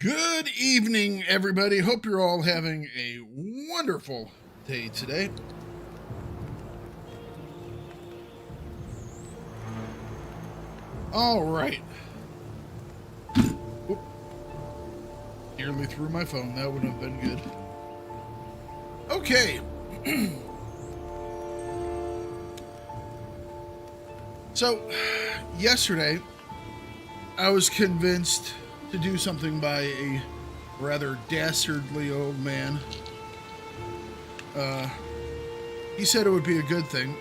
Good evening, everybody. Hope you're all having a wonderful day today. All right. Oop. Nearly threw my phone. That would have been good. Okay. So, yesterday, I was convinced to do something by a rather dastardly old man. He said it would be a good thing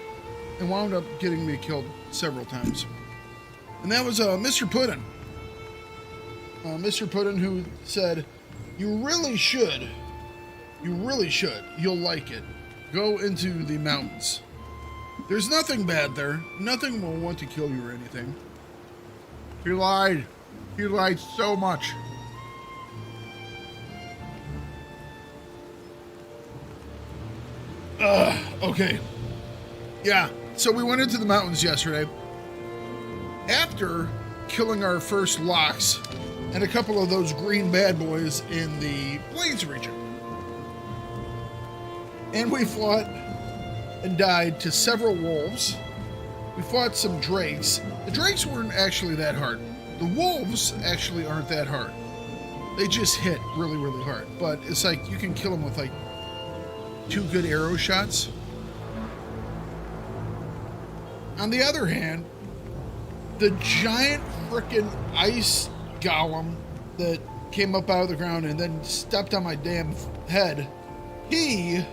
and wound up getting me killed several times. And that was Mr. Puddin. Mr. Puddin, who said, you really should, you'll like it. Go into the mountains. There's nothing bad there. Nothing will want to kill you or anything. He lied. He lied so much. Okay. Yeah, so we went into the mountains yesterday. After killing our first locks and a couple of those green bad boys in the Plains region. And we fought and died to several wolves. We fought some drakes. The drakes weren't actually that hard. The wolves actually aren't that hard. They just hit really, really hard. But it's like you can kill them with like 2 good arrow shots. On the other hand, the giant frickin' ice golem that came up out of the ground and then stepped on my damn head, he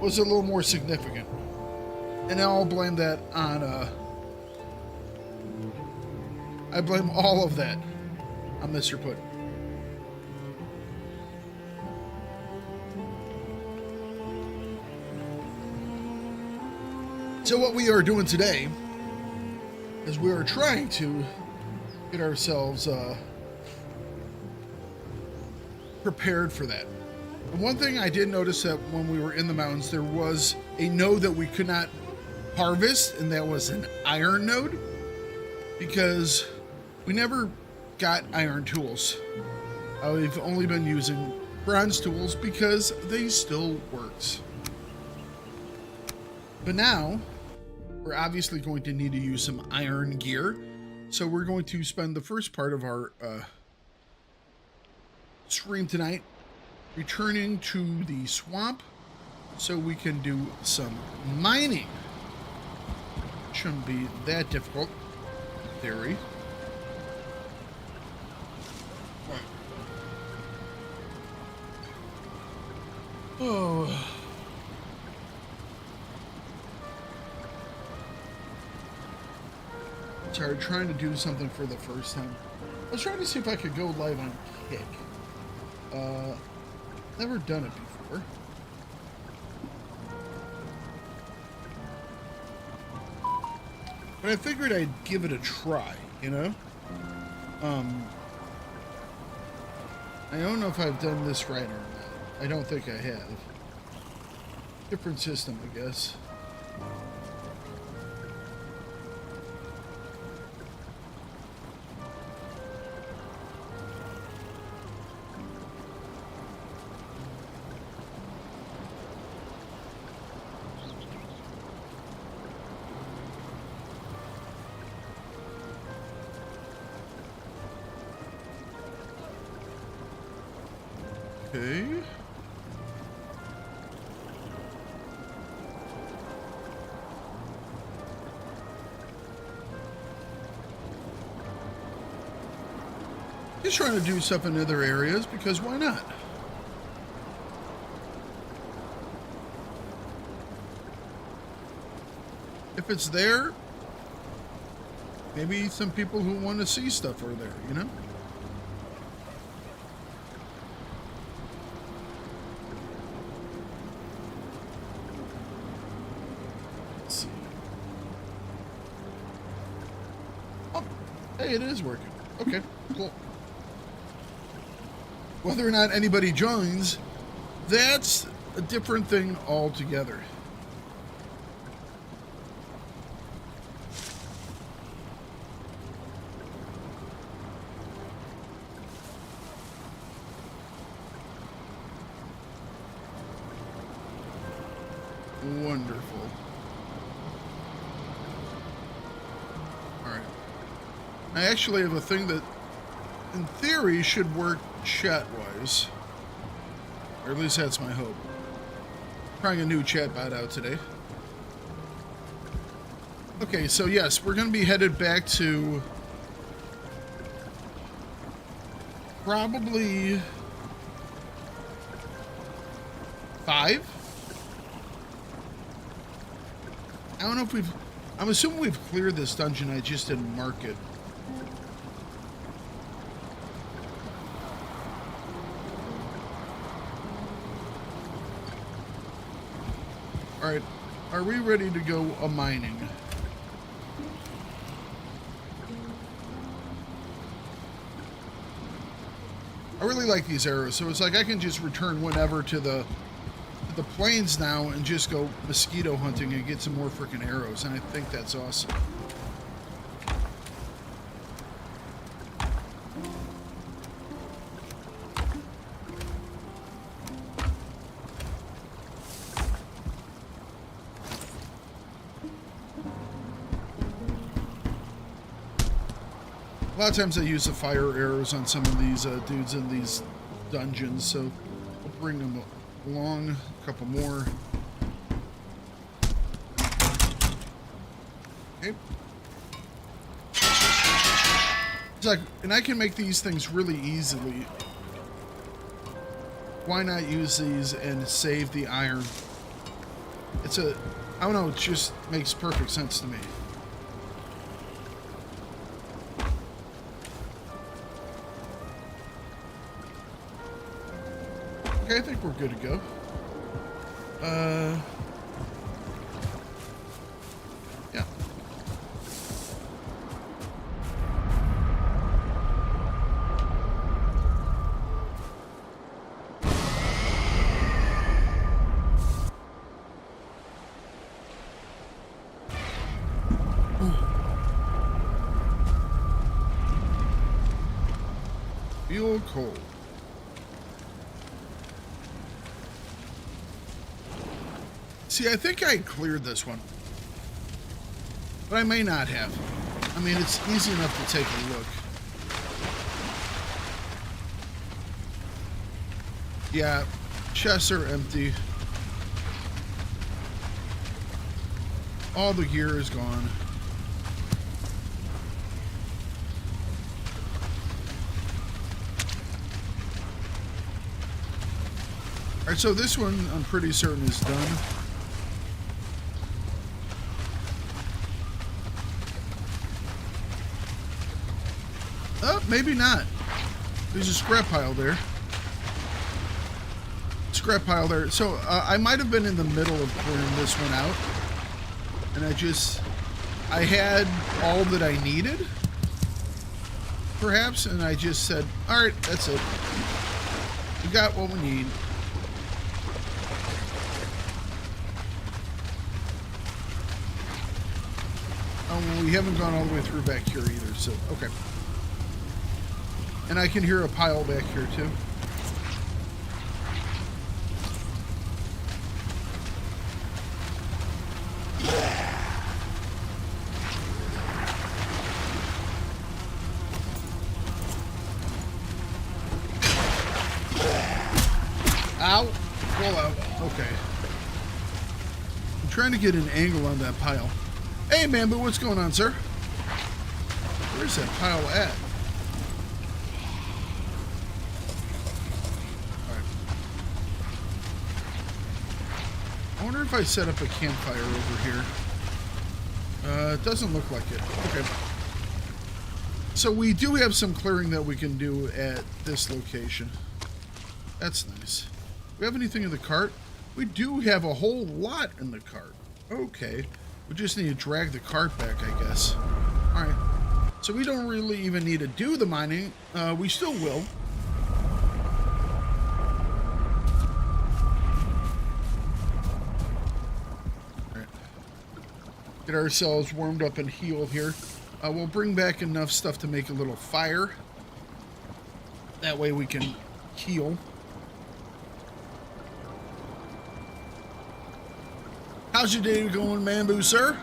was a little more significant. And I'll blame that on, I blame all of that on Mr. Puddin. So what we are doing today is we are trying to get ourselves prepared for that. And one thing I did notice that when we were in the mountains, there was a node that we could not harvest, and that was an iron node, because we never got iron tools. We've only been using bronze tools because they still works. But now, we're obviously going to need to use some iron gear. So we're going to spend the first part of our stream tonight returning to the swamp so we can do some mining. Shouldn't be that difficult, in theory. Oh. Sorry, trying to do something for the first time. I was trying to see if I could go live on Kick. Never done it before. But I figured I'd give it a try, you know? I don't know if I've done this right or not. I don't think I have. Different system, I guess. Okay. Just trying to do stuff in other areas because why not? If it's there, maybe some people who want to see stuff are there, you know? Hey, it is working. Okay, cool. Whether or not anybody joins, that's a different thing altogether. Wonderful. Alright. I actually have a thing that, in theory, should work chat-wise. Or at least that's my hope. Trying a new chat bot out today. Okay, so yes, we're going to be headed back to probably 5. I don't know if we've... I'm assuming we've cleared this dungeon. I just didn't mark it. Alright, are we ready to go a-mining? I really like these arrows, so it's like I can just return whenever to the plains now and just go mosquito hunting and get some more freaking arrows, and I think that's awesome. A lot of times I use the fire arrows on some of these dudes in these dungeons, so I'll bring them along. A couple more. Okay. It's like, and I can make these things really easily. Why not use these and save the iron? It's a, I don't know, it just makes perfect sense to me. Okay, I think we're good to go. Yeah. Feel cold. See, I think I cleared this one, but I may not have. I mean, it's easy enough to take a look. Yeah, chests are empty. All the gear is gone. All right, so this one I'm pretty certain is done. Maybe not. There's a scrap pile there. Scrap pile there. So I might have been in the middle of clearing this one out, and I had all that I needed, perhaps, and I just said, all right, that's it. We got what we need. Oh, well, we haven't gone all the way through back here either, so okay. And I can hear a pile back here, too. Ow! Roll out. Okay. I'm trying to get an angle on that pile. Hey, Mambu, what's going on, sir? Where's that pile at? I wonder if I set up a campfire over here. It doesn't look like it. Okay. So we do have some clearing that we can do at this location. That's nice. Do we have anything in the cart? We do have a whole lot in the cart. Okay. We just need to drag the cart back, I guess. Alright. So we don't really even need to do the mining. We still will. Get ourselves warmed up and healed here. We'll bring back enough stuff to make a little fire. That way we can heal. How's your day going, Mambu, sir?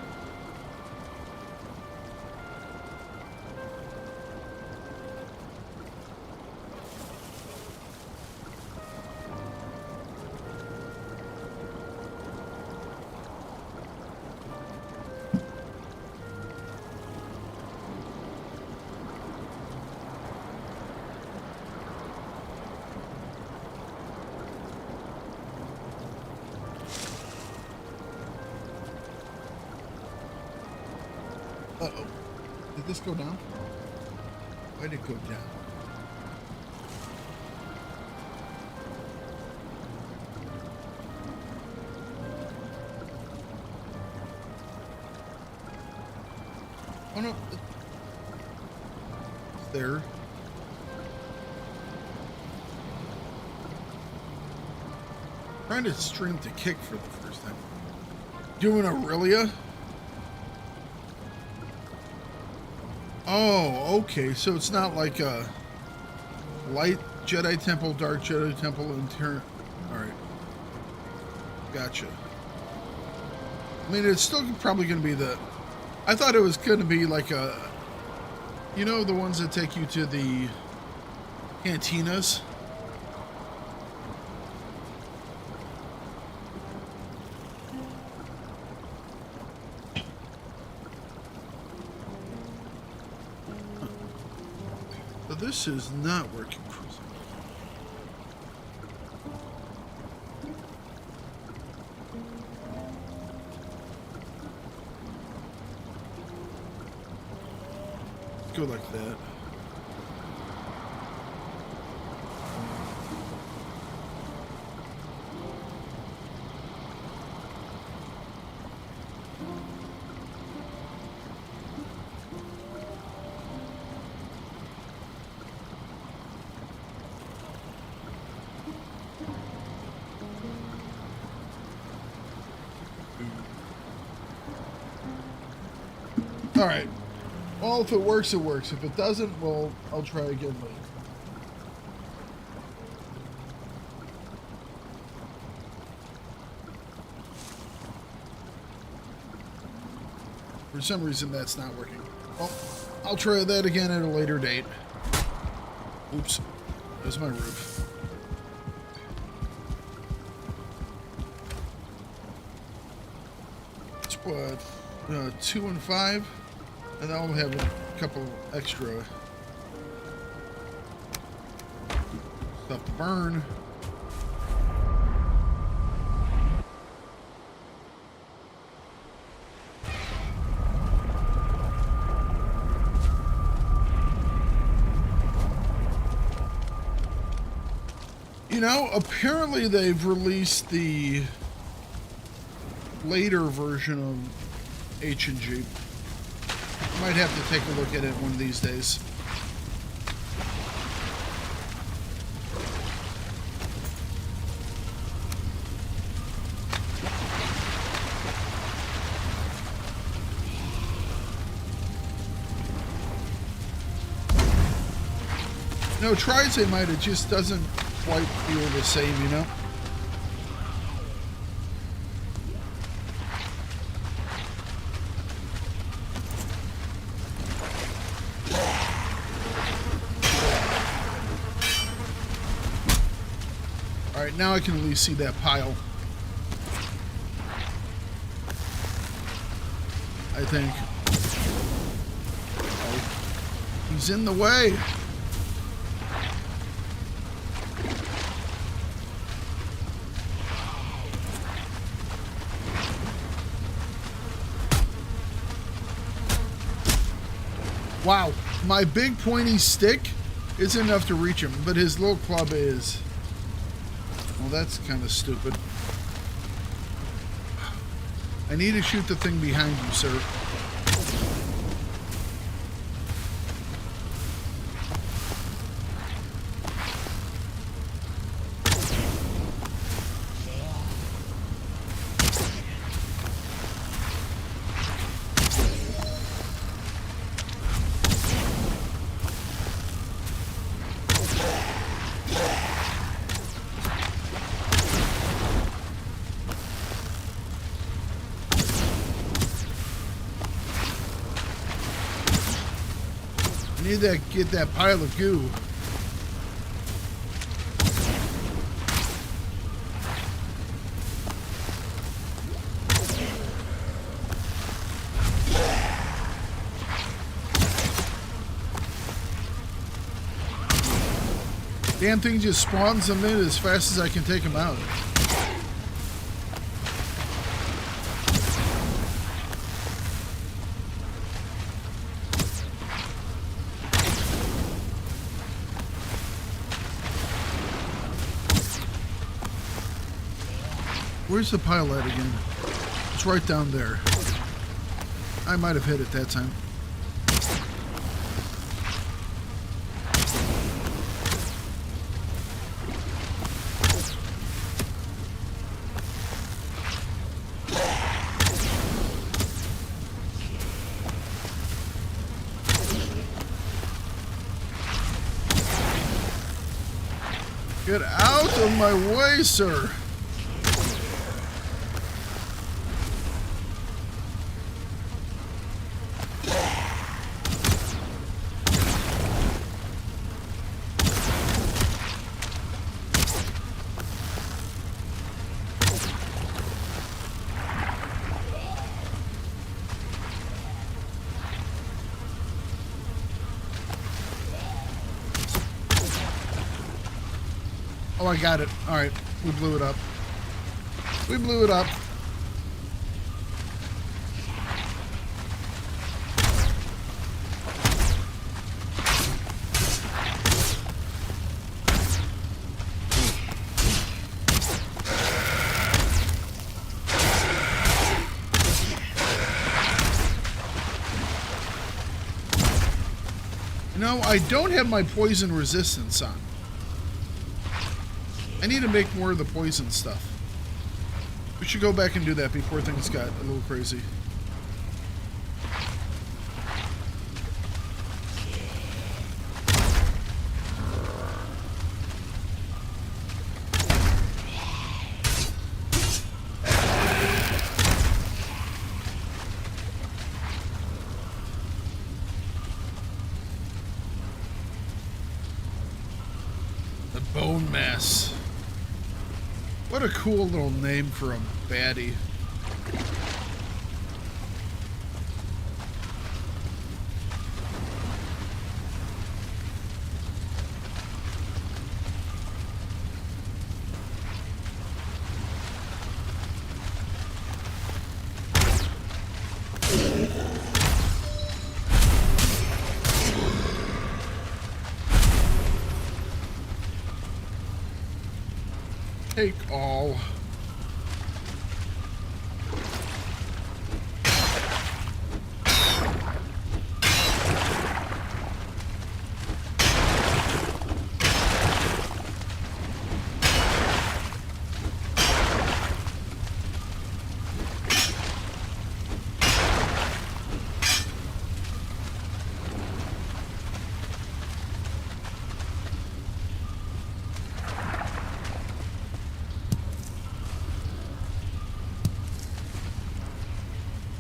Uh-oh. Did this go down? Why did it go down? Oh no. It's there. Trying to stream to kick for the first time. Doing Aurelia? Oh, okay. So it's not like a light Jedi Temple, dark Jedi Temple, interior. All right. Gotcha. I mean, it's still probably going to be the... I thought it was going to be like a... You know, the ones that take you to the cantinas? This is not working. Go like that. All right. Well, if it works, it works. If it doesn't, well, I'll try again later. For some reason, that's not working. Well, I'll try that again at a later date. Oops. There's my roof. It's what? 2 and 5? And I'll have a couple extra stuff to burn. You know, apparently they've released the later version of H&G. Might have to take a look at it one of these days. No, Trize might, it just doesn't quite feel the same, you know? Alright, now I can at least see that pile. I think. Oh, he's in the way. Wow, my big pointy stick isn't enough to reach him, but his little club is. Well, that's kind of stupid. I need to shoot the thing behind you, sir. need to get that pile of goo. Damn thing just spawns them in as fast as I can take them out. Where's the pile at again? It's right down there. I might have hit it that time. Get out of my way, sir. Oh, I got it. All right. We blew it up. We blew it up. You know, I don't have my poison resistance on. I need to make more of the poison stuff. We should go back and do that before things got a little crazy. The bone mass. What a cool little name for a baddie. Take all.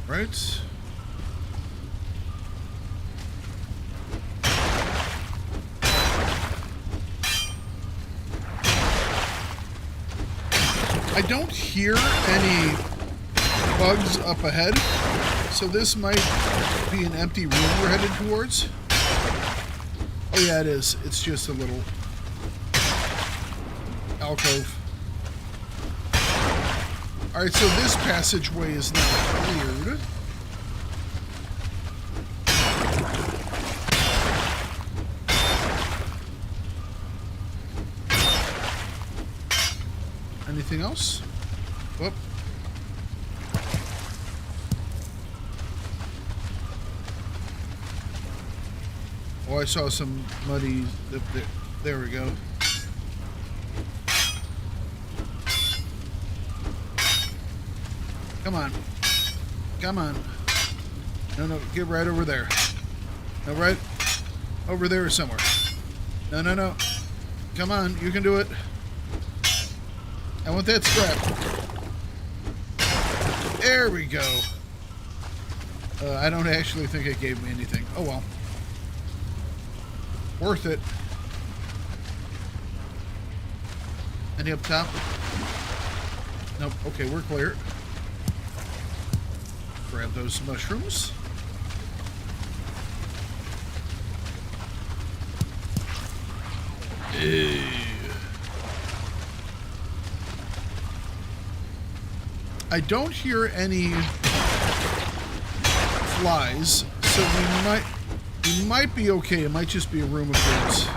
Right. I don't hear any bugs up ahead, so this might be an empty room we're headed towards. Oh yeah, it is. It's just a little alcove. Alright, so this passageway is now cleared. Anything else? Whoop. Oh, I saw some muddy... There we go. Come on. Come on. No, no, get right over there. No, right over there somewhere. No, no, no. Come on, you can do it. I want that scrap. There we go. I don't actually think it gave me anything. Oh, well. Worth it. Any up top? Nope. Okay, we're clear. Grab those mushrooms. Ew. I don't hear any flies, so we might be okay. It might just be a room of birds.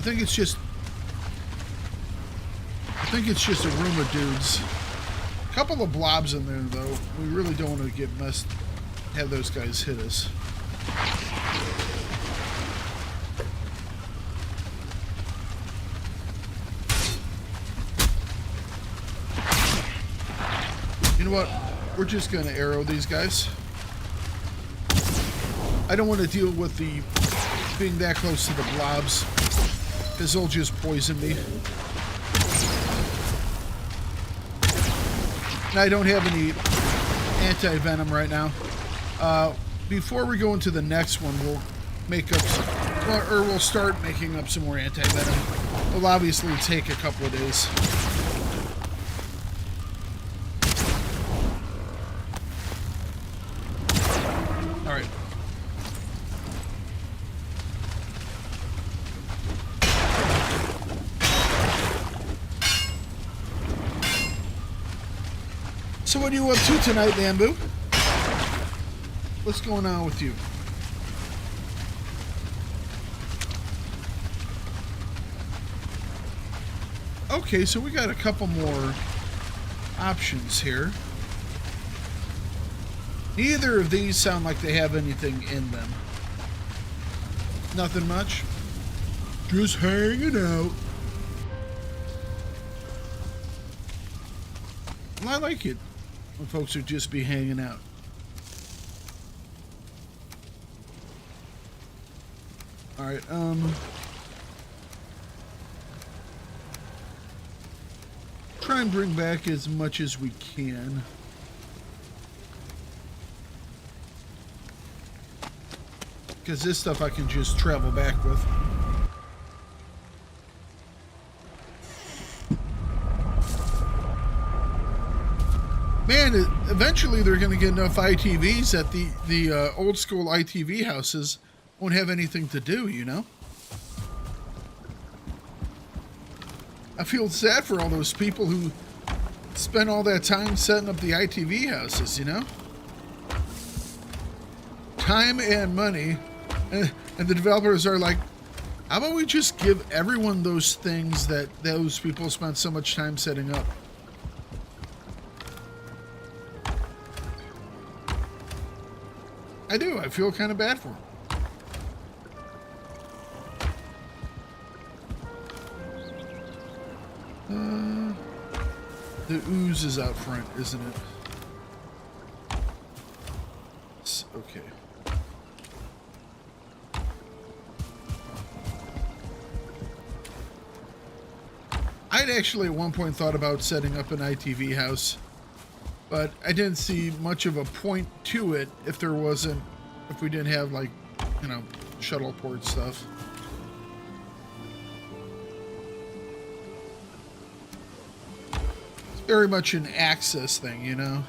I think it's just a room of dudes. A couple of blobs in there, though. We really don't want to get have those guys hit us. You know what? We're just going to arrow these guys. I don't want to deal with the being that close to the blobs, because they'll just poison me. And I don't have any anti-venom right now. Before we go into the next one, we'll make up we'll start making up some more anti-venom. It'll obviously take a couple of days. All right. So what are you up to tonight, Bamboo? What's going on with you? Okay, so we got a couple more options here. Neither of these sound like they have anything in them. Nothing much. Just hanging out. Well, I like it when folks would just be hanging out. All right, try and bring back as much as we can. Because this stuff I can just travel back with. Man, eventually they're going to get enough ITVs that the old school ITV houses won't have anything to do, you know? I feel sad for all those people who spent all that time setting up the ITV houses, you know? Time and money. And the developers are like, how about we just give everyone those things that those people spent so much time setting up? I do. I feel kind of bad for them. The ooze is out front, isn't it? Okay. I'd actually at one point thought about setting up an ITV house, but I didn't see much of a point to it if we didn't have, like, you know, shuttle port stuff. It's very much an access thing, you know?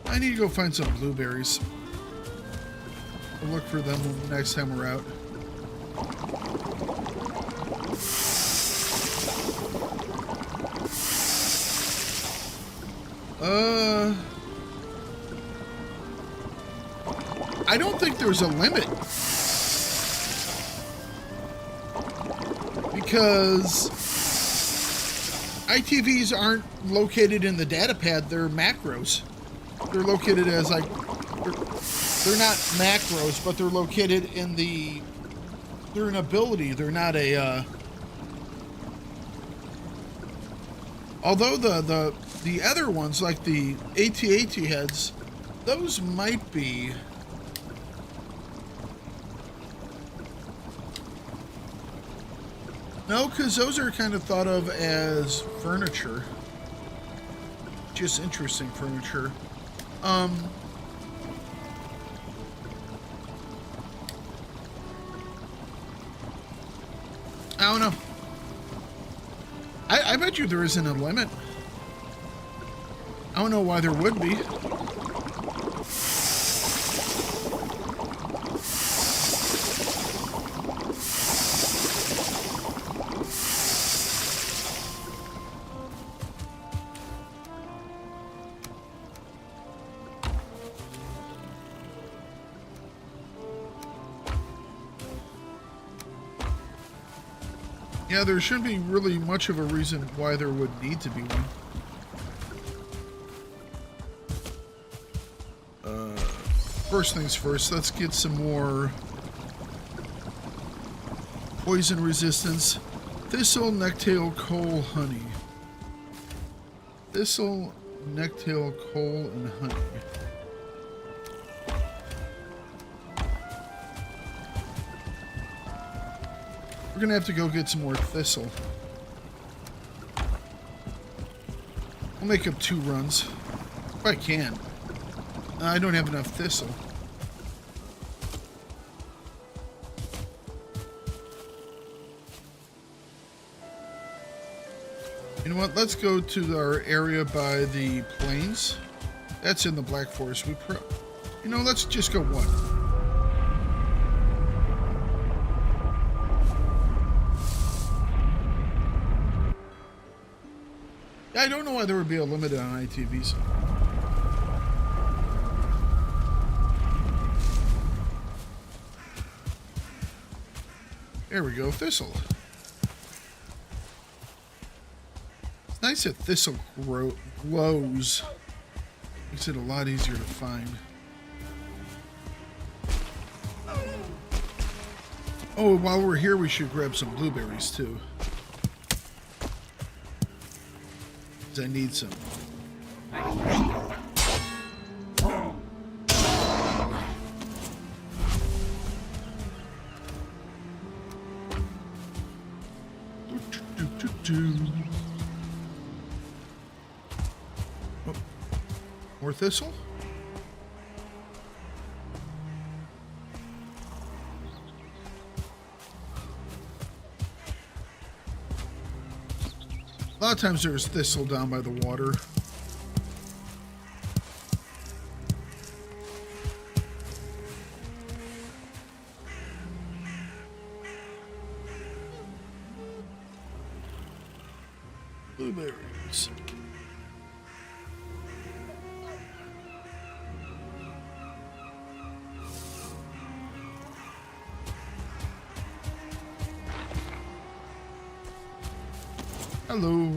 I need to go find some blueberries. We'll look for them the next time we're out. I don't think there's a limit. Because ITVs aren't located in the data pad, they're macros. They're located as, like, they're not macros, but they're located in they're an ability. They're not a, Although the other ones, like the AT-AT heads, those might be... No, because those are kind of thought of as furniture. Just interesting furniture. I don't know. I bet you there isn't a limit. I don't know why there would be. Yeah, there shouldn't be really much of a reason why there would need to be one. First things first, let's get some more poison resistance. Thistle, necktail, coal, honey. Thistle, necktail, coal, and honey. We're gonna have to go get some more thistle. I'll make up 2 runs. If I can. I don't have enough thistle. You know what? Let's go to our area by the plains. That's in the Black Forest. You know, let's just go 1. I don't know why there would be a limit on ITVs. There we go, thistle. It's nice that thistle glows. Makes it a lot easier to find. Oh, while we're here, we should grab some blueberries too. I need some. Oh, more thistle? A lot of times there's thistle down by the water. Blueberries. Hello.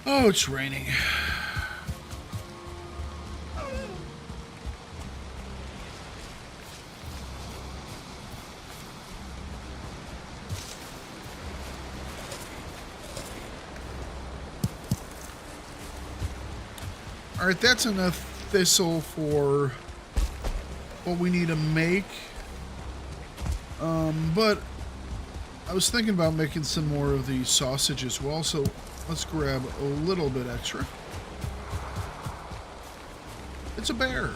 Oh, it's raining. All right, that's enough thistle for what we need to make. But I was thinking about making some more of the sausage as well, so let's grab a little bit extra. It's a bear.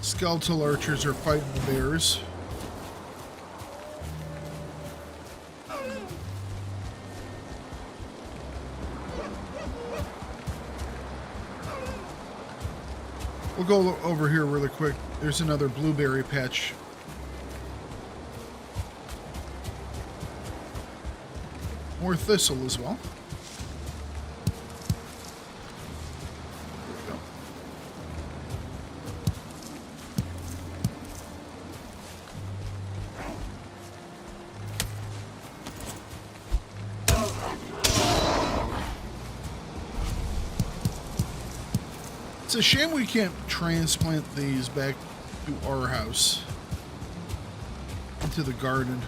Skeletal archers are fighting the bears. We'll go over here really quick. There's another blueberry patch. more thistle as well. It's a shame we can't transplant these back to our house, into the garden.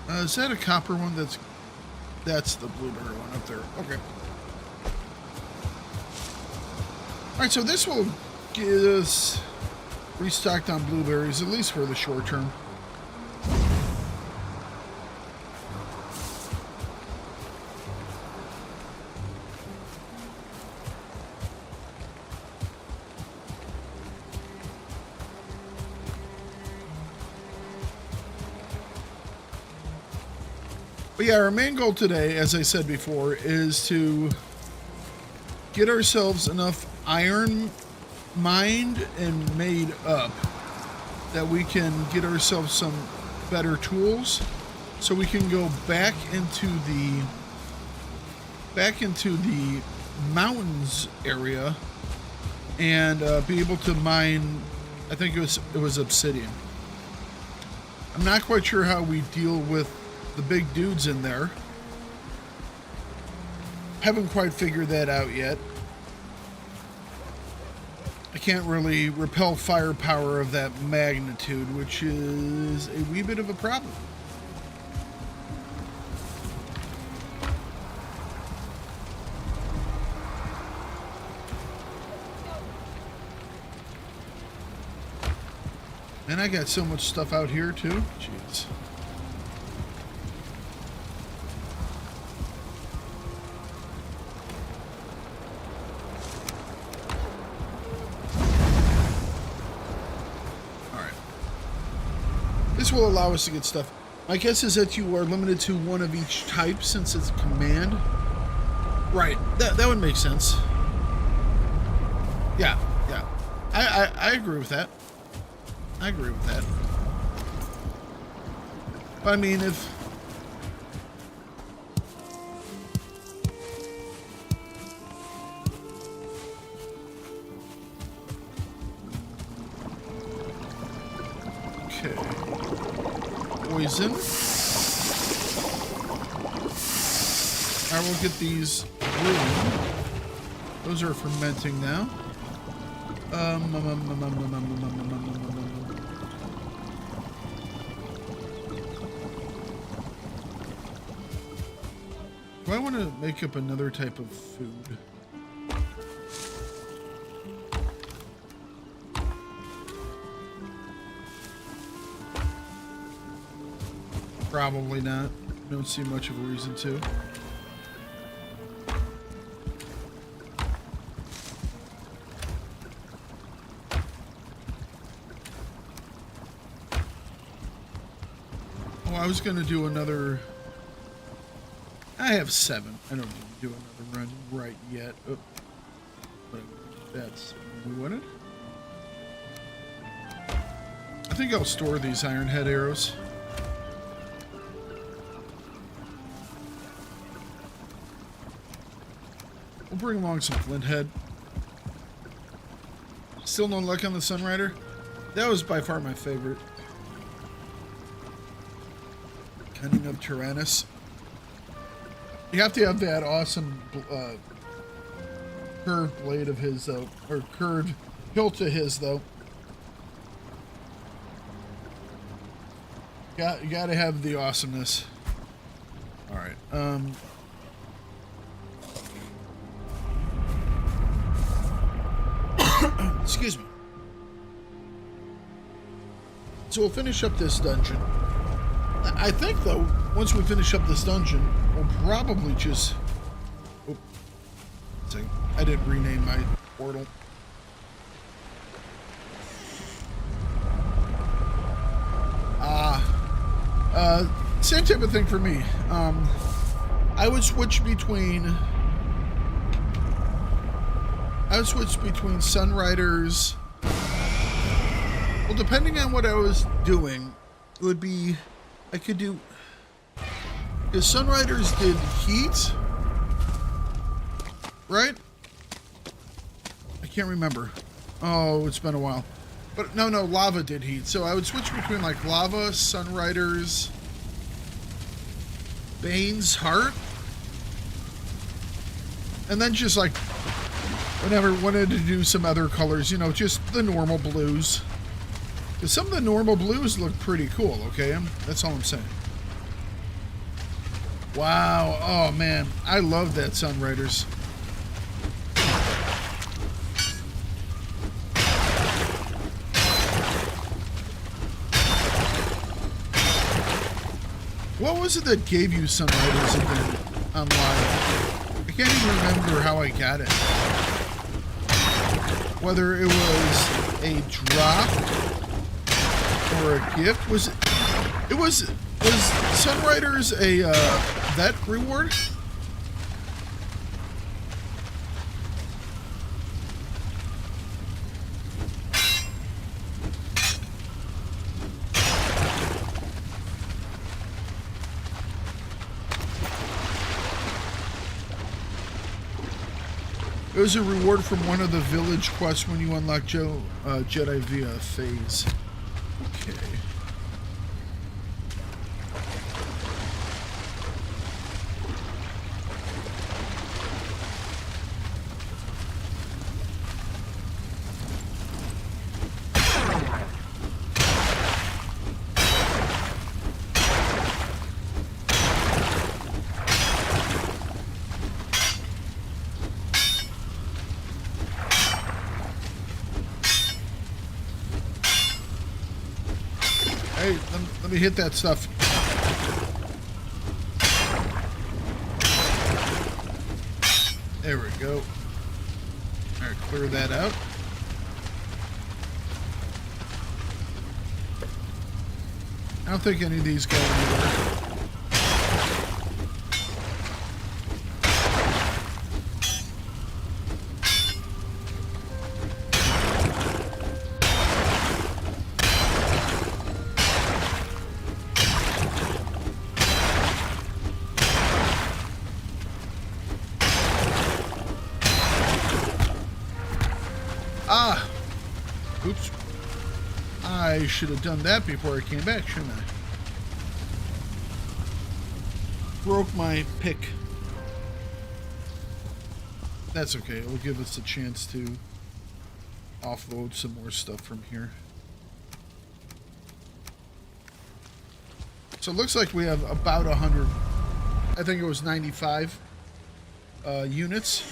Is that a copper one? That's the blueberry one up there. Okay. All right, so this will get us restocked on blueberries, at least for the short term. But yeah, our main goal today, as I said before, is to get ourselves enough iron mined and made up that we can get ourselves some better tools, so we can go back into the mountains area and be able to mine. I think it was obsidian. I'm not quite sure how we deal with the big dudes in there. Haven't quite figured that out yet. I can't really repel firepower of that magnitude, which is a wee bit of a problem. And I got so much stuff out here too. Jeez. This will allow us to get stuff. My guess is that you are limited to one of each type since it's command. Right, that would make sense. Yeah. I agree with that. I agree with that. But I mean, if... Poison. I will get these brewing. Those are fermenting now. Do I want to make up another type of food? Probably not. Don't see much of a reason to. Oh, I was going to do another... I have 7. I don't need to do another run right yet. Oh. But that's what we wanted. I think I'll store these iron head arrows. We'll bring along some flint head. Still no luck on the Sunrider? That was by far my favorite. Cunning of Tyrannus. You have to have that awesome curved blade of his, though. Or curved hilt of his, though. You gotta have the awesomeness. Alright, excuse me. So we'll finish up this dungeon. I think, though, once we finish up this dungeon, we'll probably just... Oh, I didn't rename my portal. Same type of thing for me. I would switch between Sunriders. Well, depending on what I was doing, it would be... I could do... Because Sunriders did heat, right? I can't remember. Oh, it's been a while. But no, lava did heat. So I would switch between like lava, Sunriders, Bane's Heart, and then just like whenever wanted to do some other colors, you know, just the normal blues. Because some of the normal blues look pretty cool, okay? That's all I'm saying. Wow. Oh, man. I love that Sunriders. What was it that gave you Sunriders again on live? I can't even remember how I got it. Whether it was a drop or a gift. Was Sunriders a vet reward? It was a reward from one of the village quests when you unlock Jedi via phase. Okay. Hey, let me hit that stuff. There we go. All right, clear that out. I don't think any of these go anywhere. Ah! Oops. I should have done that before I came back, shouldn't I? Broke my pick. That's okay. It'll give us a chance to offload some more stuff from here. So it looks like we have about 100. I think it was 95 units.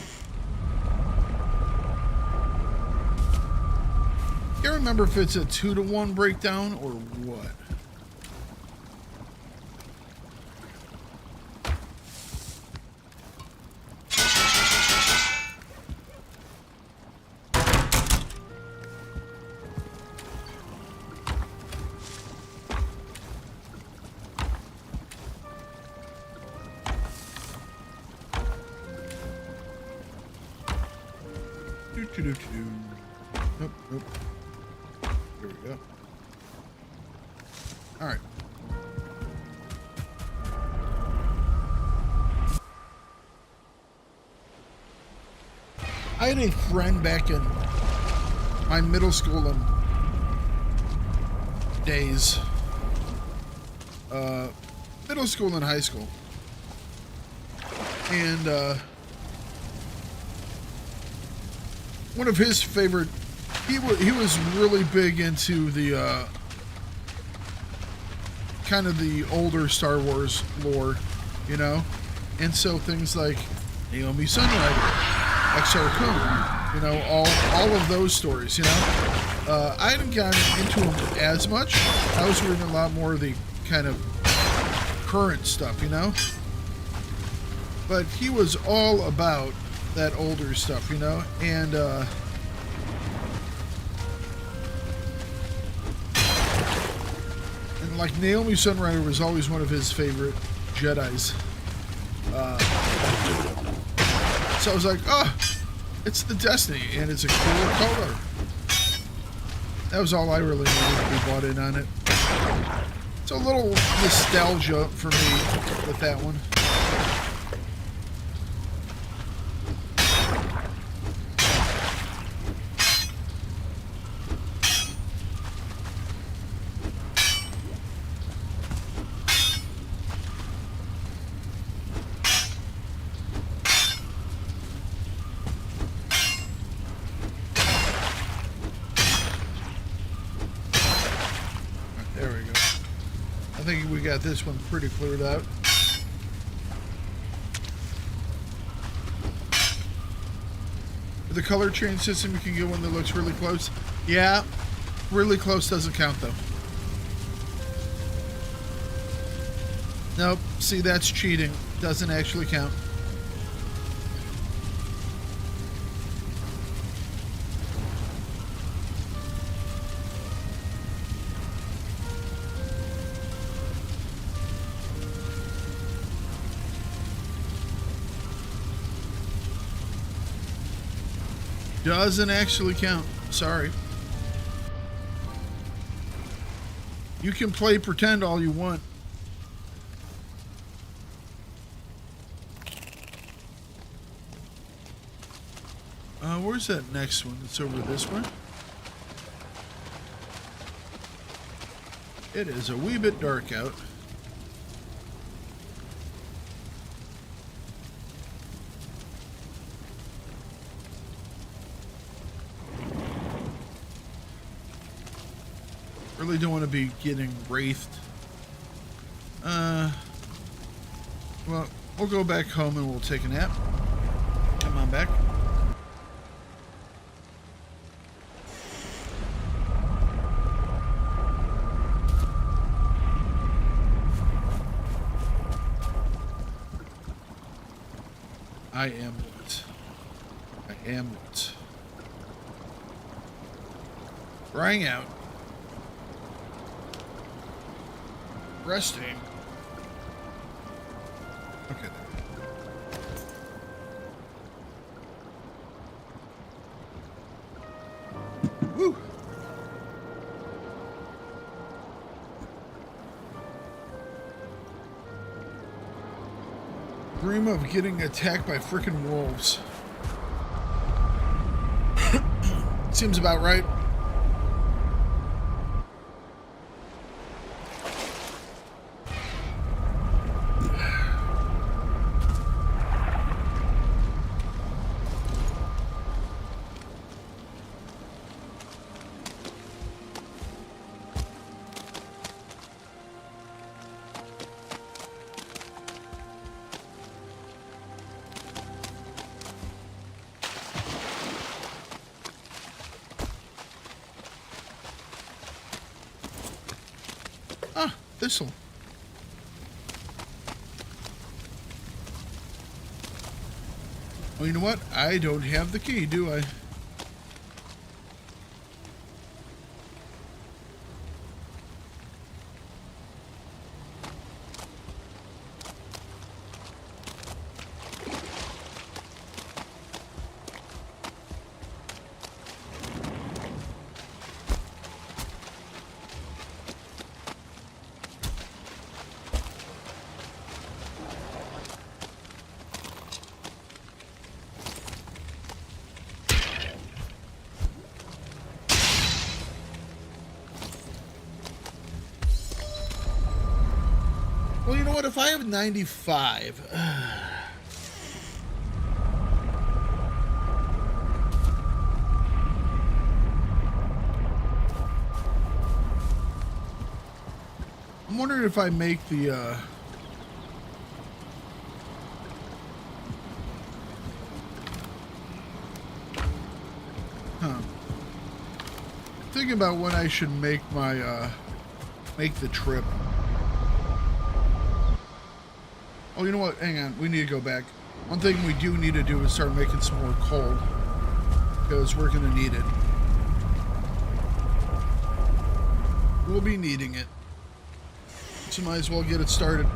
I can't remember if it's a 2-to-1 breakdown or what. Nope, nope. Here we go. All right. I had a friend back in my middle school days, middle school and high school, and one of his favorite, he was really big into the kind of the older Star Wars lore, you know, and so things like Naomi Sunrider, Exar Kun, you know, all of those stories, you know. I hadn't gotten into them as much. I was reading a lot more of the kind of current stuff, you know. But he was all about that older stuff, you know, and like Naomi Sunrider was always one of his favorite Jedis. So I was like, oh, it's the Destiny, and it's a cool color. That was all I really needed to be bought in on it. It's a little nostalgia for me with that one. I think we got this one pretty cleared out. The color change system, you can get one that looks really close. Yeah, really close doesn't count though. Nope, see, that's cheating. Doesn't actually count. Doesn't actually count. Sorry. You can play pretend all you want. Where's that next one? It's over this way. It is a wee bit dark out. Really don't want to be getting wraithed. Well, we'll go back home and we'll take a nap. Come on back. I am what? I am what? Crying out. Resting. Okay. Woo. Dream of getting attacked by frickin' wolves. Seems about right. This'll. Oh, you know what? I don't have the key, do I? Well, you know what? If I have 95... I'm wondering if I make the... Thinking about when I should make my, make the trip. Oh, you know what? Hang on. We need to go back. One thing we do need to do is start making some more coal. Because we're going to need it. We'll be needing it. So might as well get it started.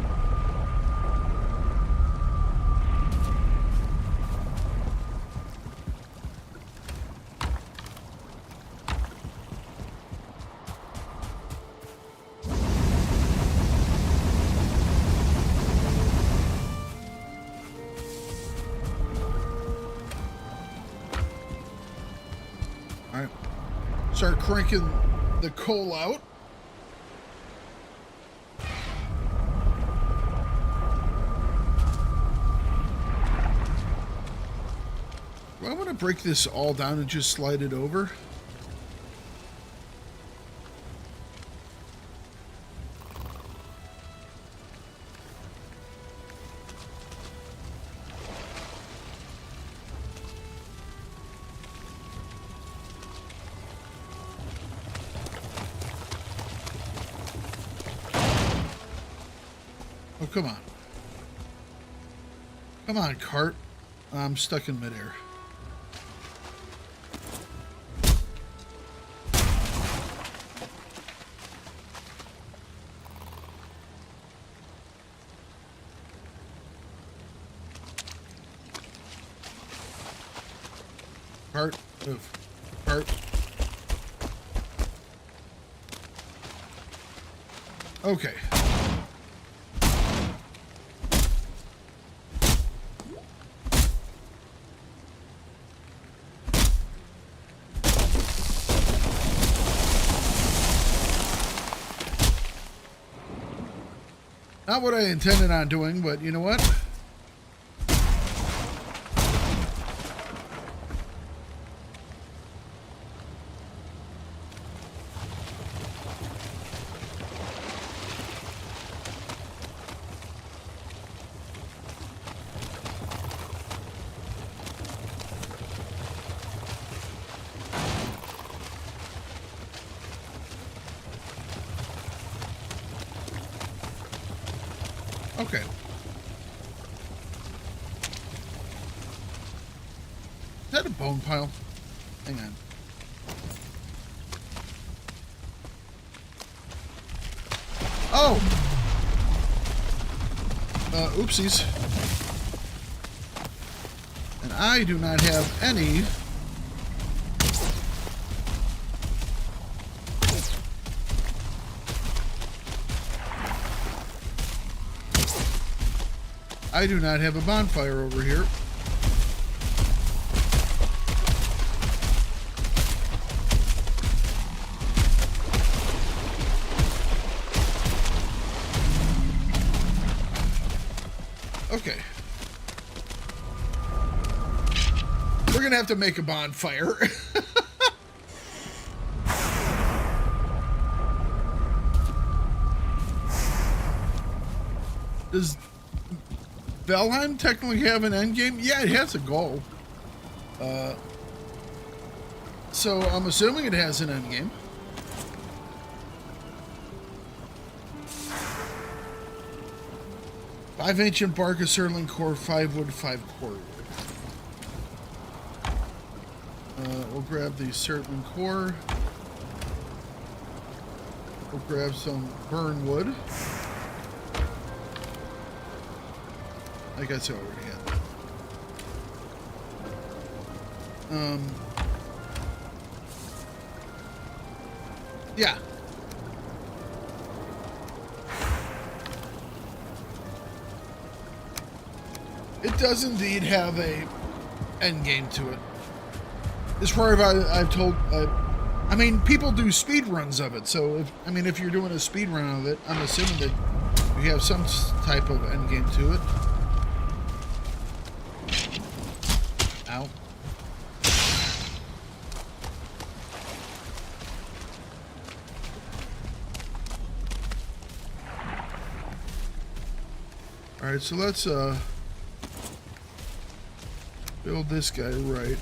All right. Start cranking the coal out. Do I want to break this all down and just slide it over? Oh, come on. Come on, cart. I'm stuck in midair. Cart, move. Cart. Okay. Not what I intended on doing, but you know what? Okay. Is that a bone pile? Hang on. Oh! Oopsies. And I do not have any... I do not have a bonfire over here. Okay. We're gonna have to make a bonfire. Does Valheim technically have an end game? Yeah, it has a goal. So I'm assuming it has an end game. Five ancient bark, a surtling core, 5 wood, 5 cord. We'll grab the surtling core. We'll grab some burn wood. I guess I already had. Yeah. It does indeed have a end game to it. As far as I've told, I mean, people do speed runs of it. So if you're doing a speed run of it, I'm assuming that you have some type of end game to it. Ow. All right, so let's build this guy right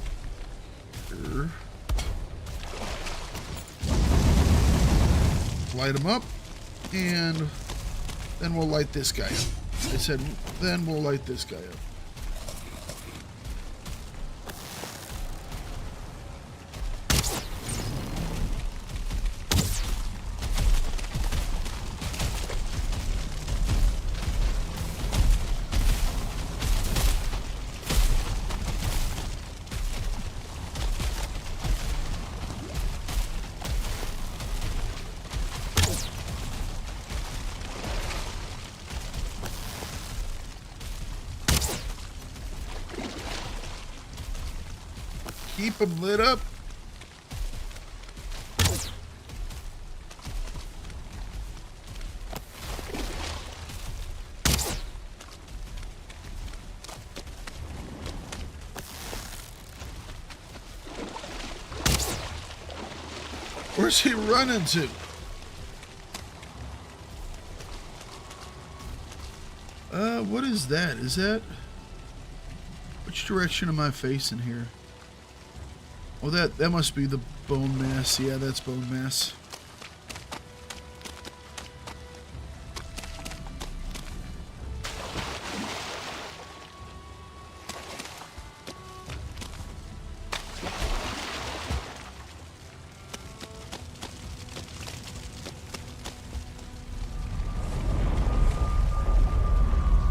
here. Light him up, and then we'll light this guy up. I said, then we'll light this guy up. Keep them lit up. Where's he running to? What is that? Is that... Which direction am I facing here? Oh, that must be the bone mass. Yeah, that's bone mass.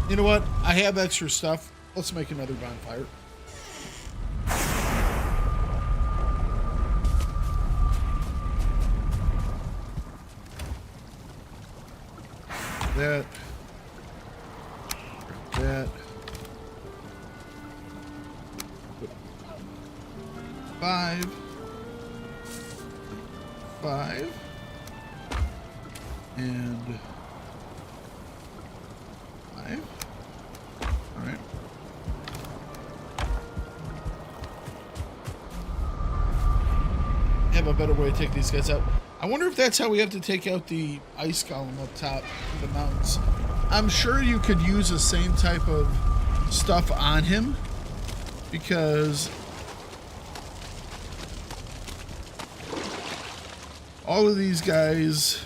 You know what? I have extra stuff. Let's make another bonfire. That. That. 5. 5. And 5. All right. Have a better way to take these guys out. I wonder if that's how we have to take out the ice column up top of the mountains. I'm sure you could use the same type of stuff on him because all of these guys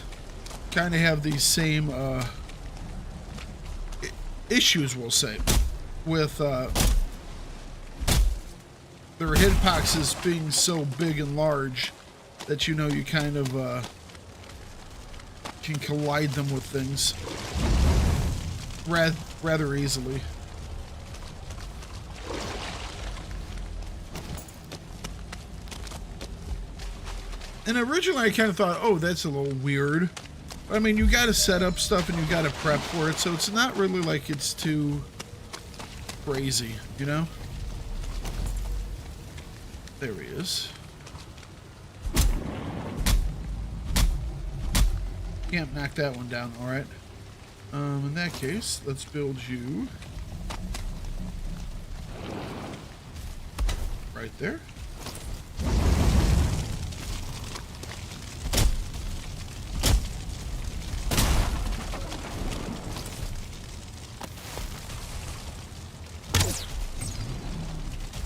kind of have these same issues, we'll say, with their hitboxes being so big and large that, you know, you kind of can collide them with things rather easily. And originally I kind of thought, oh, that's a little weird. But I mean, you got to set up stuff and you got to prep for it, so it's not really like it's too crazy, you know? There he is. Can't knock that one down, all right. In that case, let's build you right there.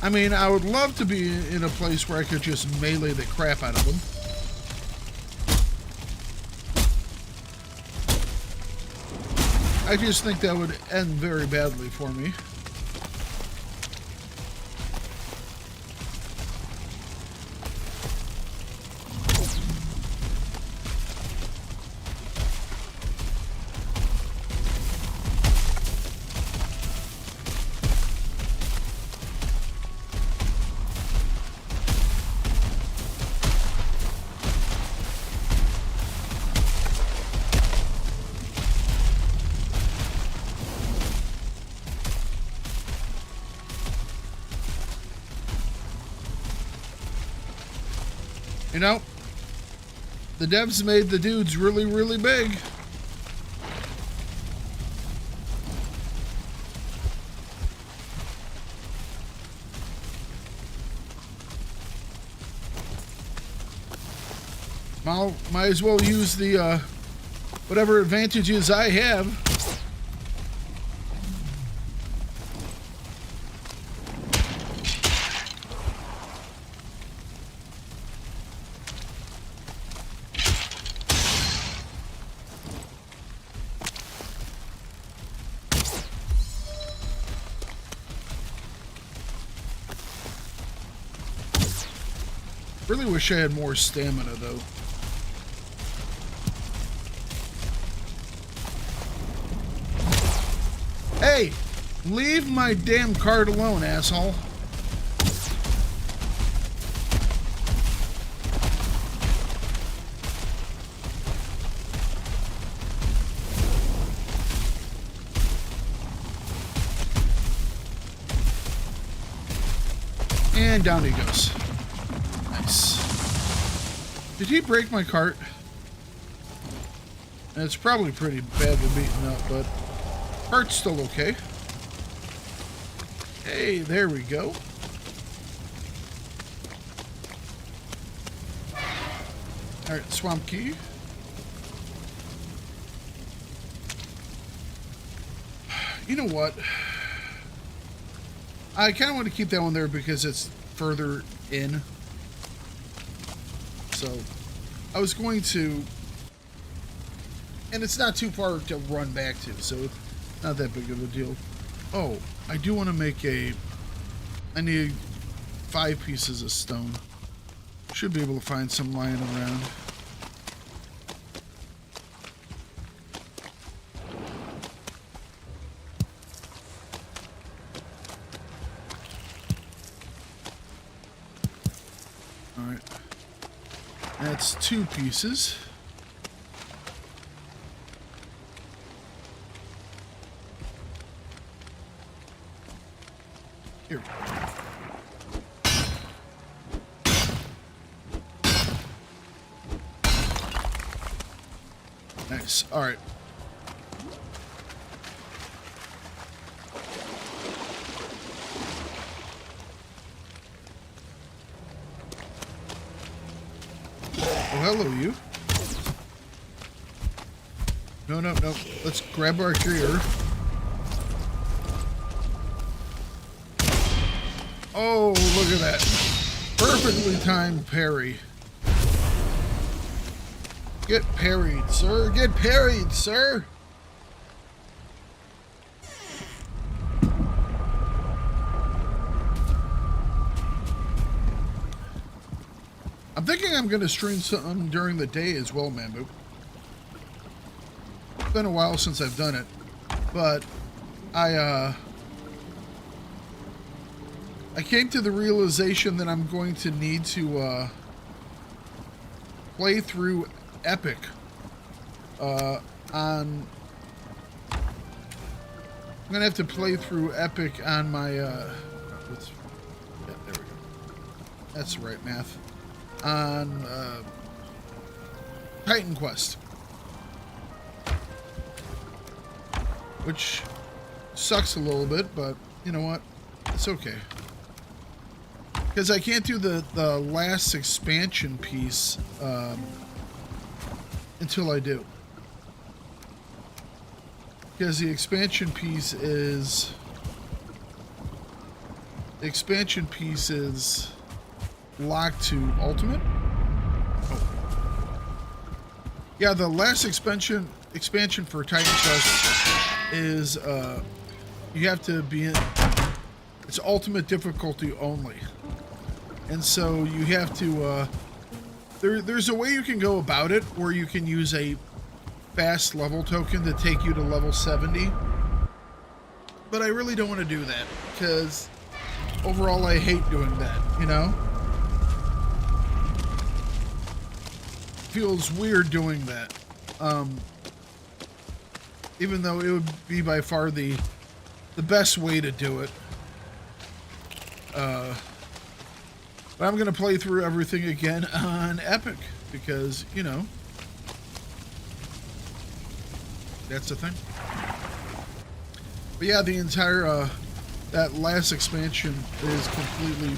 I mean, I would love to be in a place where I could just melee the crap out of them. I just think that would end very badly for me. You know, the devs made the dudes really, really big. Might as well use the whatever advantages I have. Really wish I had more stamina, though. Hey! Leave my damn card alone, asshole. And down he goes. Did he break my cart? And it's probably pretty badly beaten up, but cart's still okay. Hey, there we go. All right, swamp key. You know what? I kind of want to keep that one there because it's further in. So I was going to, and it's not too far to run back to, so it's not that big of a deal. Oh, I do want to make I need 5 pieces of stone. Should be able to find some lying around. Alright. That's 2 pieces. Here. Nice. All right. Oh, hello, you. No, no, no. Let's grab our gear. Oh, look at that. Perfectly timed parry. Get parried, sir. Get parried, sir. I'm thinking I'm going to stream something during the day as well, Mambo. It's been a while since I've done it, but I came to the realization that I'm going to need to play through Epic on. I'm gonna have to play through Epic on my yeah, there we go. That's the right math. On Titan Quest, which sucks a little bit, but you know what? It's okay. Because I can't do the last expansion piece until I do. Because the expansion piece is locked to Ultimate. Oh. Yeah, the last expansion for Titan Quest is you have to be in. It's Ultimate difficulty only. And so you have to, there's a way you can go about it where you can use a fast level token to take you to level 70. But I really don't want to do that because overall I hate doing that, you know? Feels weird doing that. Even though it would be by far the best way to do it. But I'm going to play through everything again on Epic because, you know, that's the thing. But yeah, the entire, that last expansion is completely...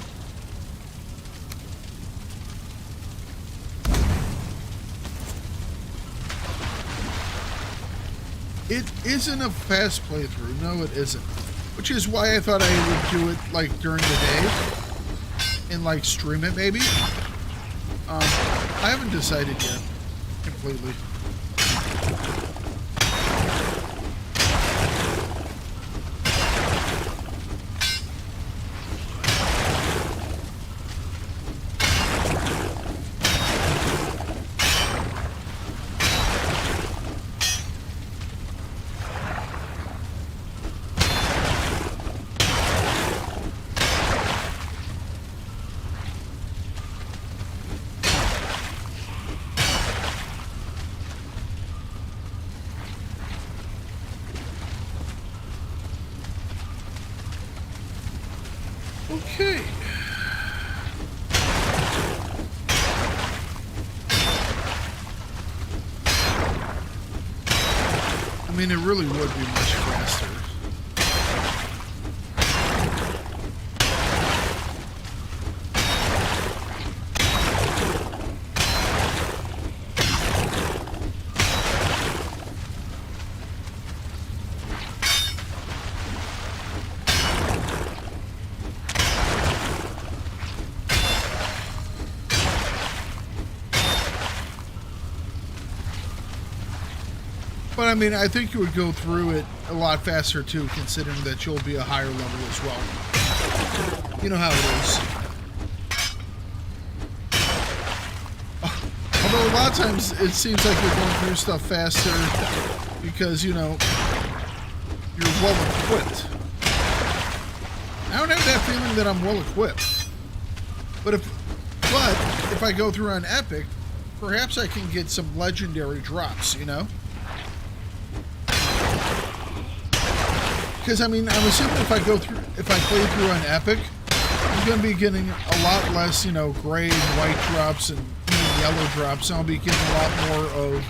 It isn't a fast playthrough. No, it isn't. Which is why I thought I would do it, like, during the day. And like stream it maybe. I haven't decided yet completely. Okay. I mean, it really would be much faster. But I mean, I think you would go through it a lot faster too, considering that you'll be a higher level as well. You know how it is. Although a lot of times it seems like you're going through stuff faster because, you know, you're well equipped. I don't have that feeling that I'm well equipped. But if I go through on epic, perhaps I can get some legendary drops, you know? Because I mean, I'm assuming if I play through on epic, I'm going to be getting a lot less, you know, gray and white drops and even yellow drops. I'll be getting a lot more of,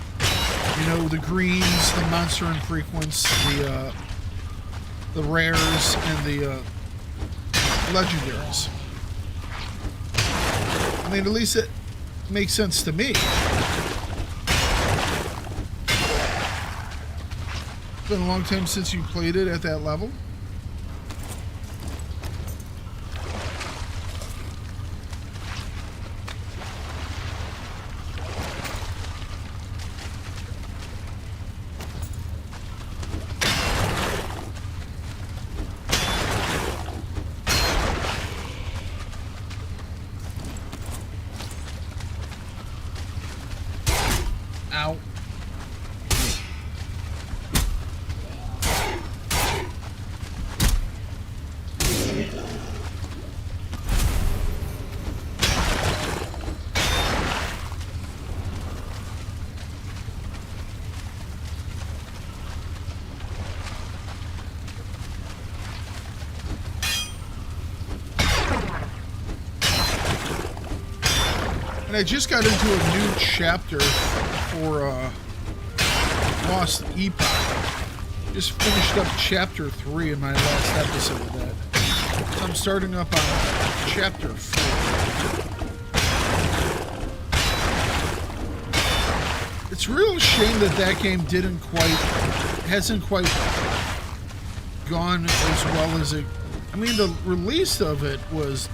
you know, the greens, the monster infrequents, the rares, and the legendaries. I mean, at least it makes sense to me. It's been a long time since you played it at that level. Ow. And I just got into a new chapter for Lost Epoch. Just finished up chapter 3 in my last episode of that. So I'm starting up on chapter 4. It's a real shame that that game hasn't quite gone as well as it. I mean, the release of it was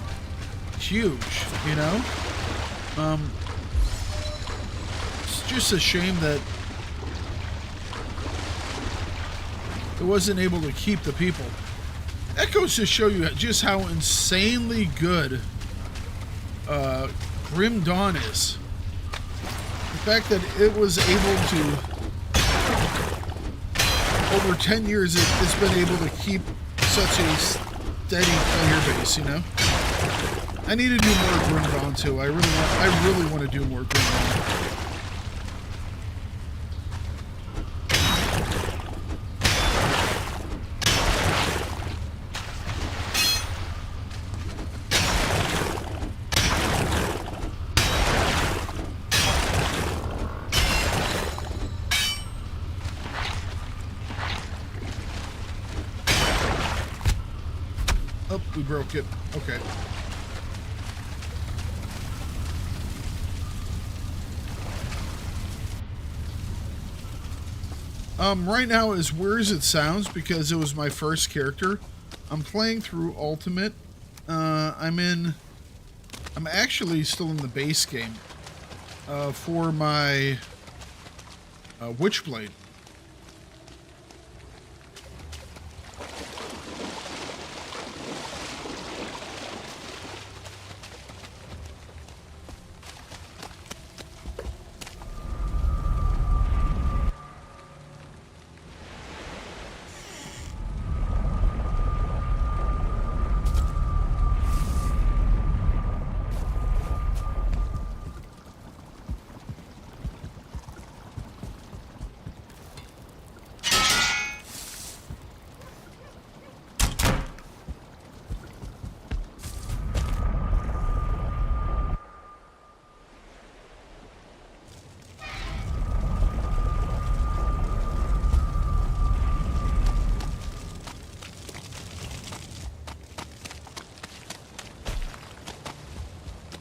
huge, you know? It's just a shame that it wasn't able to keep the people. That goes to show you just how insanely good Grim Dawn is. The fact that it was able to, over 10 years, it's been able to keep such a steady player base, you know? I need to do more Grim Dawn too. I really want to do more Grim Dawn. Oh, we broke it. Okay. Right now, as weird as it sounds, because it was my first character, I'm playing through Ultimate. I'm actually still in the base game, for my, Witchblade.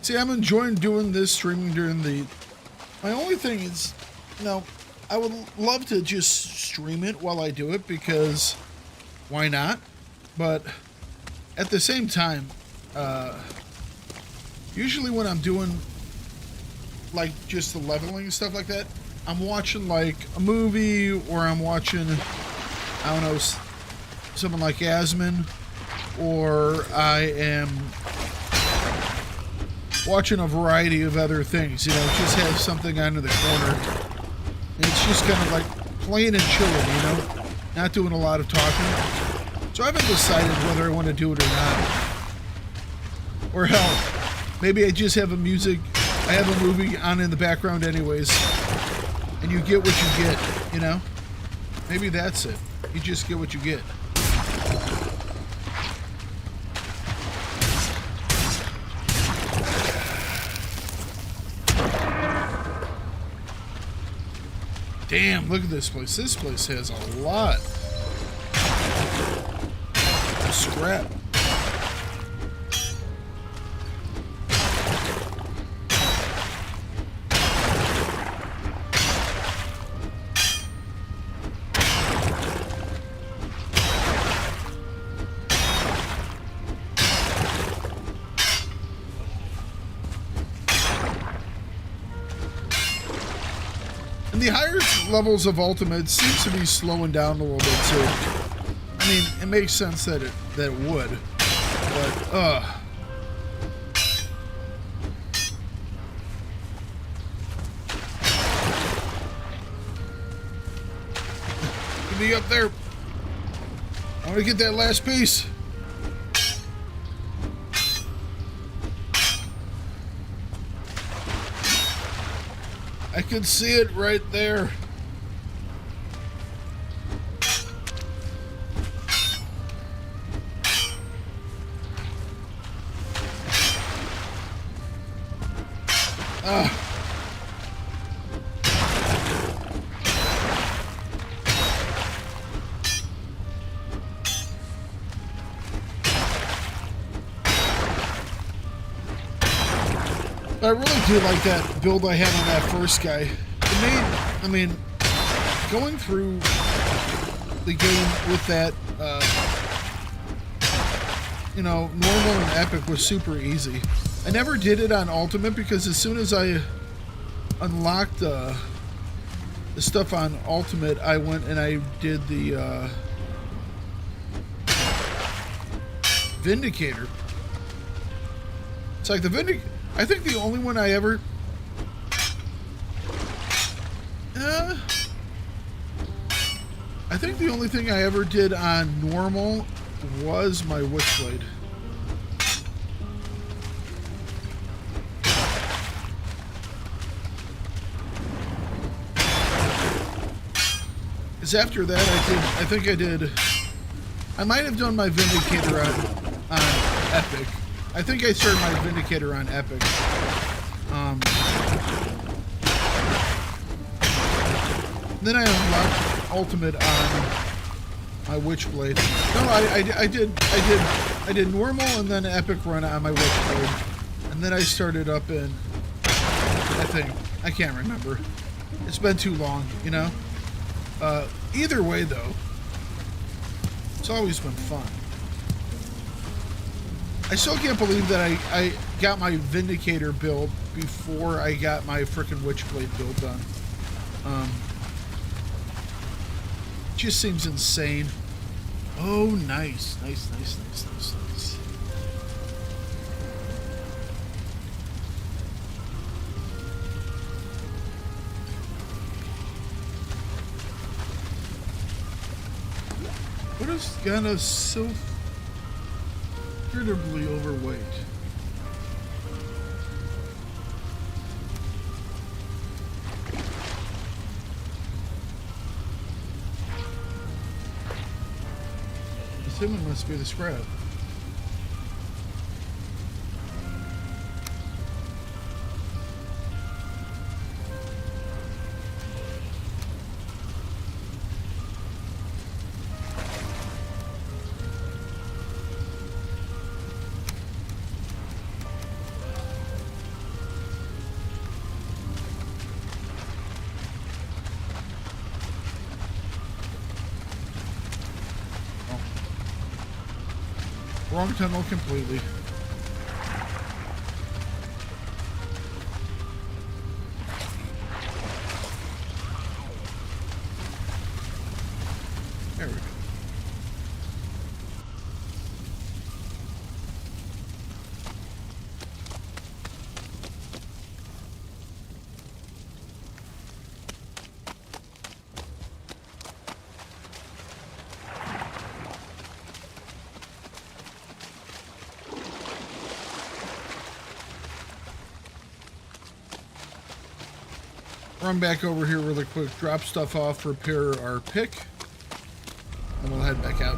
See, I'm enjoying doing this, streaming during the... My only thing is, you know, I would love to just stream it while I do it, because why not? But at the same time, usually when I'm doing, like, just the leveling and stuff like that, I'm watching like a movie, or I'm watching, I don't know, someone like Asman, or I am watching a variety of other things, you know, just have something on in the corner. And it's just kind of like playing and chilling, you know, not doing a lot of talking. So I haven't decided whether I want to do it or not. Or hell, maybe I just have I have a movie on in the background anyways, and you get what you get, you know? Maybe that's it. You just get what you get. Damn, look at this place. This place has a lot of scrap. And the higher levels of Ultimate seems to be slowing down a little bit too. I mean, it makes sense that it would, but get me up there. I want to get that last piece. I can see it right there. I really do like that build I had on that first guy. I mean, going through the game with that, you know, normal and epic was super easy. I never did it on Ultimate because as soon as I unlocked the stuff on Ultimate, I went and I did the Vindicator. It's like the Vindicator. I think the only one I ever... I think the only thing I ever did on normal was my Witchblade. Because after that I might have done my Vindicator on Epic. I think I started my Vindicator on Epic. Then I unlocked Ultimate on my Witchblade. No, I did normal and then Epic run on my Witchblade, and then I started up in, I can't remember. It's been too long, you know. Either way, though, it's always been fun. I still can't believe that I got my Vindicator build before I got my frickin' Witchblade build done. Just seems insane. Oh, nice. Nice. What is Ghana so incredibly overweight? Assuming must be the scrap. Wrong tunnel completely. run back over here really quick, drop stuff off, repair our pick, and we'll head back out.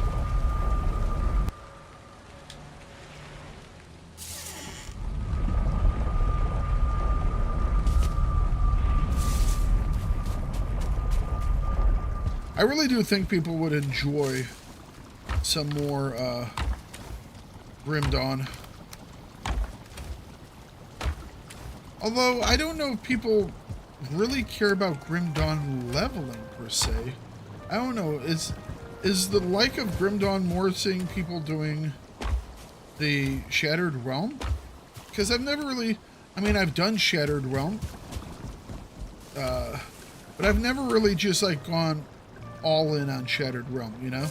I really do think people would enjoy some more Grim Dawn. Although, I don't know if people really care about Grim Dawn leveling, per se. I don't know. Is the like of Grim Dawn more seeing people doing the Shattered Realm? Because I've never really... I mean, I've done Shattered Realm. But I've never really just, like, gone all in on Shattered Realm, you know?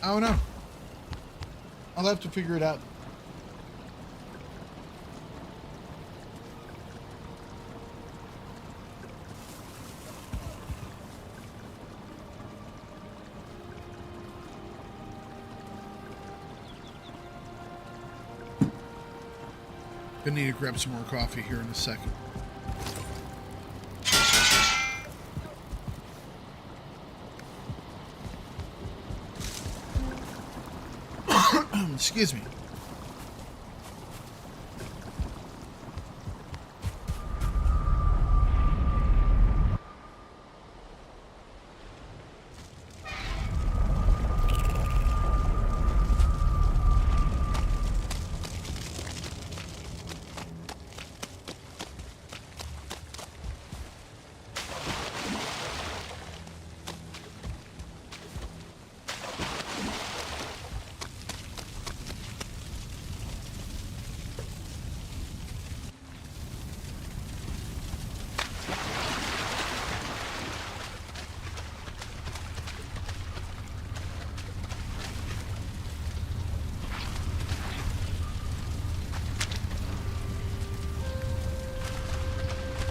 I don't know. I'll have to figure it out. Gonna need to grab some more coffee here in a second. Excuse me.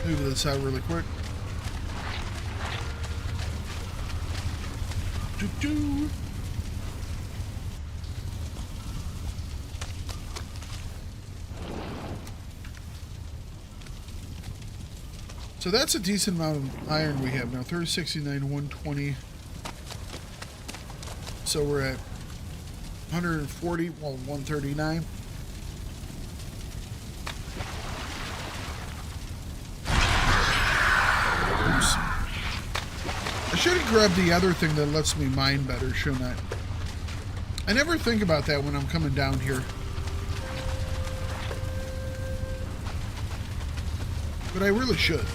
Move this out really quick. Doo-doo. So that's a decent amount of iron we have now. 3069, 120. So we're at 140, well, 139. I should have grabbed the other thing that lets me mine better, shouldn't I? I never think about that when I'm coming down here. But I really should.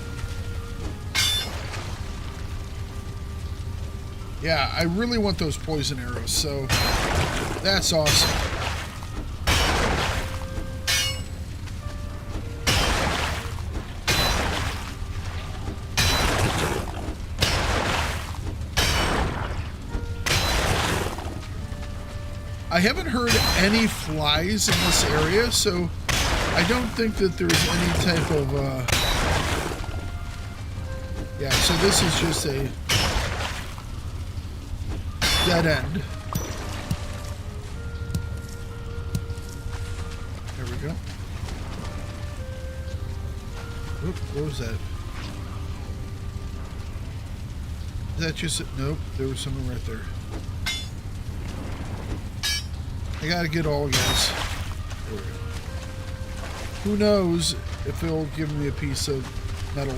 Yeah, I really want those poison arrows, so that's awesome. I haven't heard any flies in this area, so I don't think that there's any type of, yeah, so this is just a dead end. There we go. Oop, what was that? Is that just, nope, there was something right there. I gotta get all guys. There we go. Who knows if it'll give me a piece of metal.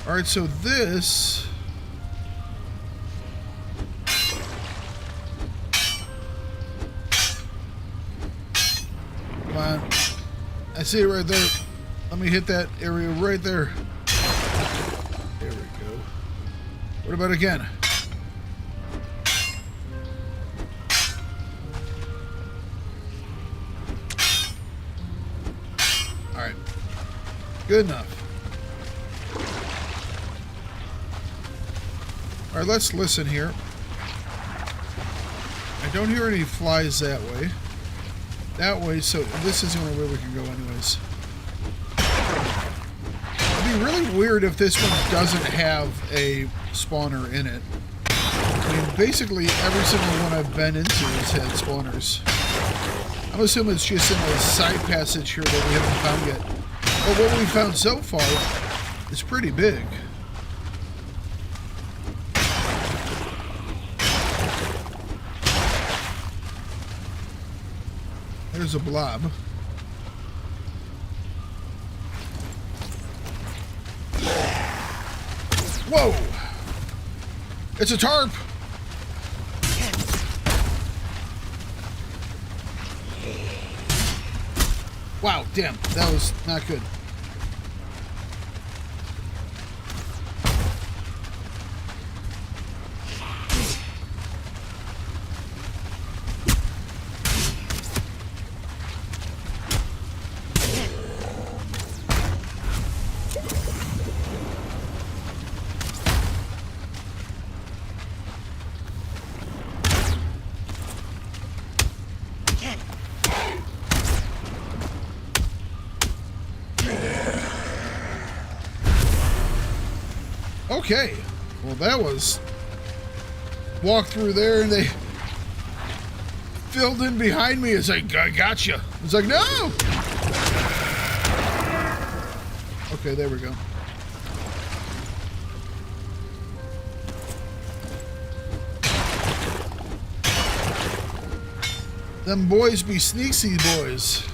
Alright, so this... Come on. I see it right there. Let me hit that area right there. There we go. What about again? Alright. Good enough. Alright, let's listen here. I don't hear any flies that way. That way, so this is the only way we can go anyways. It'd be really weird if this one doesn't have a spawner in it. I mean, basically every single one I've been into has had spawners. I'm assuming it's just in the side passage here that we haven't found yet. But what we've found so far is pretty big. There's a blob. Whoa! It's a tarp! Wow, damn, that was not good. Okay, well that was walk through there and they filled in behind me. It's like, I gotcha. It's like, no. Okay, there we go. Them boys be sneaky boys.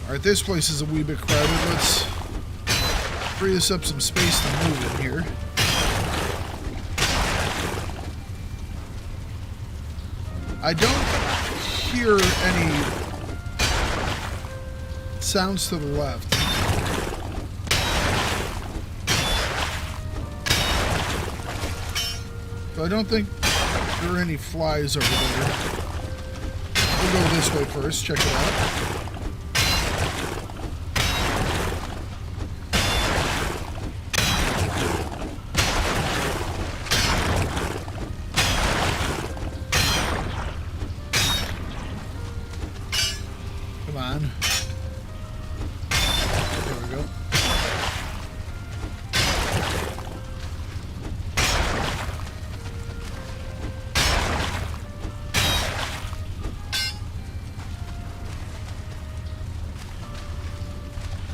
Alright, this place is a wee bit crowded. Let's free us up some space to move in here. I don't hear any sounds to the left. So I don't think there are any flies over there. We'll go this way first, check it out.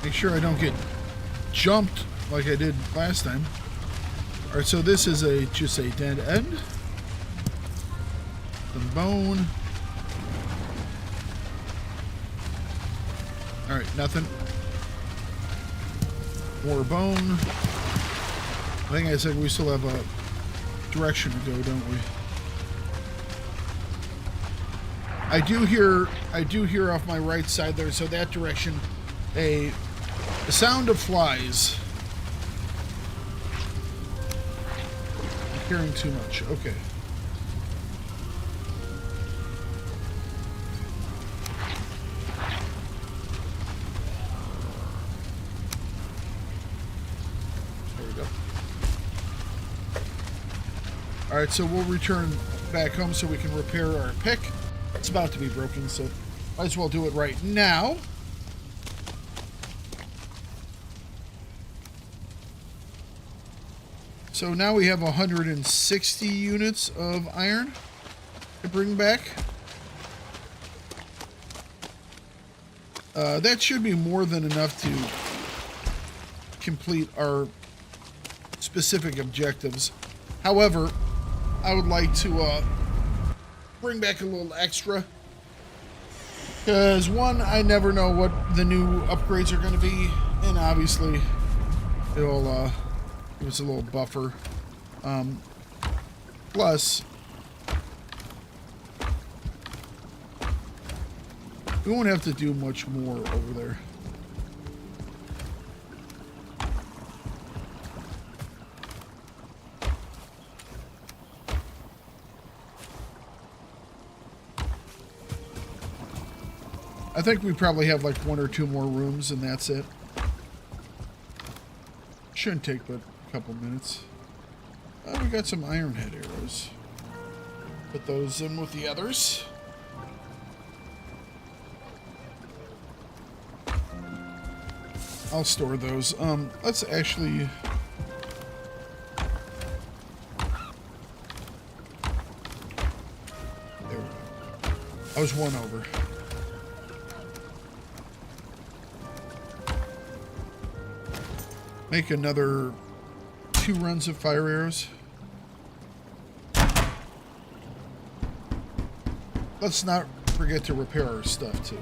Make sure I don't get jumped like I did last time. Alright, so this is just a dead end. Some bone. Alright, nothing. More bone. I think I said we still have a direction to go, don't we? I do hear off my right side there, so that direction, a sound of flies. I'm hearing too much. Okay. There we go. Alright, so we'll return back home so we can repair our pick. It's about to be broken, so might as well do it right now. So now we have 160 units of iron to bring back. That should be more than enough to complete our specific objectives. However, I would like to bring back a little extra. Because one, I never know what the new upgrades are going to be, and obviously it'll give us a little buffer. Plus, we won't have to do much more over there. I think we probably have like 1 or 2 more rooms and that's it. Shouldn't take but a couple minutes. We got some iron head arrows. Put those in with the others. I'll store those. Let's actually... There we go. I was 1 over. Make another 2 runs of fire arrows. Let's not forget to repair our stuff too.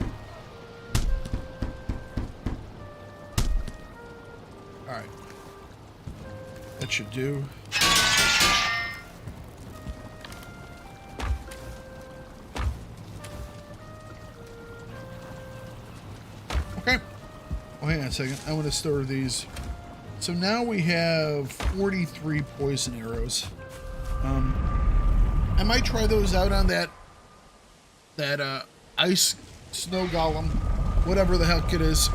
Alright. That should do. Okay. Oh, hang on a second. I want to store these. So now we have 43 poison arrows. I might try those out on that ice snow golem, whatever the heck it is.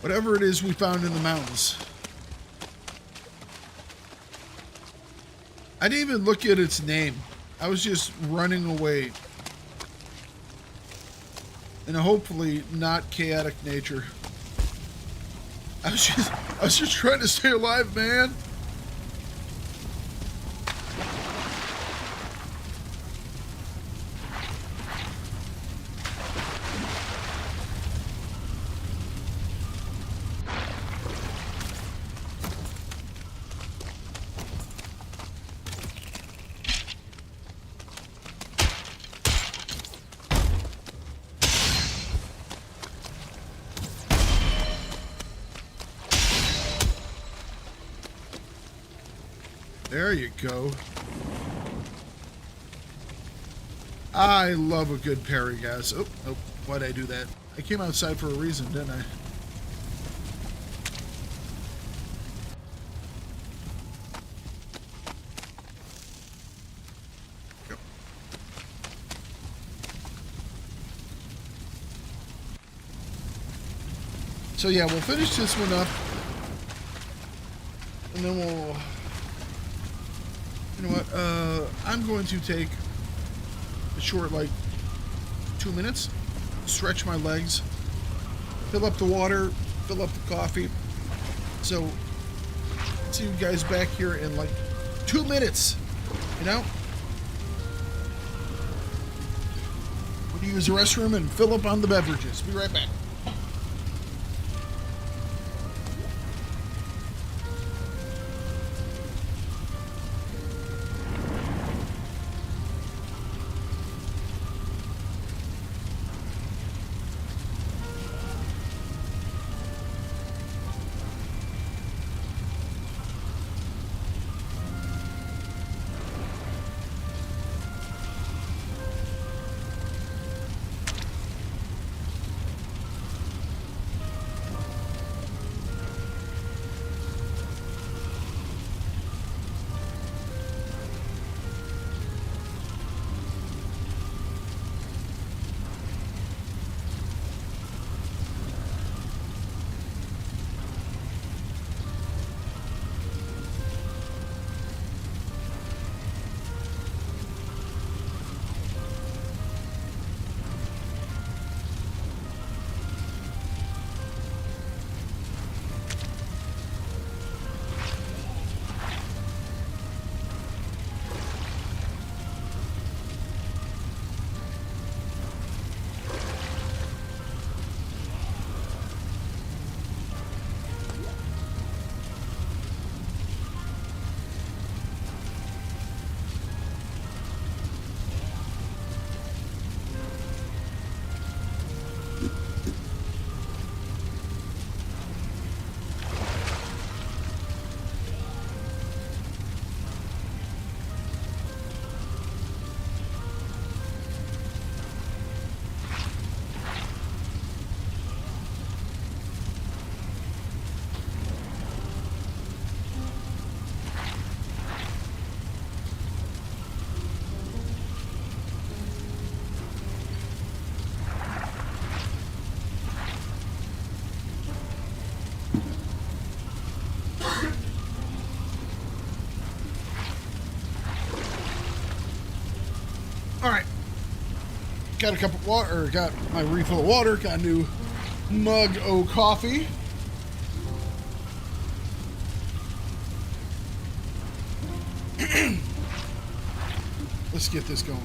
Whatever it is we found in the mountains. I didn't even look at its name. I was just running away in a hopefully not chaotic nature. I was just trying to stay alive, man. There you go. I love a good parry, guys. Oh, why'd I do that? I came outside for a reason, didn't I? Go. So yeah, we'll finish this one up. And then we'll... You know what, I'm going to take a short, like, 2 minutes, stretch my legs, fill up the water, fill up the coffee. So, see you guys back here in, like, 2 minutes, you know? We're gonna use the restroom and fill up on the beverages. Be right back. All right. Got a cup of water, or got my refill of water, got a new mug of coffee. Let's get this going.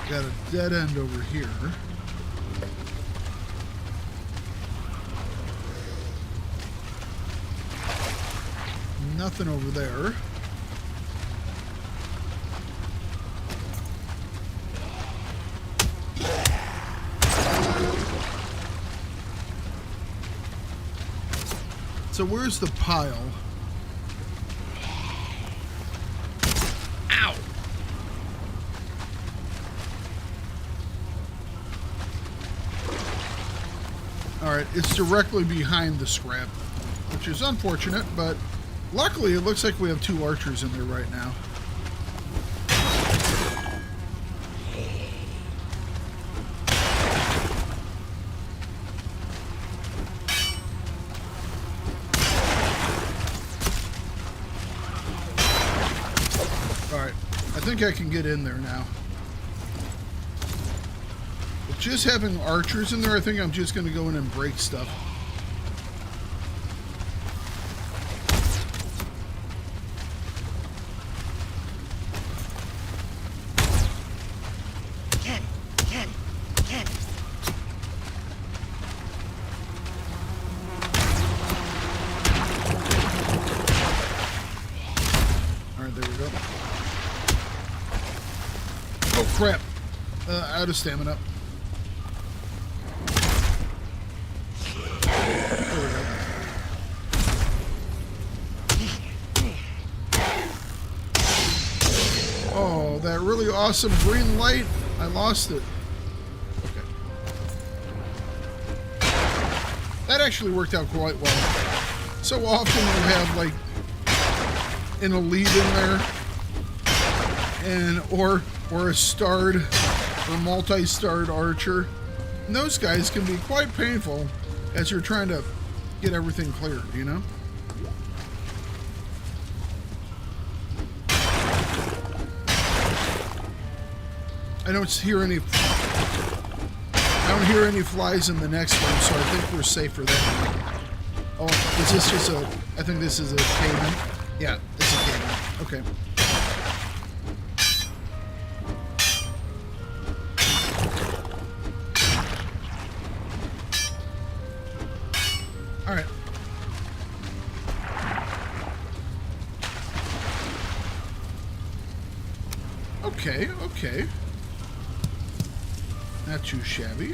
Got a dead end over here. Nothing over there. So where's the pile? Ow! Alright, it's directly behind the scrap, which is unfortunate, but luckily it looks like we have 2 archers in there right now. Alright, I think I can get in there now. Just having archers in there, I think I'm just going to go in and break stuff. Alright, there we go. Oh, crap. Out of stamina. Oh, that really awesome green light. I lost it. Okay. That actually worked out quite well. So often we'll have like an elite in there and or a starred or multi-starred archer. And those guys can be quite painful as you're trying to get everything cleared, you know? I don't hear any flies in the next one, so I think we're safe for that. Oh, is this just a... I think this is a cave-in. Yeah, it's a cave-in. Okay. Alright. Okay, okay. Not too shabby.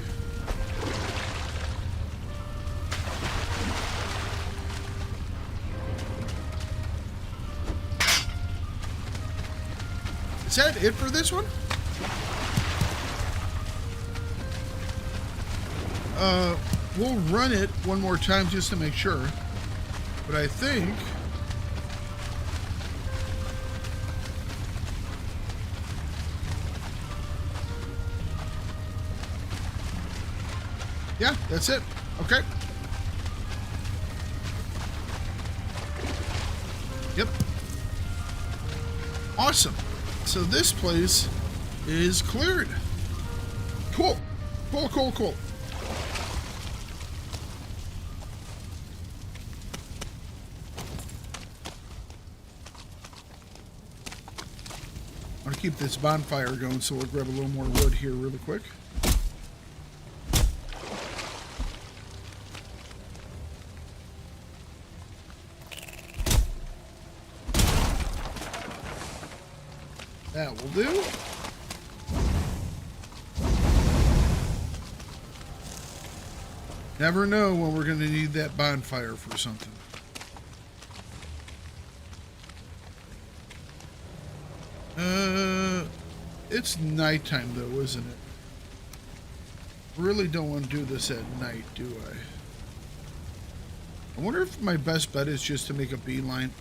Is that it for this one? We'll run it one more time just to make sure. But I think... yeah, that's it. Okay. Yep. Awesome. So this place is cleared. Cool. Cool, cool, cool. I'm going to keep this bonfire going, so we'll grab a little more wood here really quick. That will do. Never know when we're going to need that bonfire for something. It's nighttime though, isn't it? Really don't want to do this at night, do I? I wonder if my best bet is just to make a beeline.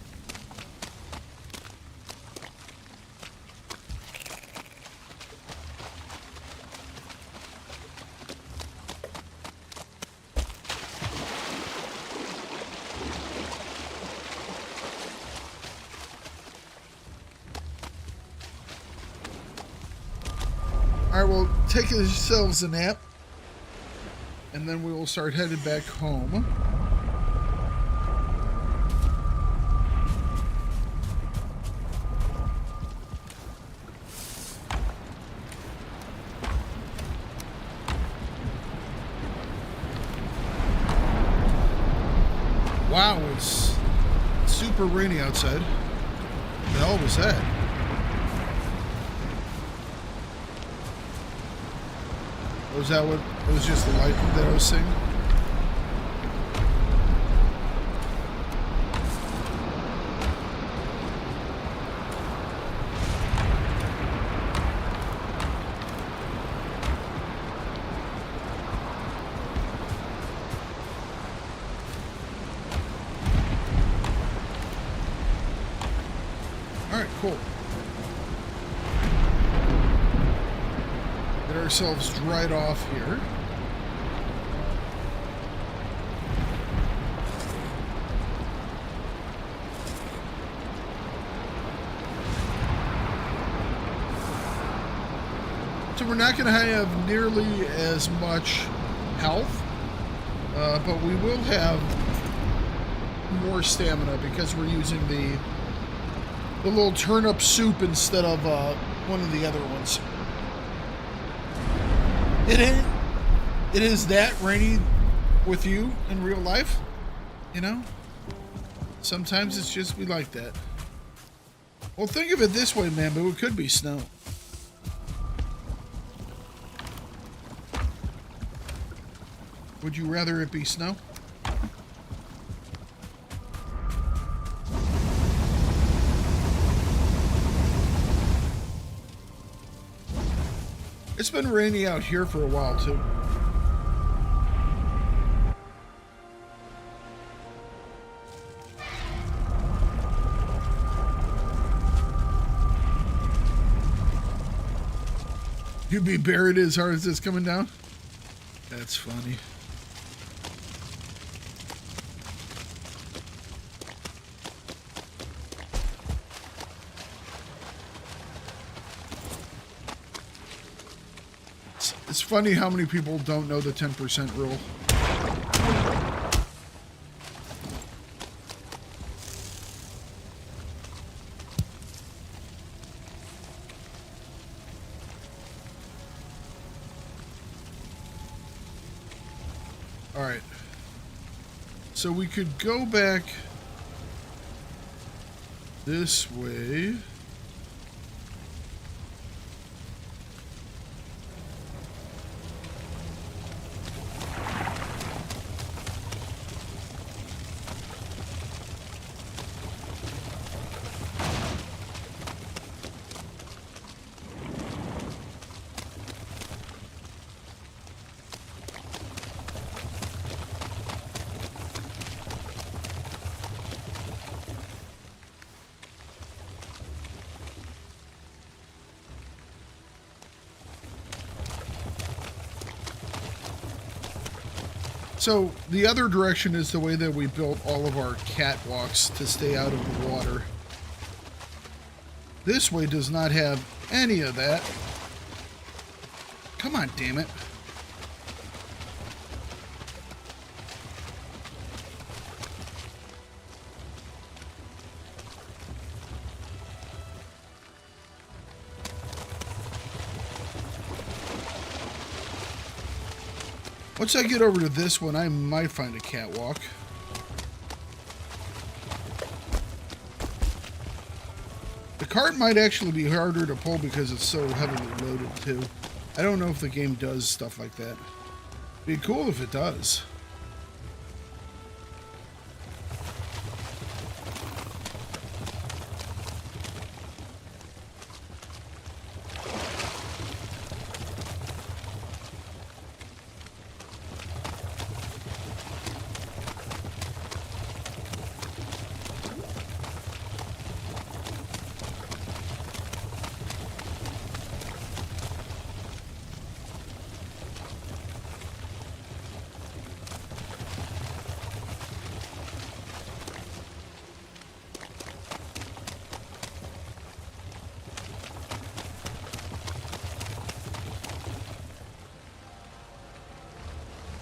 Alright, well, take yourselves a nap, and then we will start headed back home. Wow, it's super rainy outside. What the hell was that? Was that what it was? Just the light that I was seeing? All right, cool. Get ourselves dried off here. So we're not going to have nearly as much health, but we will have more stamina because we're using the little turnip soup instead of one of the other ones. It is that rainy with you in real life, you know? Sometimes it's just be like that. Well, think of it this way, man, but it could be snow. Would you rather it be snow? It's been rainy out here for a while, too. You'd be buried as hard as it's coming down? That's funny. It's funny how many people don't know the 10% rule. All right. So we could go back this way. So the other direction is the way that we built all of our catwalks to stay out of the water. This way does not have any of that. Come on, damn it. Once I get over to this one, I might find a catwalk. The cart might actually be harder to pull because it's so heavily loaded too. I don't know if the game does stuff like that. Be cool if it does.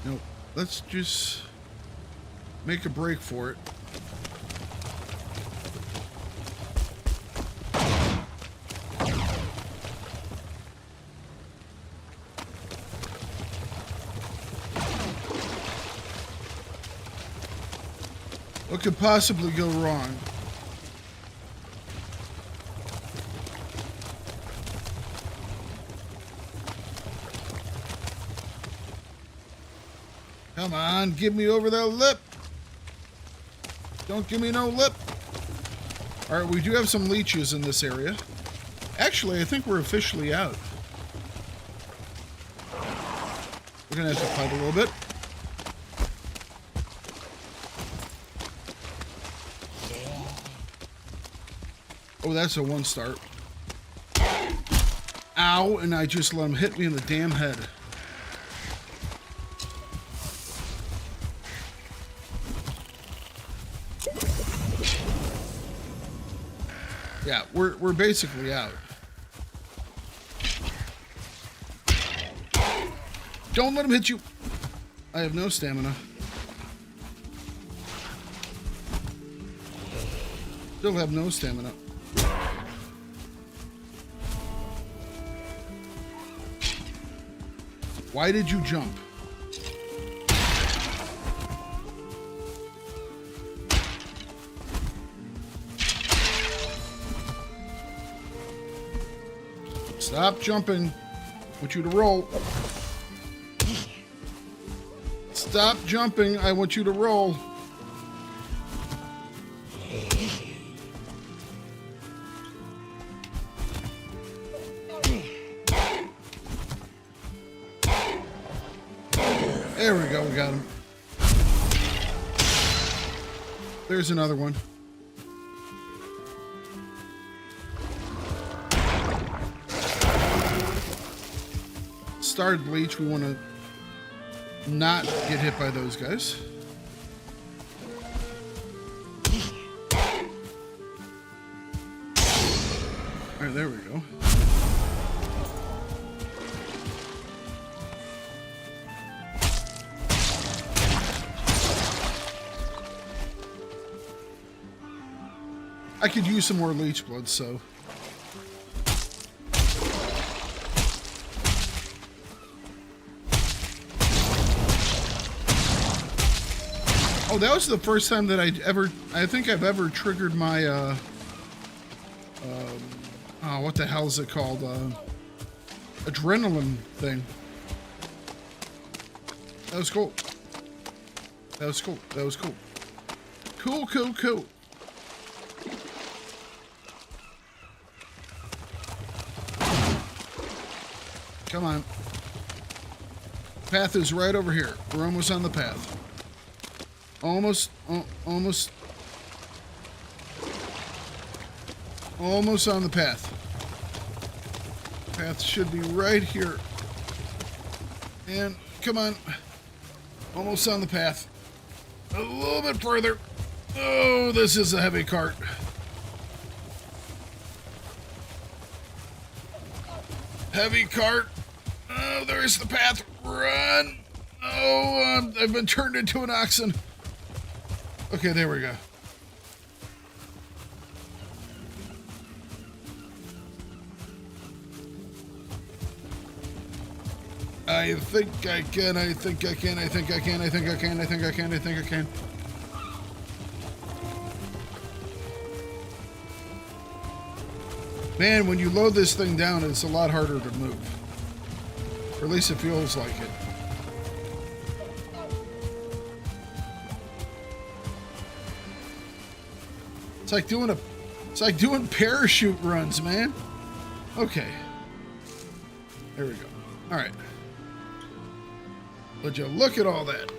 Nope. Let's just make a break for it. What could possibly go wrong? Come on, give me over that lip. Don't give me no lip. All right, we do have some leeches in this area. Actually, I think we're officially out. We're gonna have to fight a little bit. Oh, that's a 1-star. Ow, and I just let him hit me in the damn head. Yeah, we're basically out. Don't let him hit you. I have no stamina. Still have no stamina. Why did you jump? Stop jumping. I want you to roll. Stop jumping. I want you to roll. There we go. We got him. There's another one. Started leech, we want to not get hit by those guys. All right, there we go. I could use some more leech blood, so. Oh, that was the first time that I think I've ever triggered my, oh, what the hell is it called? Adrenaline thing. That was cool. That was cool. That was cool. Cool, cool, cool. Come on. Path is right over here. We're almost on the path. Almost on the path. Path should be right here. And come on. Almost on the path. A little bit further. Oh, this is a heavy cart. Heavy cart. Oh, there's the path. Run. Oh, I've been turned into an oxen. Okay, there we go. I think I can, I think I can, I think I can, I think I can, I think I can, I think I can. Man, when you load this thing down, it's a lot harder to move. Or at least it feels like it. It's like doing parachute runs, man. Okay. There we go. All right. Would you look at all that?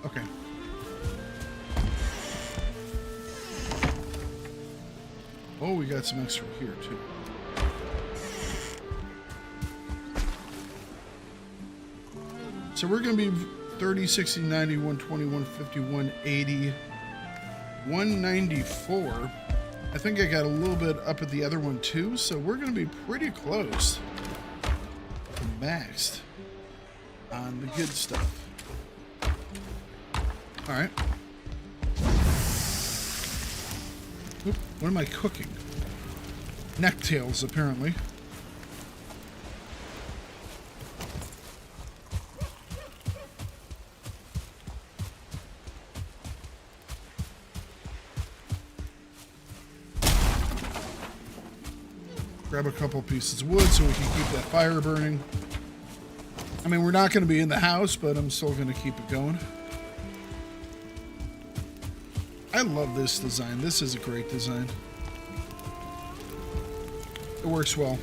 Okay. Oh, we got some extra here too. So we're going to be 30, 60, 90, 120, 150, 180, 194. I think I got a little bit up at the other one too, so we're going to be pretty close to maxed on the good stuff. All right. Oop, what am I cooking? Necktails, apparently. Grab a couple pieces of wood so we can keep that fire burning. I mean, we're not going to be in the house, but I'm still going to keep it going. I love this design. This is a great design. It works well.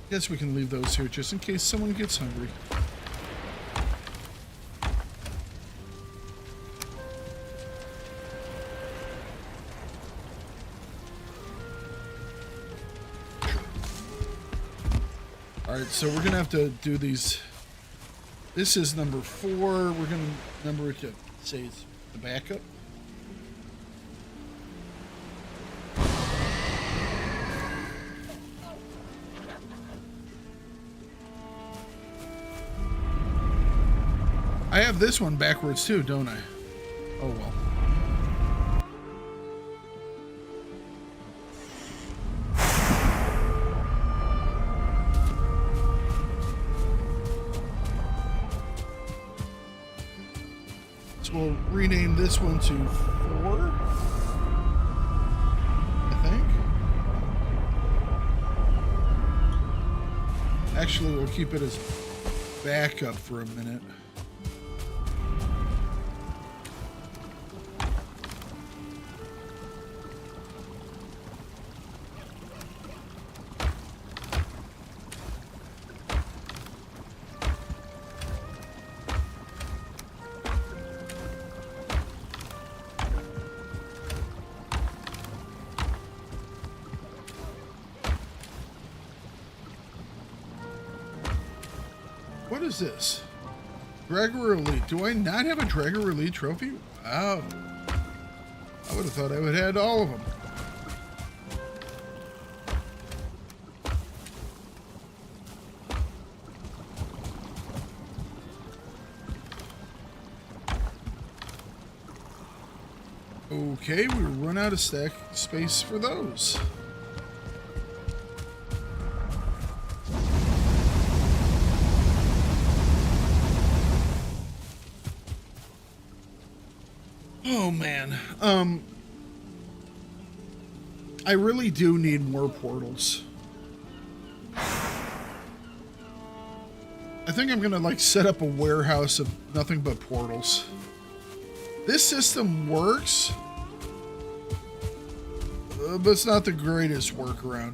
Guess we can leave those here just in case someone gets hungry. Alright, so we're gonna have to do these. This is number 4. We're gonna number it to say it's the backup. I have this one backwards too, don't I? Oh well. So we'll rename this one to 4, I think. Actually, we'll keep it as backup for a minute. What is this? Dragger Elite. Do I not have a Dragger Elite trophy? Wow. I would have thought I would have had all of them. Okay, we run out of stack space for those. Oh man, I really do need more portals. I think I'm gonna like set up a warehouse of nothing but portals. This system works, but it's not the greatest workaround.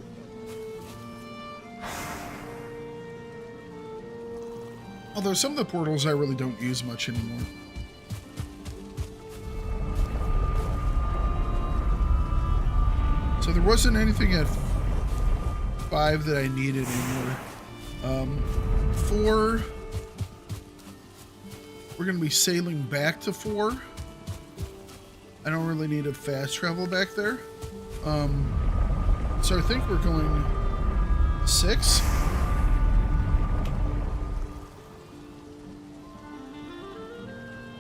Although some of the portals I really don't use much anymore. So there wasn't anything at 5 that I needed anymore. 4, we're going to be sailing back to 4. I don't really need a fast travel back there. So I think we're going 6.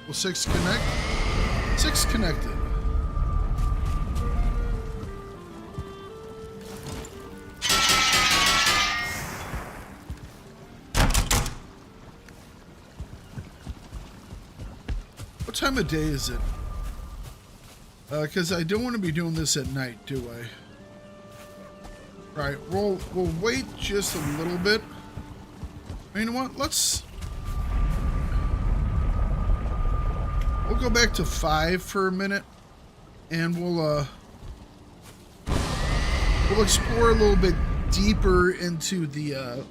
We'll Well, 6 connect. 6 connected. What time of day is it? Because I don't want to be doing this at night, do I? All right, we'll wait just a little bit. You know what? We'll go back to 5 for a minute, and we'll explore a little bit deeper into the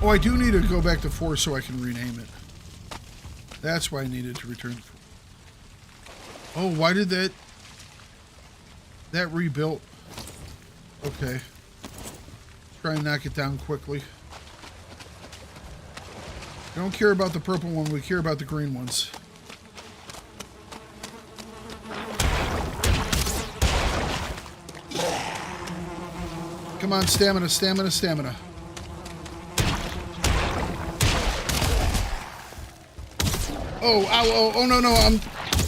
Oh, I do need to go back to 4 so I can rename it. That's why I needed to return. Oh, why did that rebuilt? Okay. Try and knock it down quickly. We don't care about the purple one, we care about the green ones. Come on, stamina, stamina, stamina. Oh, ow, oh, no,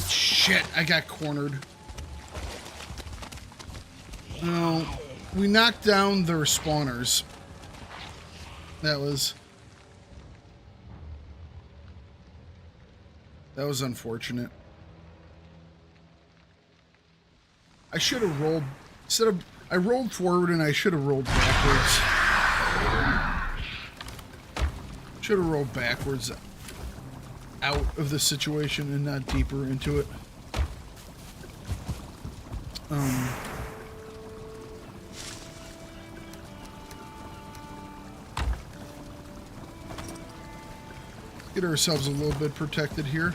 shit, I got cornered. No, we knocked down their spawners. That was unfortunate. I should have rolled, I rolled forward and I should have rolled backwards. Should have rolled backwards out of the situation and not deeper into it. Get ourselves a little bit protected here.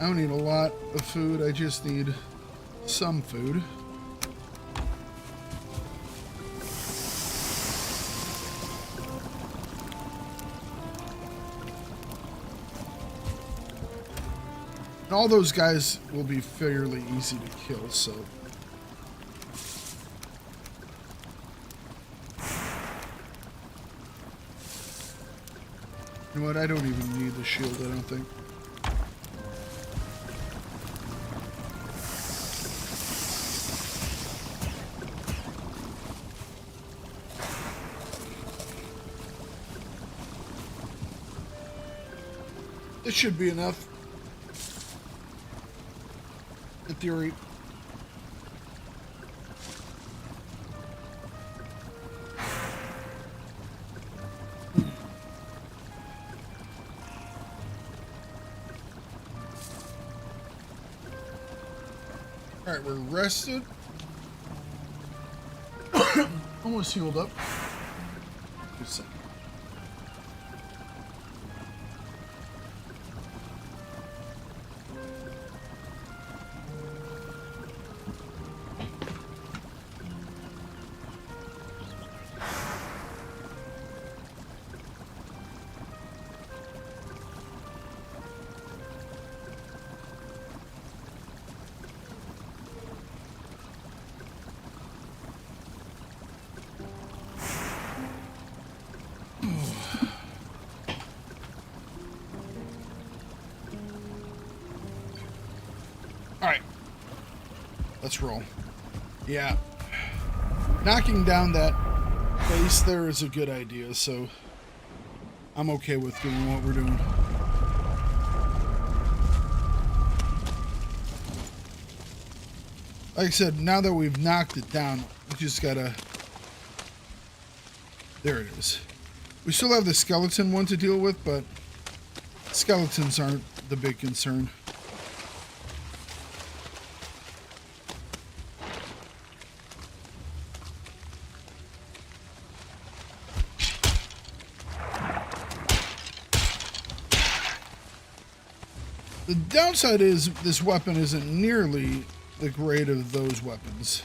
I don't need a lot of food, I just need some food. And all those guys will be fairly easy to kill, so. You know what, I don't even need the shield, I don't think. This should be enough. In theory. Alright, we're rested. Almost healed up. Just a second. Alright. Let's roll. Yeah. Knocking down that base there is a good idea, so I'm okay with doing what we're doing. Like I said, now that we've knocked it down, we just gotta... There it is. We still have the skeleton one to deal with, but skeletons aren't the big concern. The downside is this weapon isn't nearly the grade of those weapons.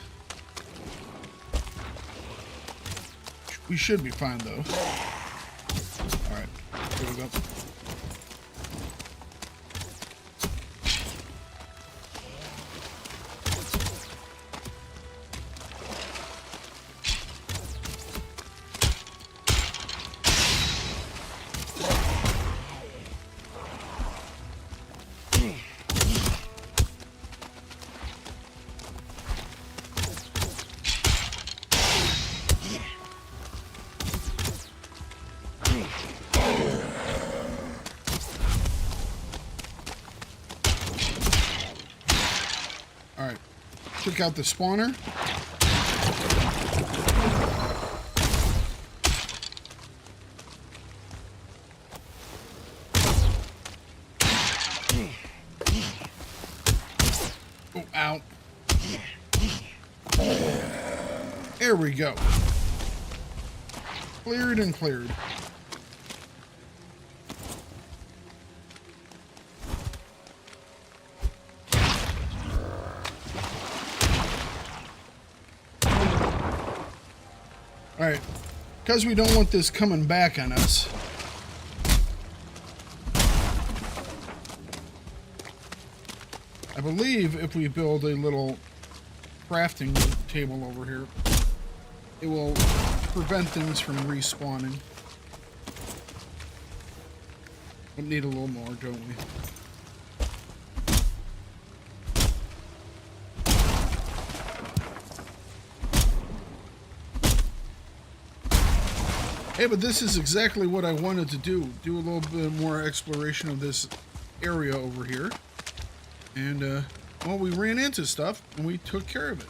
We should be fine though. Alright, here we go. took out the spawner. Oh, ow. There we go. Cleared and cleared. All right, because we don't want this coming back on us. I believe if we build a little crafting table over here, it will prevent things from respawning. We need a little more, don't we? Hey, but this is exactly what I wanted to do. Do a little bit more exploration of this area over here. And, well, we ran into stuff, and we took care of it.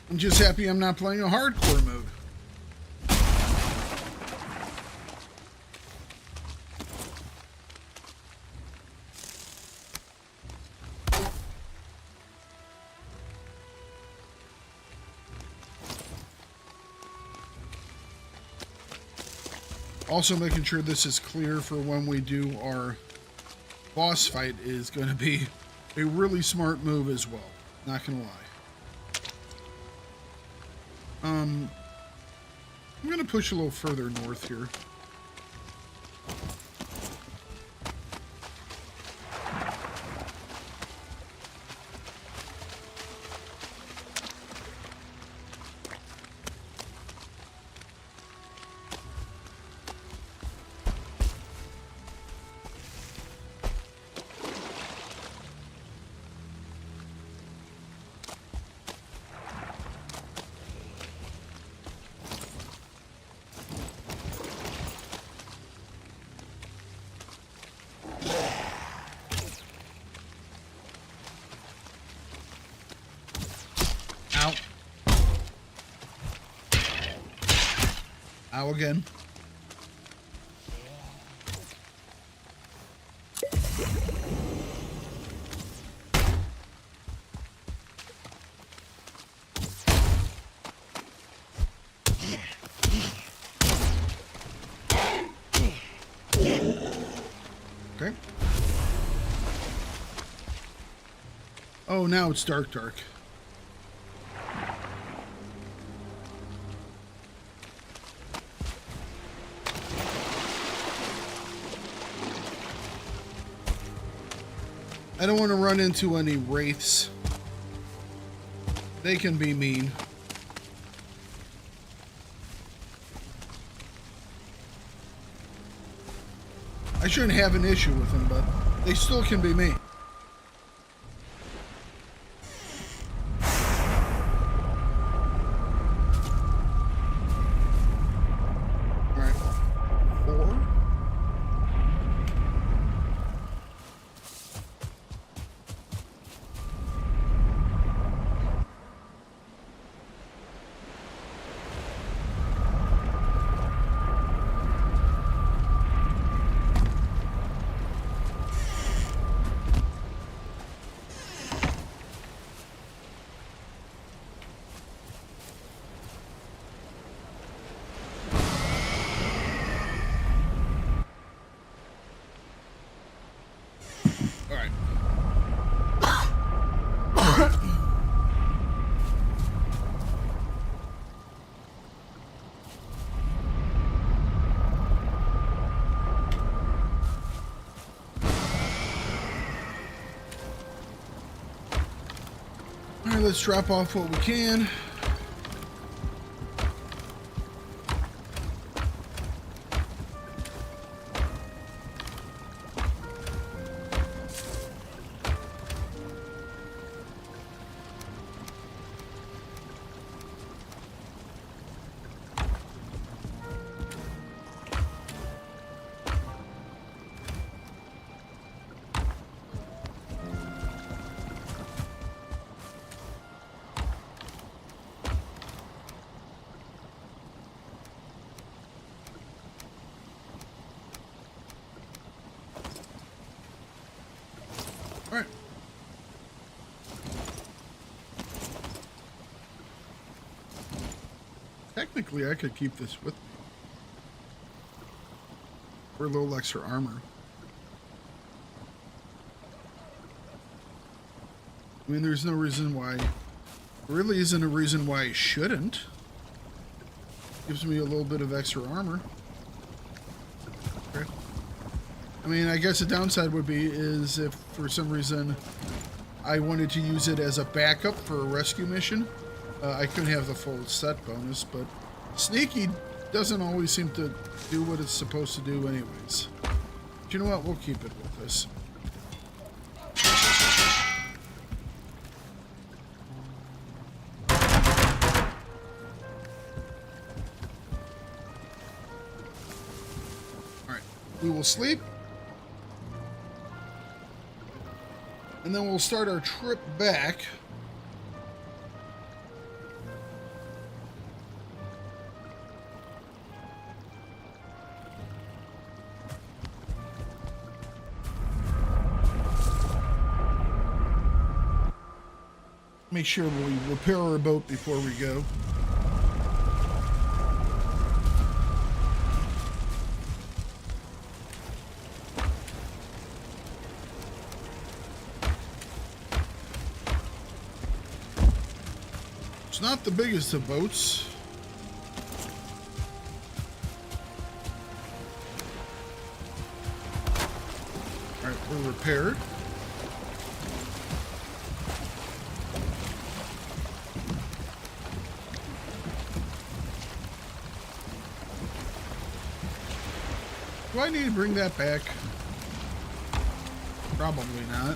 I'm just happy I'm not playing a hardcore mode. Also making sure this is clear for when we do our boss fight is going to be a really smart move as well. Not going to lie. I'm going to push a little further north here. Ow again. Okay. Oh, now it's dark. I don't want to run into any wraiths. They can be mean. I shouldn't have an issue with them, but they still can be mean. Alright, let's drop off what we can. Technically, I could keep this with me for a little extra armor. I mean, there's no reason why. Really isn't a reason why I shouldn't. Gives me a little bit of extra armor. Okay. I mean, I guess the downside would be is if for some reason I wanted to use it as a backup for a rescue mission, I couldn't have the full set bonus, but sneaky doesn't always seem to do what it's supposed to do anyways. But you know what? We'll keep it with us. We will sleep, and then we'll start our trip back. Make sure we repair our boat before we go. Not the biggest of boats. All right, we're repaired. Do I need to bring that back? Probably not.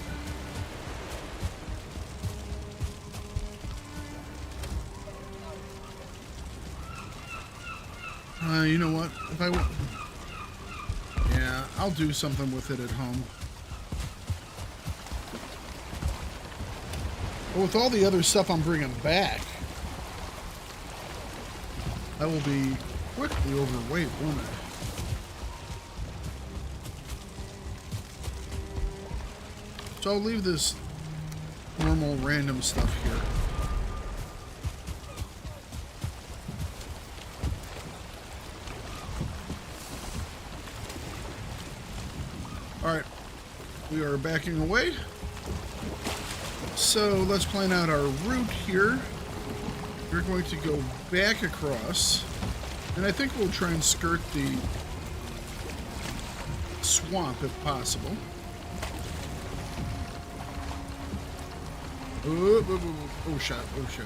You know what? If I yeah, I'll do something with it at home. But with all the other stuff I'm bringing back, I will be quickly overweight, won't I? So I'll leave this normal random stuff here. Alright, we are backing away. So let's plan out our route here. We're going to go back across, and I think we'll try and skirt the swamp if possible. Oh, shot, oh, shot.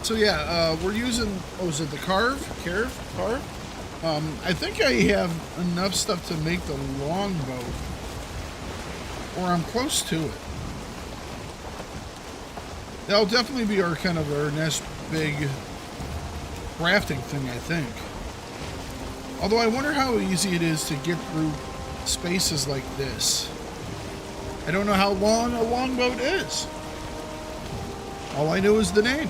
So yeah, we're using, is it the carve? I think I have enough stuff to make the longbow, or I'm close to it. That'll definitely be our kind of our next big crafting thing, I think. Although I wonder how easy it is to get through spaces like this. I don't know how long a longboat is. All I know is the name.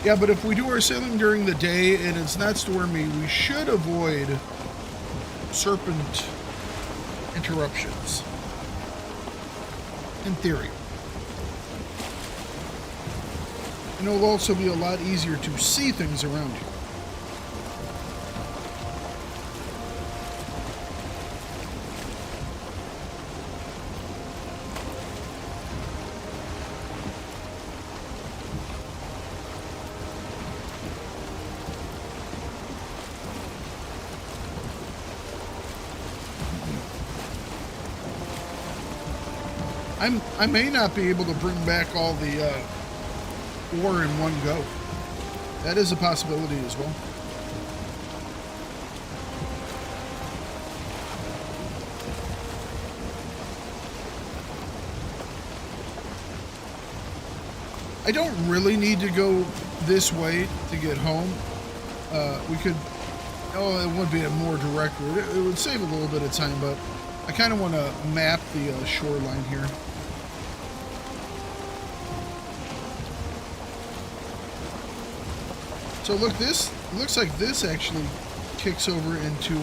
Yeah, but if we do our sailing during the day and it's not stormy, we should avoid serpent interruptions. In theory. And it'll also be a lot easier to see things around you. I may not be able to bring back all the ore in one go. That is a possibility as well. I don't really need to go this way to get home. We could, it would be a more direct route. It would save a little bit of time, but I kind of want to map the shoreline here. So look, this looks like this actually kicks over into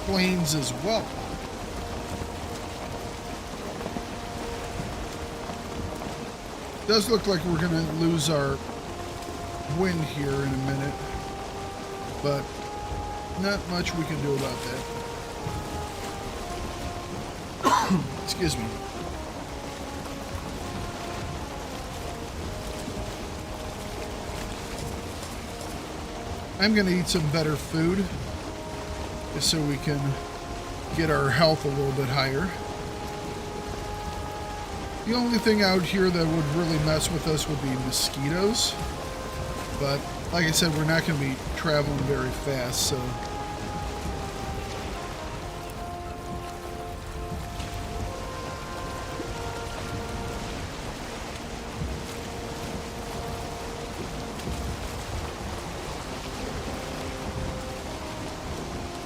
plains as well. Does look like we're gonna lose our wind here in a minute, but not much we can do about that. Excuse me. I'm gonna eat some better food just so we can get our health a little bit higher. The only thing out here that would really mess with us would be mosquitoes. But like I said, we're not going to be traveling very fast, so.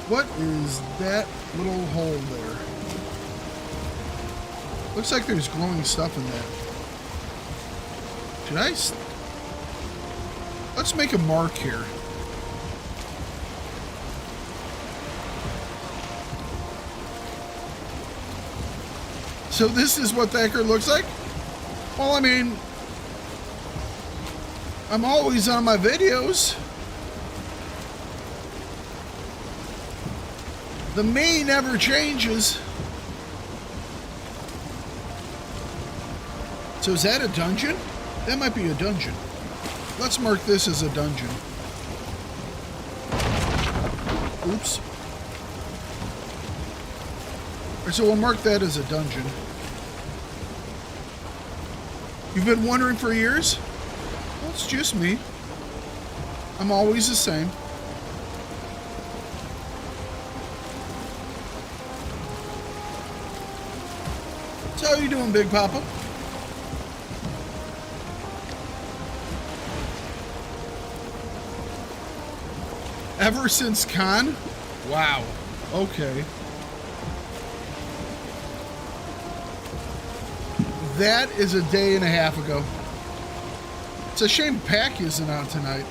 What is that little hole there? Looks like there's glowing stuff in there. Let's make a mark here. So this is what Thakard looks like? Well, I mean, I'm always on my videos. The me never changes. So is that a dungeon? That might be a dungeon. Let's mark this as a dungeon. Oops. Alright, so we'll mark that as a dungeon. You've been wondering for years? Well, it's just me. I'm always the same. So how you doing, Big Papa? Ever since Con? Wow. Okay. That is a day and a half ago. It's a shame Pack isn't on tonight.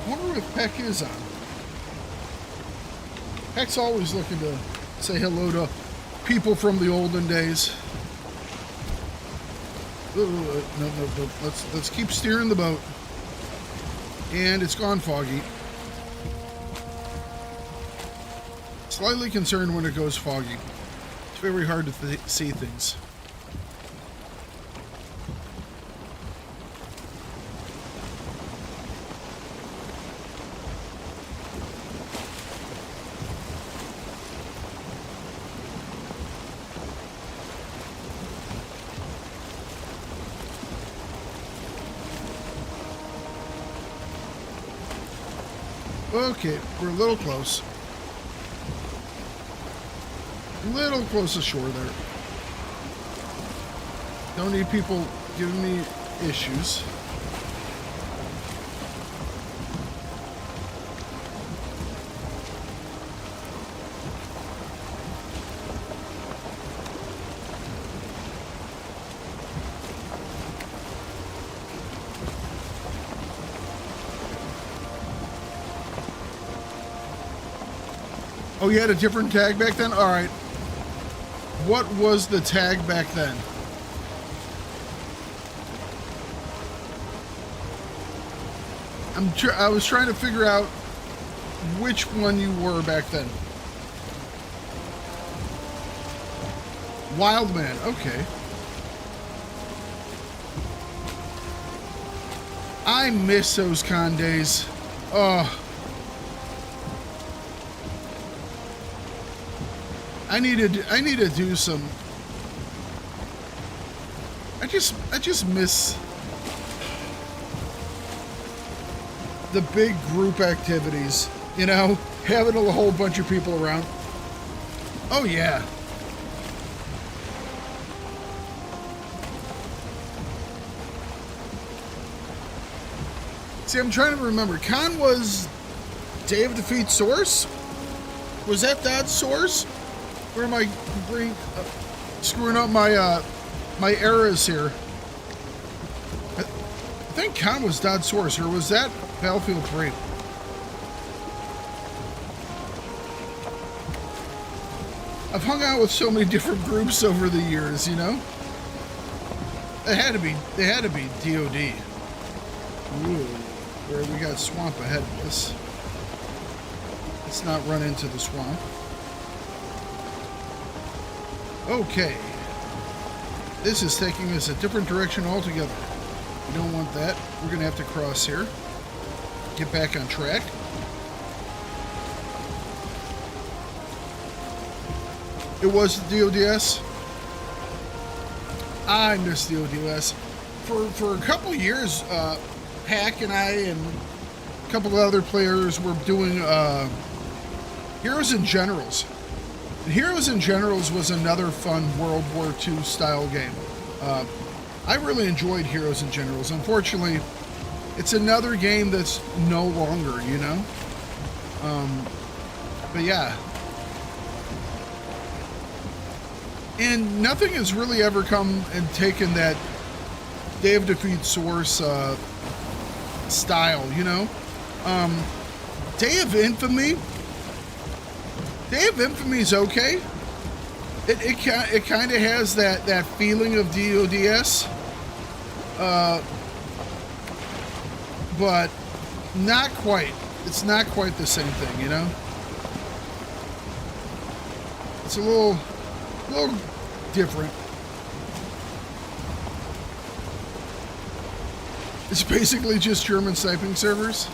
I wonder if Peck is on. Peck's always looking to say hello to people from the olden days. No. Let's keep steering the boat. And it's gone foggy. Slightly concerned when it goes foggy. It's very hard to see things. Okay, we're a little close. A little close to shore there. Don't need people giving me issues. Oh, you had a different tag back then? All right. What was the tag back then? I was trying to figure out which one you were back then. Wildman, okay. I miss those con days. Oh. I need to do some. I just miss the big group activities, you know, having a whole bunch of people around. Oh yeah. See, I'm trying to remember. Khan was Day of Defeat Source? Was that that Source? Where am I screwing up my my eras here? I think Khan was Dodge Source, or was that Battlefield 3? I've hung out with so many different groups over the years, you know? They had to be DOD. Ooh, where we got swamp ahead of us. Let's not run into the swamp. Okay. This is taking us a different direction altogether. We don't want that. We're going to have to cross here. Get back on track. It was the DODS. I miss DODS. For a couple years, Hack and I and a couple of other players were doing Heroes and Generals. And Heroes and Generals was another fun World War II style game. I really enjoyed Heroes and Generals. Unfortunately, it's another game that's no longer, you know? But yeah. And nothing has really ever come and taken that Day of Defeat Source style, you know? Day of Infamy is okay. It kind of has that feeling of DODS, but not quite. It's not quite the same thing, you know? It's a little different. It's basically just German sniping servers.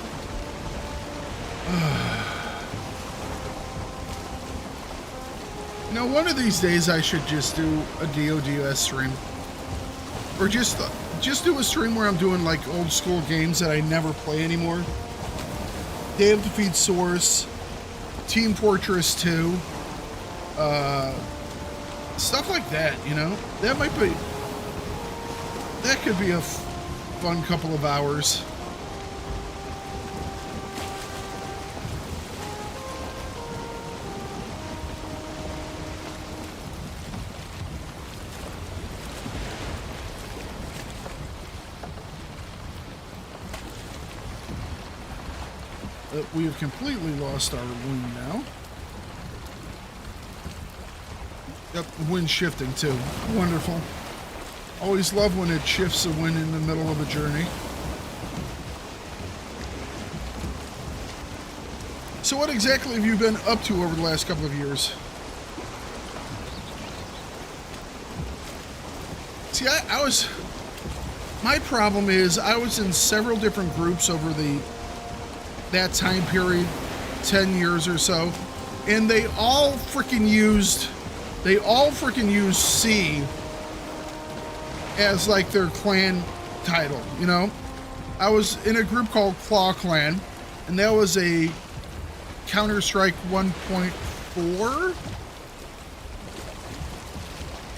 You know, one of these days I should just do a DODS stream. Or just do a stream where I'm doing like old school games that I never play anymore. Day of Defeat Source, Team Fortress 2, stuff like that, you know? That could be a fun couple of hours. We have completely lost our wind now. Yep, wind shifting too. Wonderful. Always love when it shifts the wind in the middle of a journey. So what exactly have you been up to over the last couple of years? See, I was... My problem is I was in several different groups over that time period, 10 years or so, and they all freaking used C as like their clan title, you know? I was in a group called Claw Clan, and that was a Counter-Strike 1.4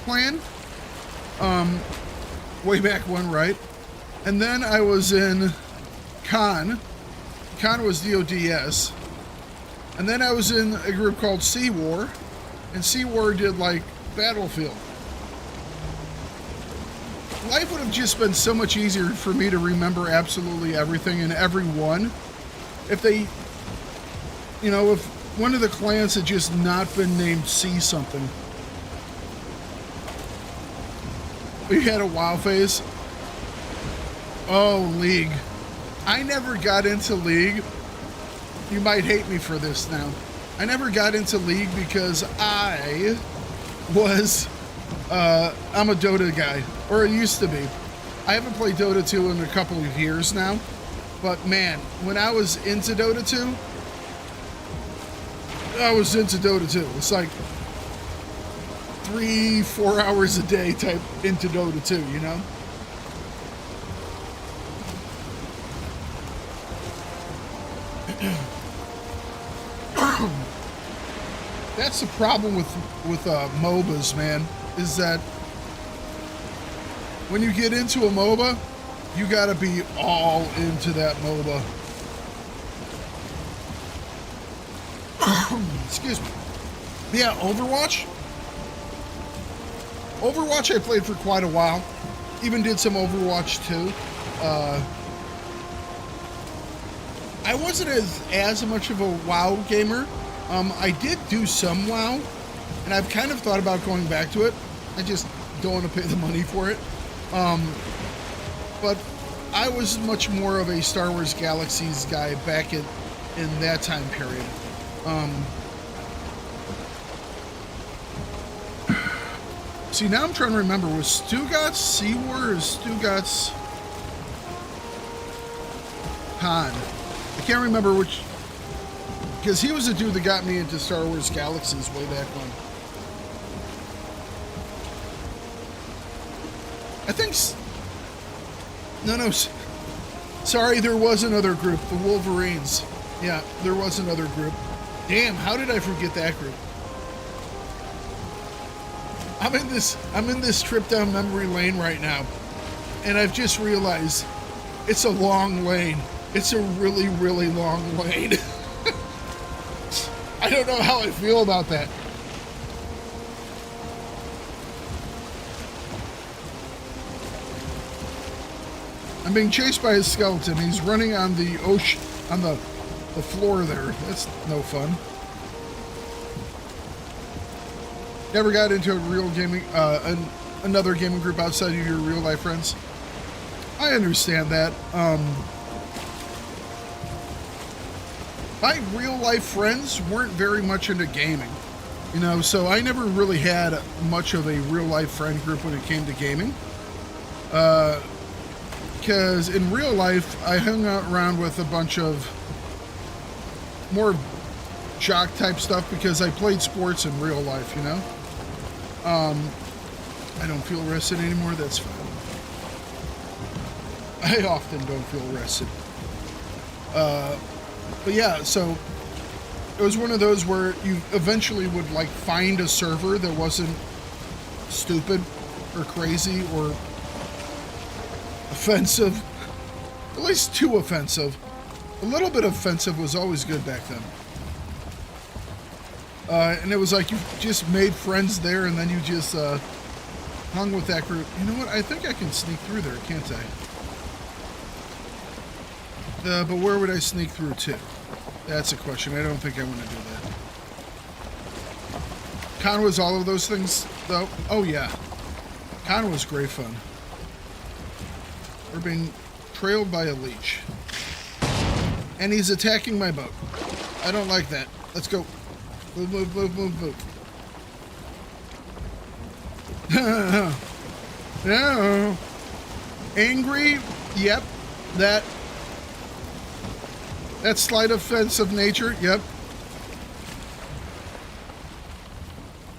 clan. Way back when, right? And then I was in Con. Con was DODS. And then I was in a group called Sea War, and Sea War did like Battlefield. Life would have just been so much easier for me to remember absolutely everything and everyone if they, you know, if one of the clans had just not been named C something. We had a WoW phase. Oh, League. I never got into League. You might hate me for this now. I never got into League because I was, I'm a Dota guy, or I used to be. I haven't played Dota 2 in a couple of years now, but man, when I was into Dota 2, I was into Dota 2. It's like 3-4 hours a day type into Dota 2, you know? That's the problem with MOBAs, man, is that when you get into a MOBA, You gotta be all into that MOBA. Excuse me. Yeah, Overwatch. Overwatch I played for quite a while. Even did some Overwatch 2. I wasn't as much of a WoW gamer. I did do some WoW, and I've kind of thought about going back to it. I just don't want to pay the money for it. But I was much more of a Star Wars Galaxies guy back in that time period. See, now I'm trying to remember, was Stugatz Sea War or Stugatz Han? I can't remember which, because he was the dude that got me into Star Wars Galaxies way back when. I think, no, sorry, there was another group, the Wolverines. Yeah, there was another group. Damn, how did I forget that group? I'm in this trip down memory lane right now, and I've just realized it's a long lane. It's a really, really long lane. I don't know how I feel about that. I'm being chased by a skeleton. He's running on the ocean, on the floor there. That's no fun. Never got into a real gaming, another gaming group outside of your real life friends. I understand that. My real life friends weren't very much into gaming, you know, so I never really had much of a real life friend group when it came to gaming. Because in real life, I hung out around with a bunch of more jock type stuff because I played sports in real life, you know. I don't feel rested anymore. That's fine. I often don't feel rested. But yeah, so it was one of those where you eventually would like find a server that wasn't stupid or crazy or offensive. At least too offensive. A little bit offensive was always good back then. And it was like you just made friends there, and then you just hung with that group. You know what? I think I can sneak through there, can't I? But where would I sneak through to? That's a question. I don't think I want to do that. Con was all of those things, though. Oh, yeah. Con was great fun. We're being trailed by a leech. And he's attacking my boat. I don't like that. Let's go. Move, move, move, move, move. No. Angry? Yep. That slight offense of nature? Yep.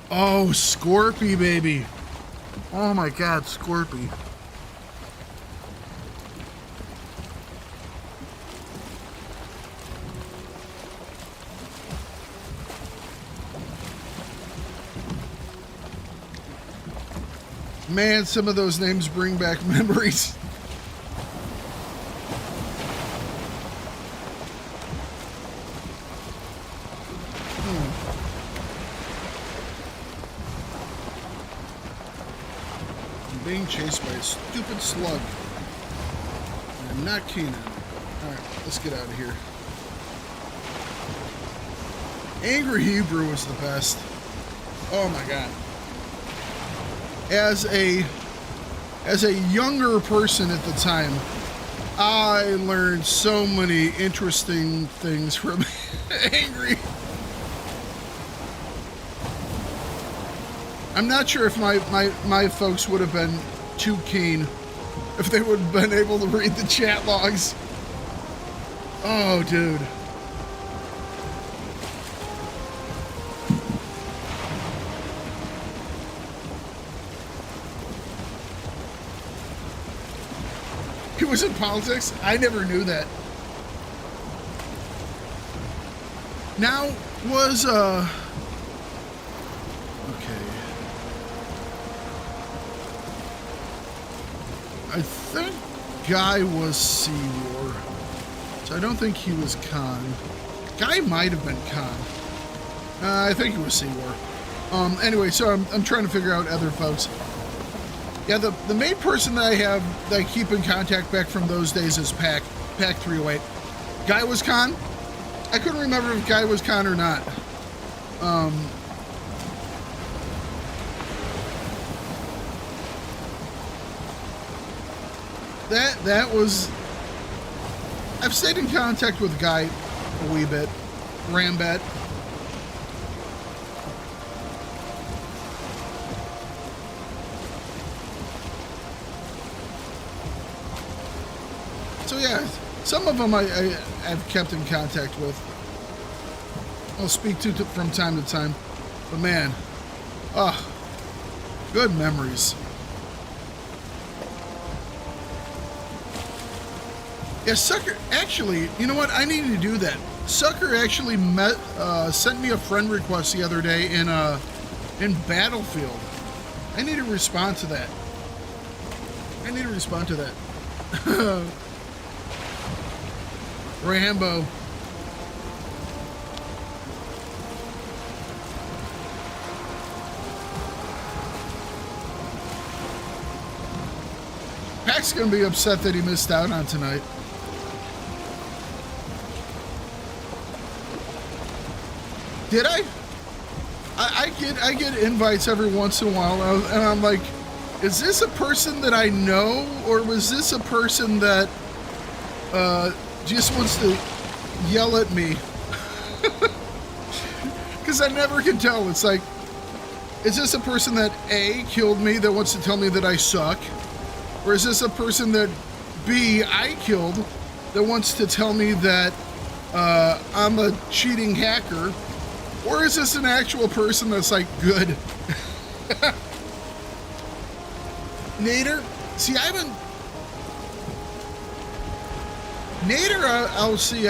Oh, Scorpy, baby. Oh my God, Scorpy. Man, some of those names bring back memories. I'm being chased by a stupid slug. I'm not keen on it. Alright, let's get out of here. Angry Hebrew was the best. Oh my God. As a younger person at the time, I learned so many interesting things from Angry. I'm not sure if my folks would have been too keen if they would have been able to read the chat logs. Oh, dude. He was in politics? I never knew that. Now, was, okay. I think Guy was Sea-War. So I don't think he was Khan. Guy might have been Khan. I think it was Sea-War. Anyway, so I'm trying to figure out other folks. Yeah, the main person that I have that I keep in contact back from those days is Pac 308. Guy was Khan? I couldn't remember if Guy was Khan or not. That was... I've stayed in contact with Guy a wee bit. Rambat. So yeah, some of them I've kept in contact with. I'll speak to from time to time. But man, good memories. Yeah, Sucker, actually, you know what? I need to do that. Sucker actually sent me a friend request the other day in Battlefield. I need to respond to that. Rambo. Pac's gonna be upset that he missed out on tonight. Did I? I get invites every once in a while, and I'm like, is this a person that I know, or was this a person that just wants to yell at me? Because I never can tell. It's like, is this a person that A, killed me, that wants to tell me that I suck? Or is this a person that B, I killed, that wants to tell me that I'm a cheating hacker? Or is this an actual person that's like, good? Nader? See, I haven't... Nader, I'll see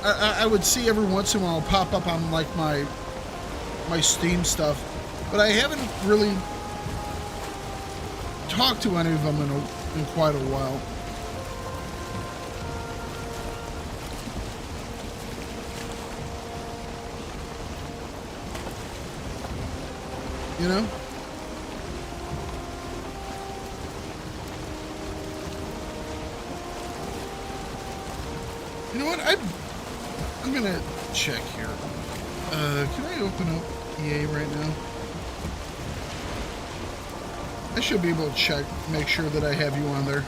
I would see every once in a while pop up on like my Steam stuff, but I haven't really talked to any of them in quite a while. You know? You know what? I'm gonna check here. Can I open up EA right now? I should be able to check, make sure that I have you on there.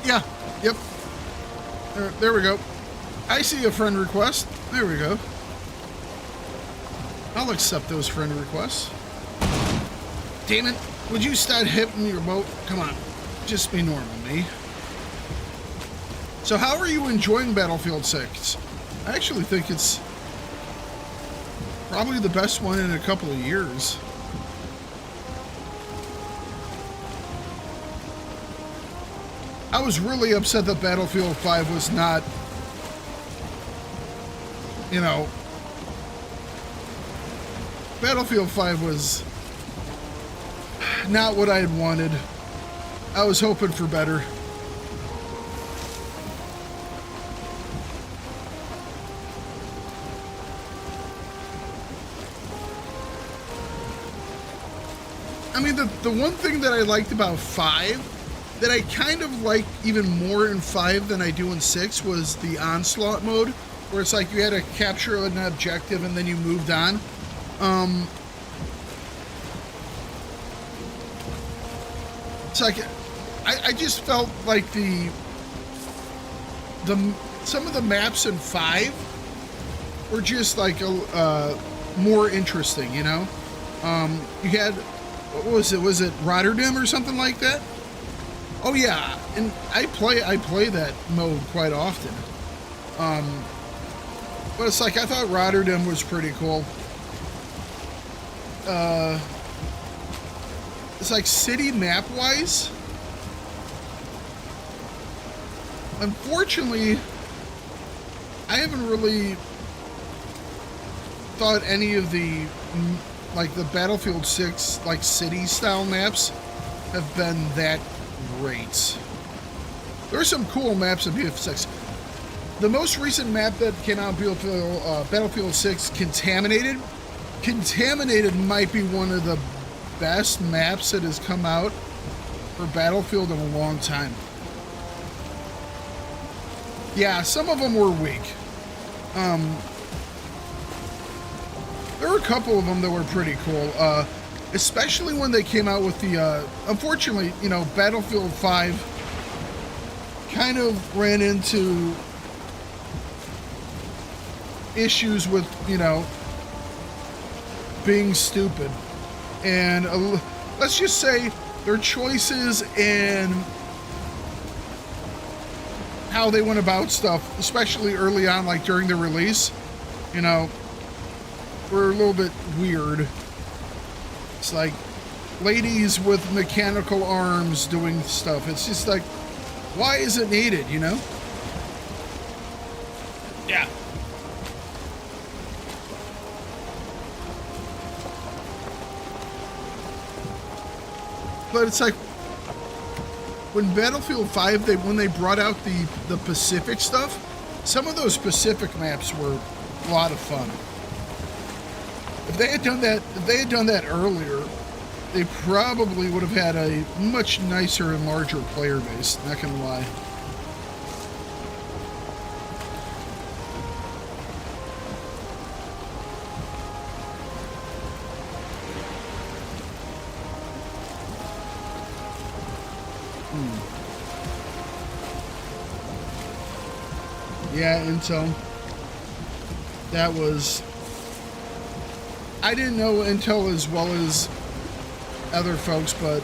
Yeah, yep. There we go. I see a friend request. There we go. I'll accept those friend requests. Damn it. Would you start hitting your boat? Come on. Just be normal, me. So how are you enjoying Battlefield 6? I actually think it's probably the best one in a couple of years. I was really upset that Battlefield 5 was not, you know, Battlefield 5 was not what I had wanted. I was hoping for better. I mean, the one thing that I liked about 5, that I kind of like even more in 5 than I do in 6, was the onslaught mode, where it's like you had to capture an objective and then you moved on. It's like I just felt like some of the maps in 5 were just like more interesting, you know. You had, what was it? Was it Rotterdam or something like that? Oh yeah, and I play that mode quite often. But it's like I thought Rotterdam was pretty cool. it's like city map wise. Unfortunately, I haven't really thought any of the like the Battlefield 6 like city style maps have been that great. There are some cool maps in BF6. The most recent map that came out in Battlefield 6, Contaminated. Contaminated might be one of the best maps that has come out for Battlefield in a long time. Yeah, some of them were weak. There were a couple of them that were pretty cool, especially when they came out with the, unfortunately, you know, Battlefield 5 kind of ran into issues with, you know, being stupid. And let's just say their choices and how they went about stuff, especially early on, like during the release, you know, were a little bit weird. It's like ladies with mechanical arms doing stuff. It's just like, why is it needed, you know? Yeah. But it's like when Battlefield 5, when they brought out the Pacific stuff, some of those Pacific maps were a lot of fun. If they had done that earlier, they probably would have had a much nicer and larger player base, not gonna lie. Yeah, Intel. That was... I didn't know Intel as well as other folks, but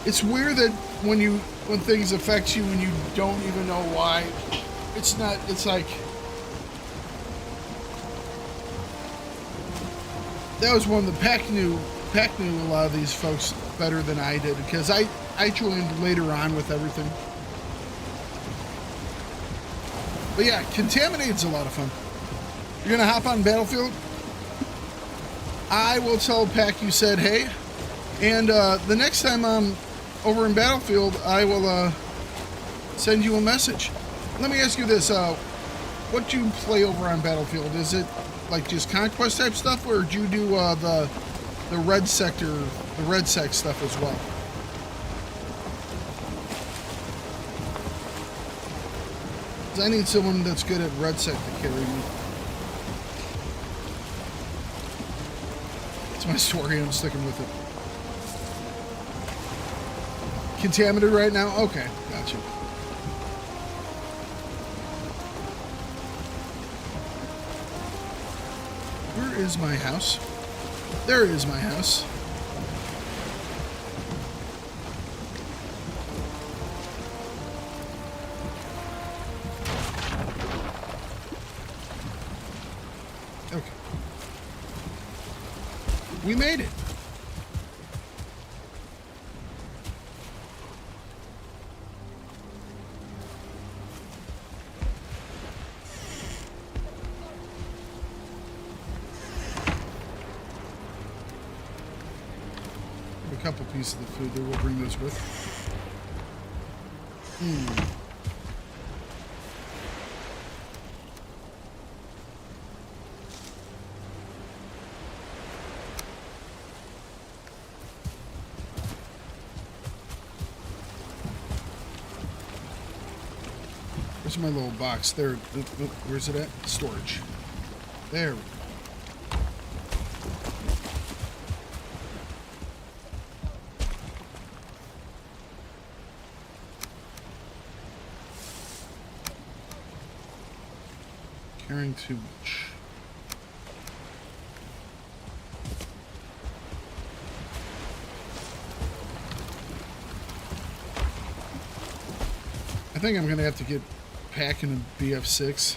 it's weird that when things affect you and you don't even know why, it's like that was one of the Pac knew a lot of these folks better than I did, because I joined later on with everything. But yeah, Contaminated's a lot of fun. You're gonna hop on Battlefield? I will tell Pac you said hey, and the next time I'm over in Battlefield, I will send you a message. Let me ask you this: what do you play over on Battlefield? Is it like just conquest type stuff, or do you do the red sector, the red sec stuff as well? Because I need someone that's good at red sec to carry me. My story, I'm sticking with it. Contaminated right now? Okay, gotcha. Where is my house? There is my house. Okay. We made it. A couple pieces of the food there. We'll bring those with. Where's my little box? There. Where's it at? Storage. There we go. Carrying too much. I think I'm going to have to get packing a BF6.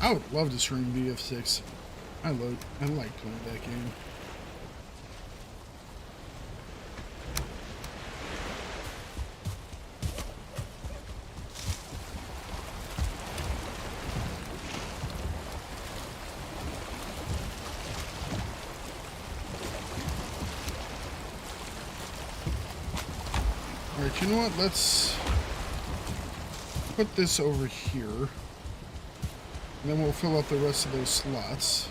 I would love to stream BF6. I like playing that game. All right, you know what? Let's put this over here. And then we'll fill out the rest of those slots.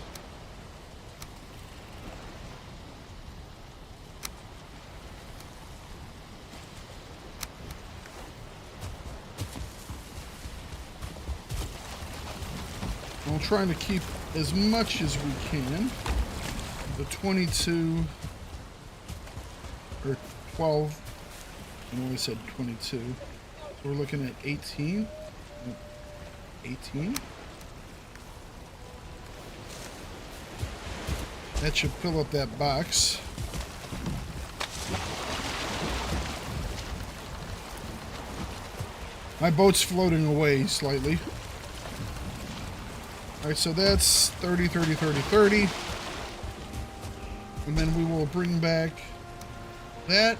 And we're trying to keep as much as we can. The 22 or 12. I know we said 22. So we're looking at 18. 18. That should fill up that box. My boat's floating away slightly. Alright, so that's 30, 30, 30, 30. And then we will bring back that.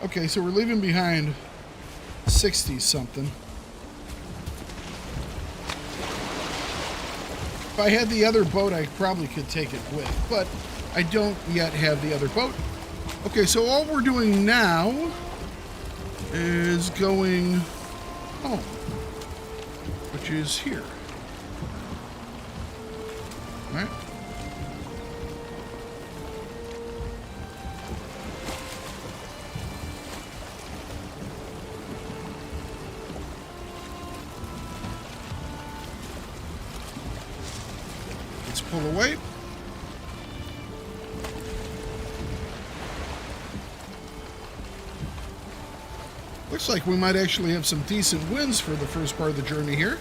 Okay, so we're leaving behind 60 something. If I had the other boat, I probably could take it with, but I don't yet have the other boat. Okay, so all we're doing now is going home, which is here. All right. Pull away. Looks like we might actually have some decent winds for the first part of the journey here.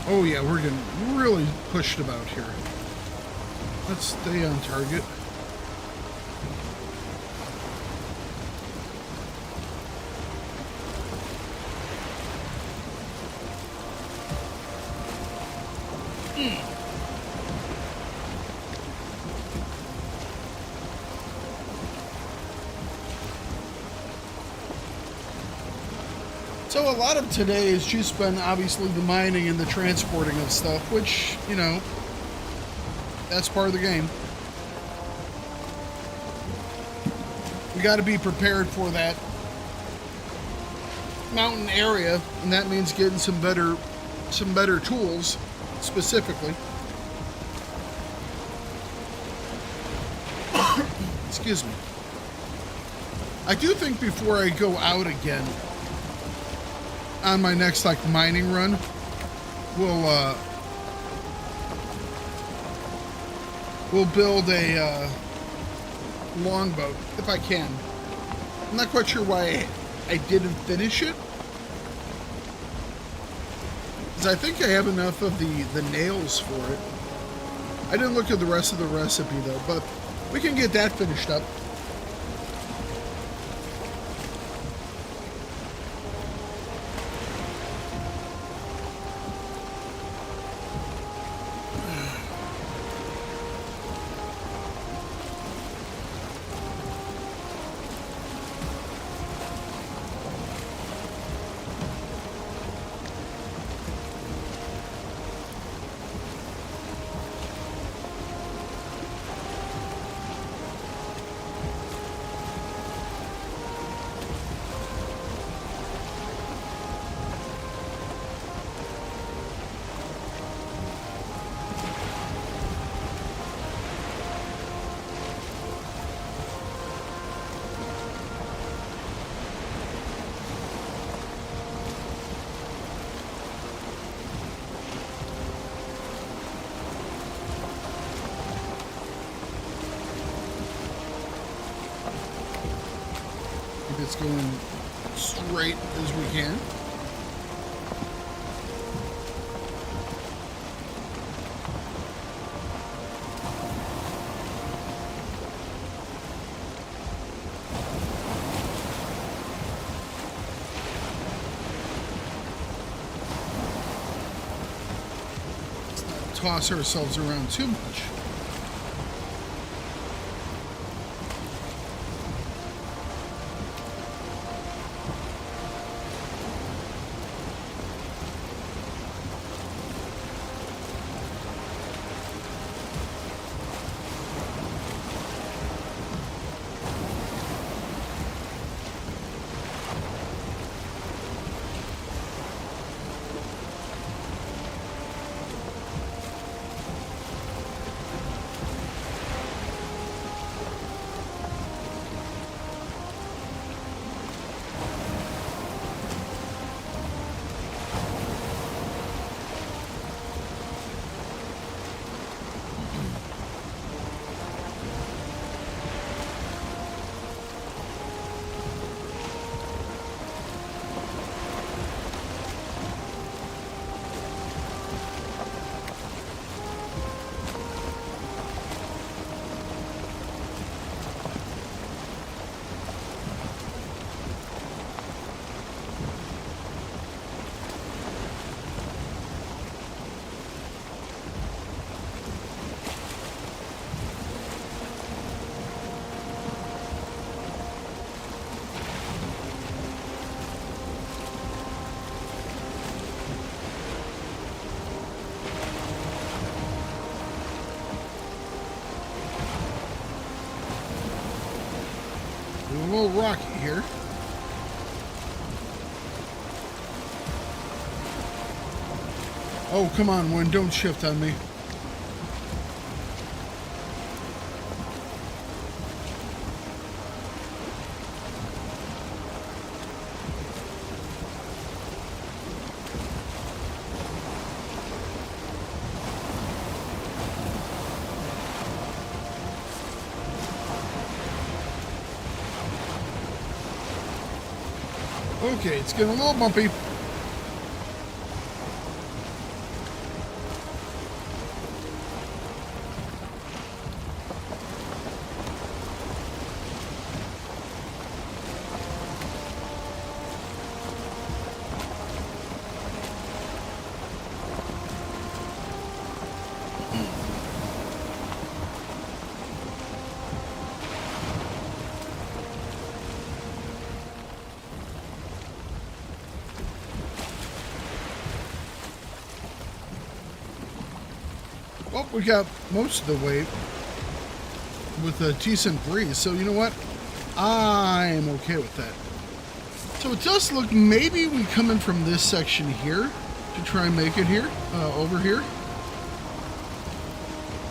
Oh yeah, we're getting really pushed about here. Let's stay on target. So a lot of today has just been obviously the mining and the transporting of stuff, which, you know, that's part of the game. We got to be prepared for that mountain area, and that means getting some better tools specifically. Excuse me. I do think before I go out again on my next mining run, we'll build a longboat if I can. I'm not quite sure why I didn't finish it, because I think I have enough of the nails for it. I didn't look at the rest of the recipe though, but we can get that finished up. us going straight as we can. Toss ourselves around too much. A little rocky here. Oh, come on, wind, don't shift on me. Okay, it's getting a little bumpy. Well, we got most of the way with a decent breeze, so you know what? I'm okay with that. So it does look maybe we come in from this section here to try and make it here, over here.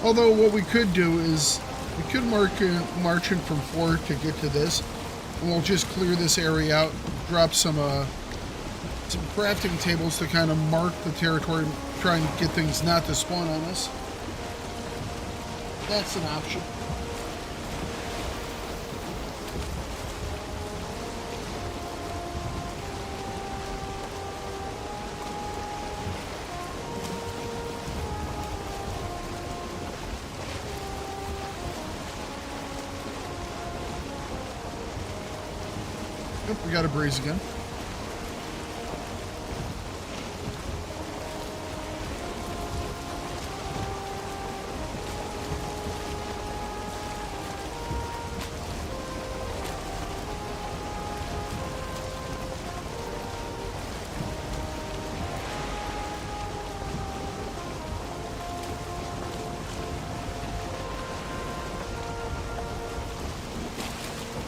Although what we could do is we could march in from 4 to get to this, and we'll just clear this area out, drop some crafting tables to kind of mark the territory, try and get things not to spawn on us. That's an option. Yep, we got a breeze again.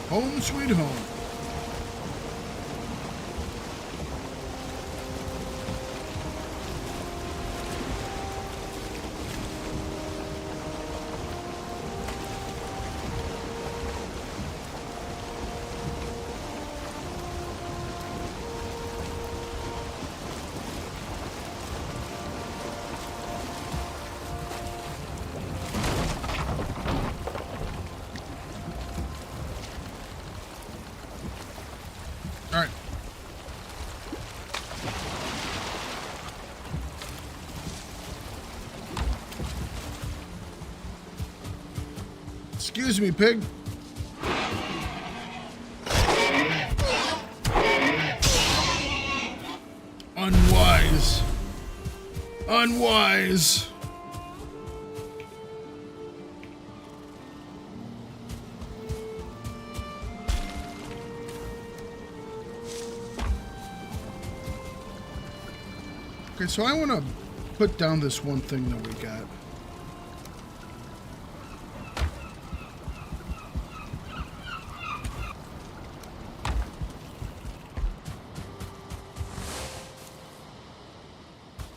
Home sweet home. Excuse me, pig. Unwise. Unwise. Okay, so I want to put down this one thing that we got.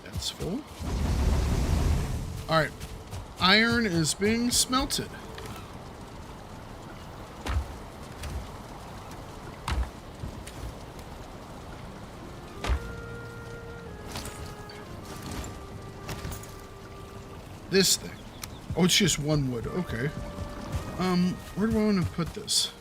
That's full. All right. Iron is being smelted. This thing. Oh, it's just one wood. Okay. Where do I want to put this?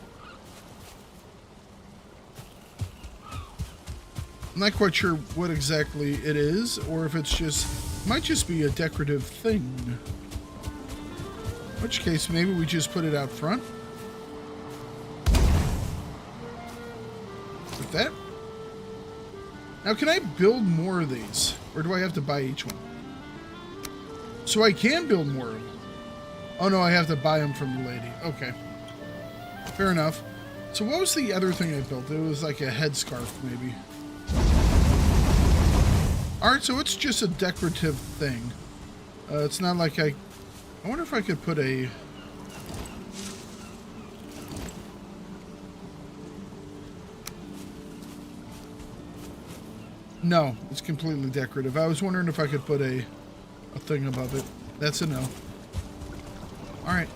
I'm not quite sure what exactly it is, or if it's just, might just be a decorative thing. In which case, maybe we just put it out front. Like that. Now, can I build more of these? Or do I have to buy each one? So I can build more of them. Oh no, I have to buy them from the lady. Okay. Fair enough. So what was the other thing I built? It was like a headscarf, maybe. Alright, so it's just a decorative thing. It's not like I wonder if I could put a... No, it's completely decorative. I was wondering if I could put a thing above it. That's a no. All right.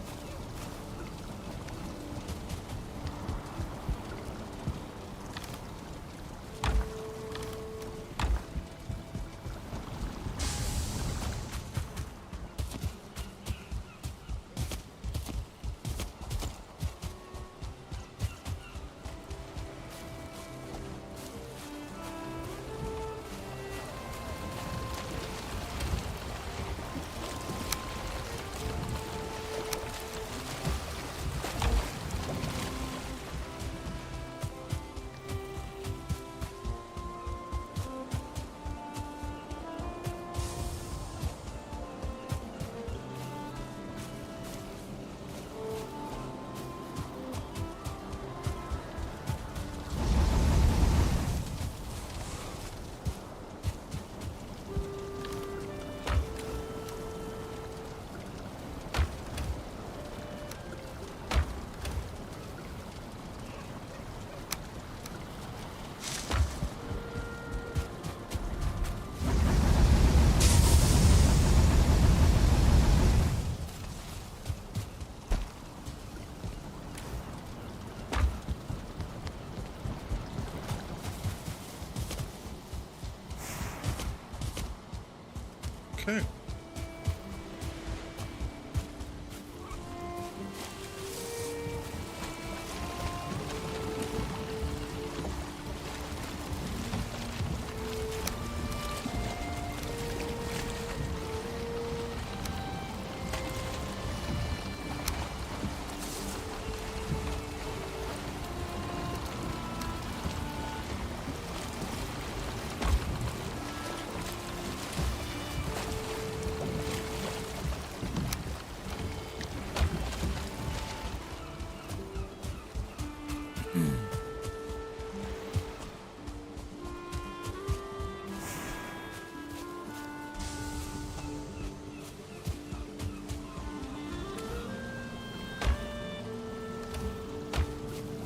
Okay.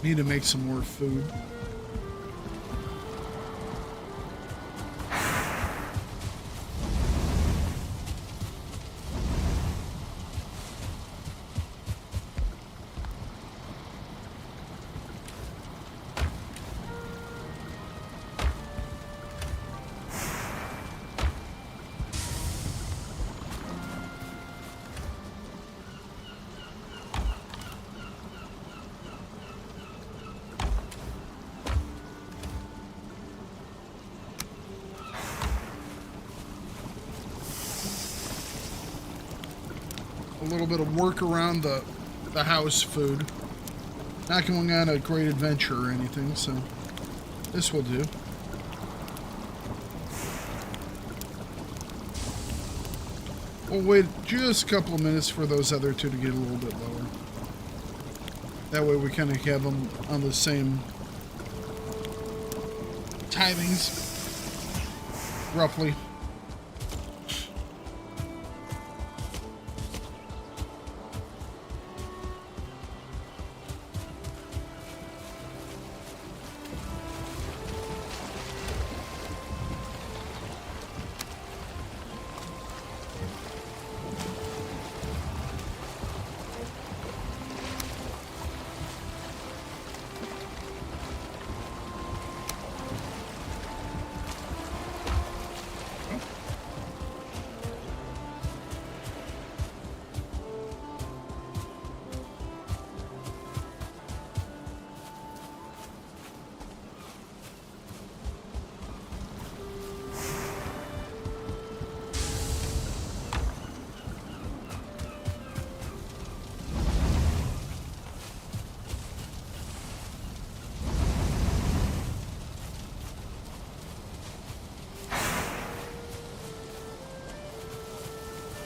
Need to make some more food. A little bit of work around the the house food. Not going on a great adventure or anything, so this will do. We'll wait just a couple of minutes for those other two to get a little bit lower. That way we kind of have them on the same timings, roughly.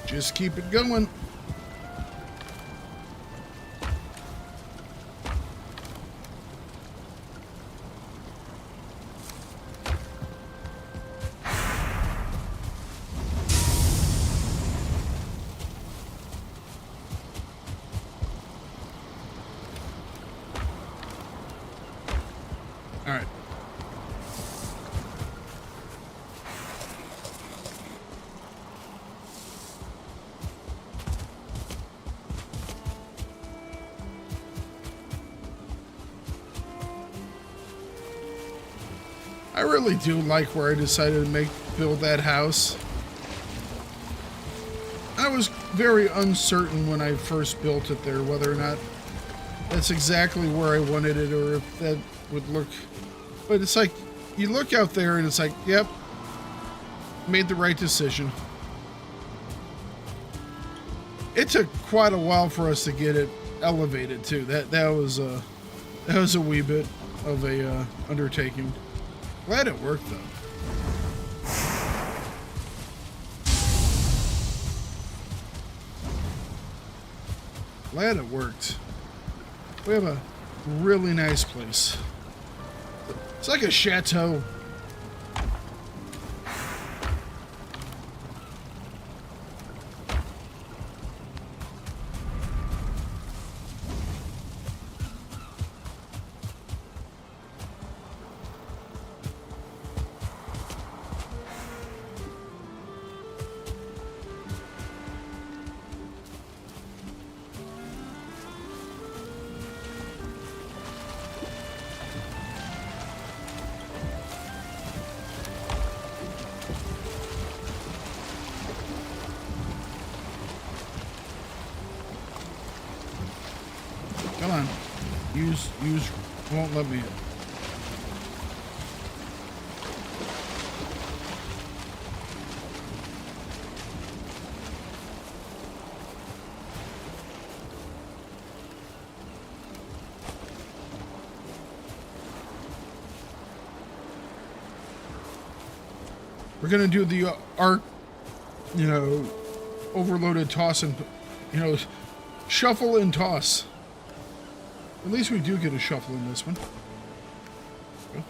Just keep it going. All right. I really do like where I decided to build that house. I was very uncertain when I first built it there whether or not that's exactly where I wanted it or if that would look. But it's like you look out there and it's like, yep, made the right decision. It took quite a while for us to get it elevated too. That was a wee bit of a undertaking. Glad it worked though. Glad it worked. We have a really nice place. It's like a chateau. Come on. Use won't let me in. We're gonna do the arc, overloaded toss and, shuffle and toss. At least we do get a shuffle in this one. Go.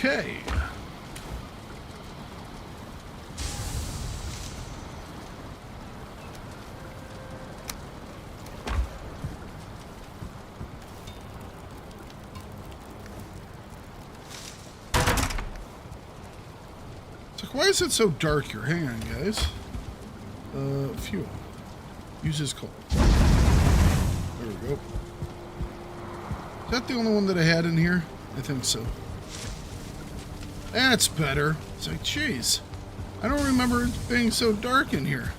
Okay. So why is it so dark here? Hang on, guys. Fuel. Uses coal. There we go. Is that the only one that I had in here? I think so. That's better. It's like, jeez. I don't remember it being so dark in here.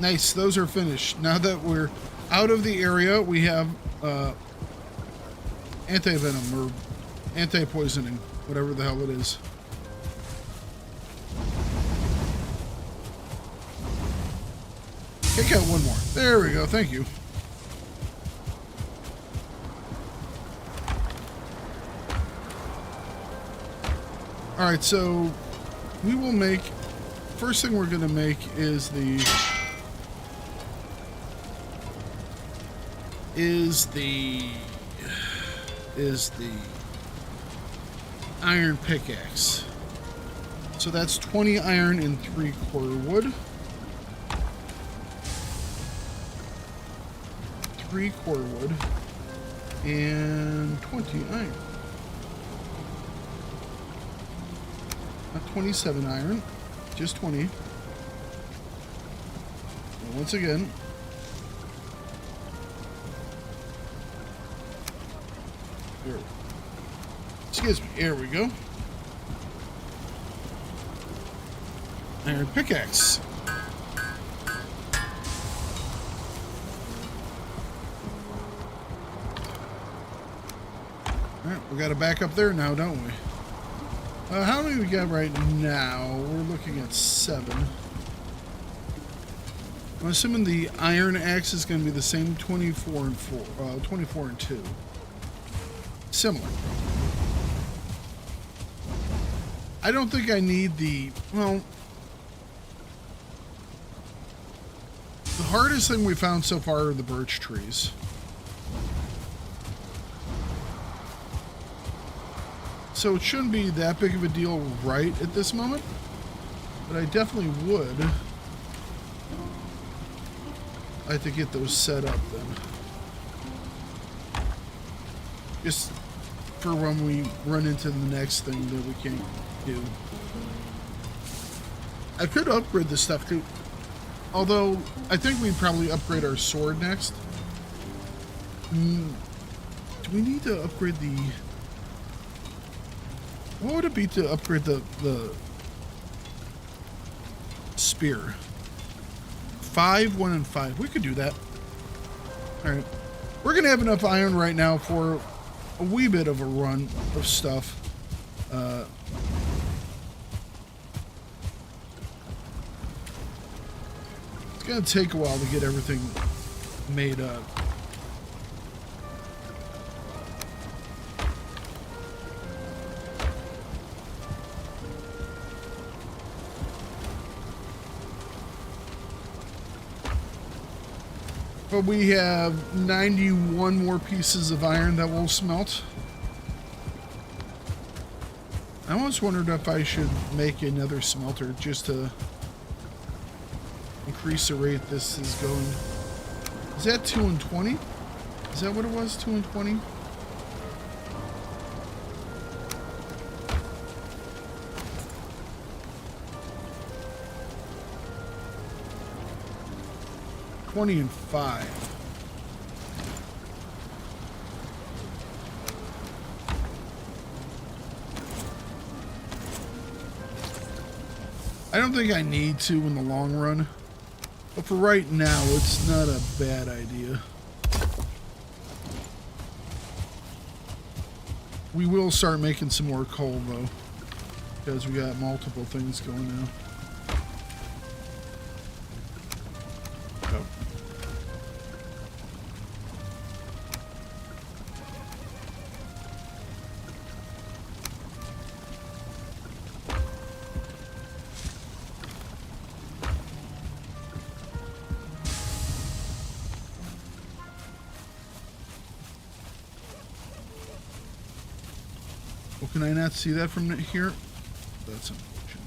Nice, those are finished. Now that we're out of the area, we have anti-venom or anti-poisoning, whatever the hell it is. Kick out one more. There we go, thank you. Alright, so we will make, first thing we're going to make is the iron pickaxe. So that's 20 iron and 3/4 wood. 3/4 wood and 20 iron. Not 27 iron, just 20. And once again, excuse me, here we go. Iron pickaxe. Alright, we got to back up there now, don't we? How many we got right now? We're looking at 7. I'm assuming the iron axe is going to be the same 24 and 4, 24 and 2. Similar. I don't think I need the, well, the hardest thing we found so far are the birch trees. So it shouldn't be that big of a deal right at this moment, but I definitely would like to get those set up then. Just for when we run into the next thing that we can't do. I could upgrade this stuff too. Although, I think we'd probably upgrade our sword next. Do we need to upgrade the... What would it be to upgrade the spear? 5, 1, and 5. We could do that. Alright. We're going to have enough iron right now for a wee bit of a run of stuff. It's going to take a while to get everything made up. But we have 91 more pieces of iron that will smelt. I almost wondered if I should make another smelter just to increase the rate this is going. Is that 2 and 20? Is that what it was? 2 and 20? And 5. I don't think I need to in the long run, but for right now, it's not a bad idea. We will start making some more coal though, because we got multiple things going now. Can I not see that from here? That's unfortunate.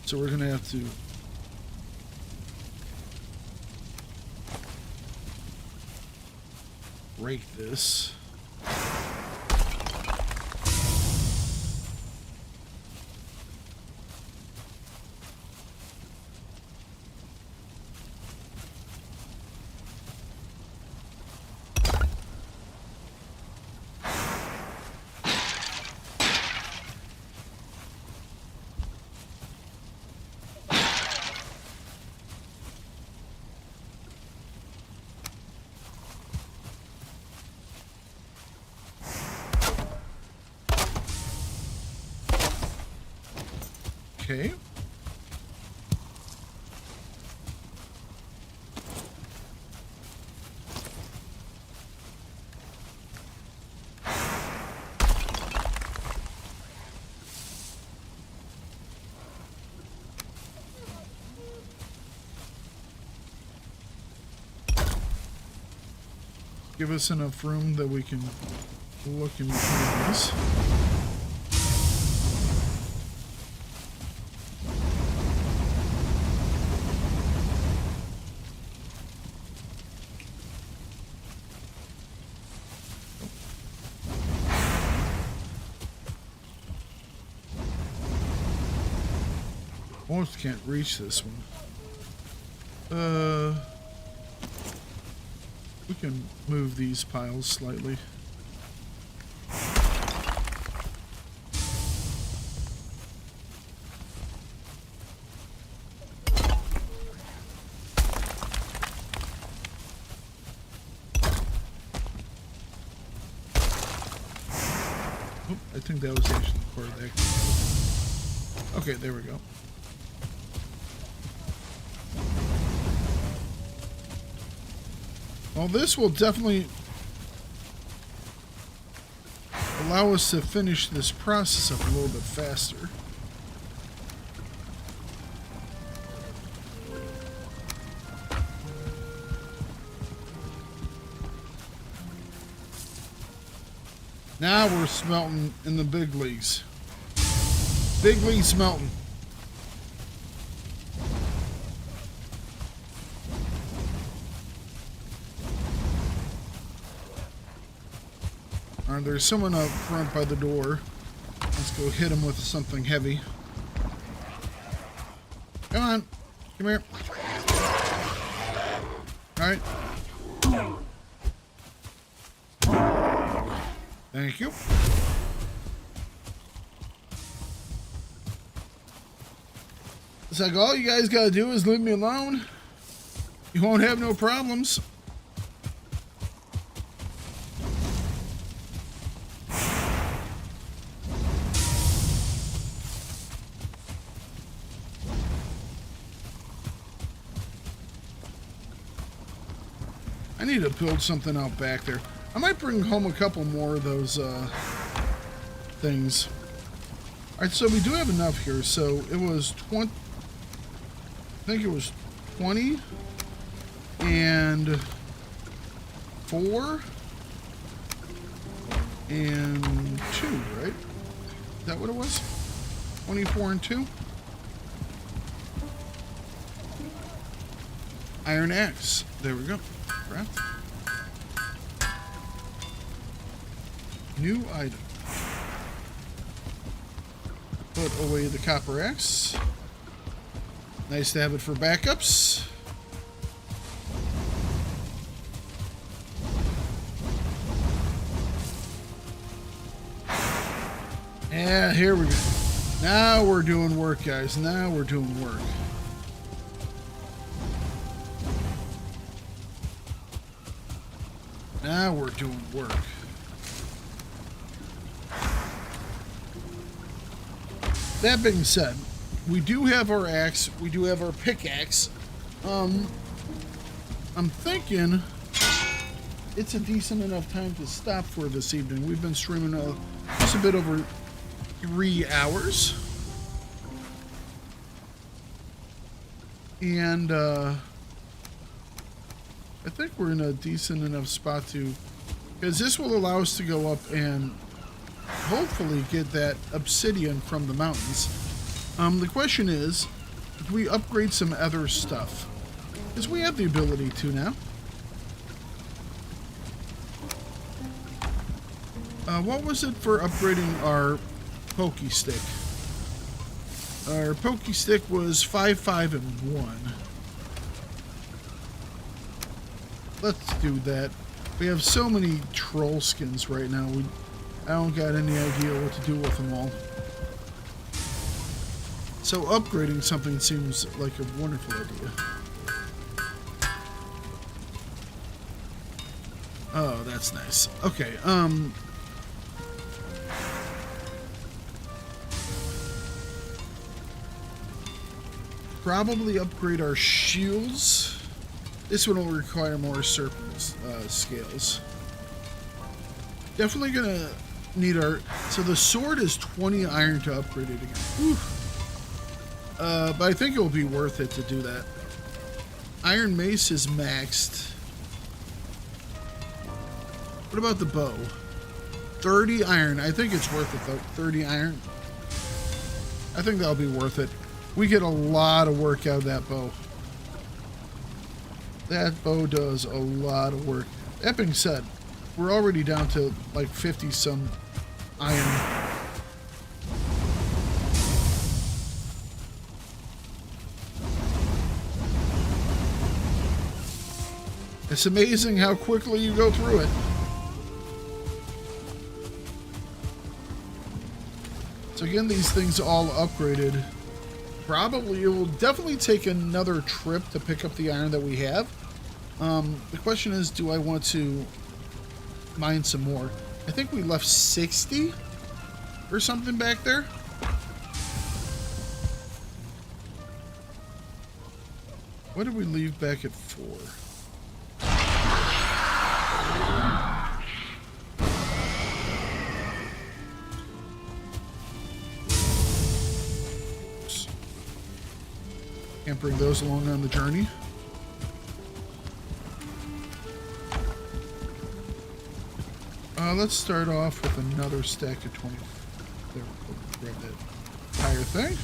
So we're gonna have to break this. Okay. Give us enough room that we can look in between this. Almost can't reach this one. We can move these piles slightly. Oh, I think that was actually part of that. Okay, there we go. Well, this will definitely allow us to finish this process up a little bit faster. Now we're smelting in the big leagues. Big league smelting. Alright, there's someone up front by the door. Let's go hit him with something heavy. Come on. Come here. Alright. Thank you. It's like, all you guys gotta do is leave me alone. You won't have no problems. I need to build something out back there. I might bring home a couple more of those things. Alright, so we do have enough here. So it was 20. I think it was 20 and 4 and 2, right? Is that what it was? 24 and 2? Iron axe. There we go. Craft. New item. Put away the copper axe. Nice to have it for backups. Yeah, here we go. Now we're doing work, guys. Now we're doing work. Now we're doing work. That being said, we do have our axe. We do have our pickaxe. I'm thinking it's a decent enough time to stop for this evening. We've been streaming just a bit over 3 hours. And I think we're in a decent enough spot to, because this will allow us to go up and hopefully get that obsidian from the mountains. The question is, do we upgrade some other stuff? Because we have the ability to now. What was it for upgrading our pokey stick? Our pokey stick was 5, 5, and 1. Let's do that. We have so many troll skins right now. I don't got any idea what to do with them all. So upgrading something seems like a wonderful idea. Oh, that's nice. Okay, probably upgrade our shields. This one will require more serpent scales. Definitely gonna need our... So the sword is 20 iron to upgrade it again. Whew. But I think it will be worth it to do that. Iron mace is maxed. What about the bow? 30 iron. I think it's worth it though. 30 iron. I think that'll be worth it. We get a lot of work out of that bow. That bow does a lot of work. That being said, we're already down to like 50 some iron. It's amazing how quickly you go through it. So again, these things all upgraded. Probably, it will definitely take another trip to pick up the iron that we have. The question is, do I want to mine some more? I think we left 60 or something back there. What did we leave back at 4? Can't bring those along on the journey. Let's start off with another stack of 20. There, grab that entire thing.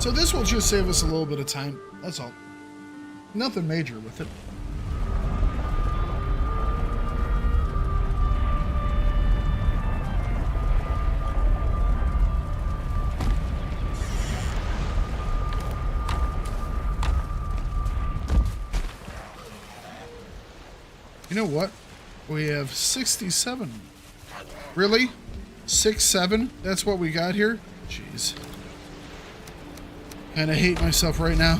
So this will just save us a little bit of time. That's all. Nothing major with it. You know what? We have 67. Really? 6, 7? That's what we got here? Jeez. Kinda hate myself right now.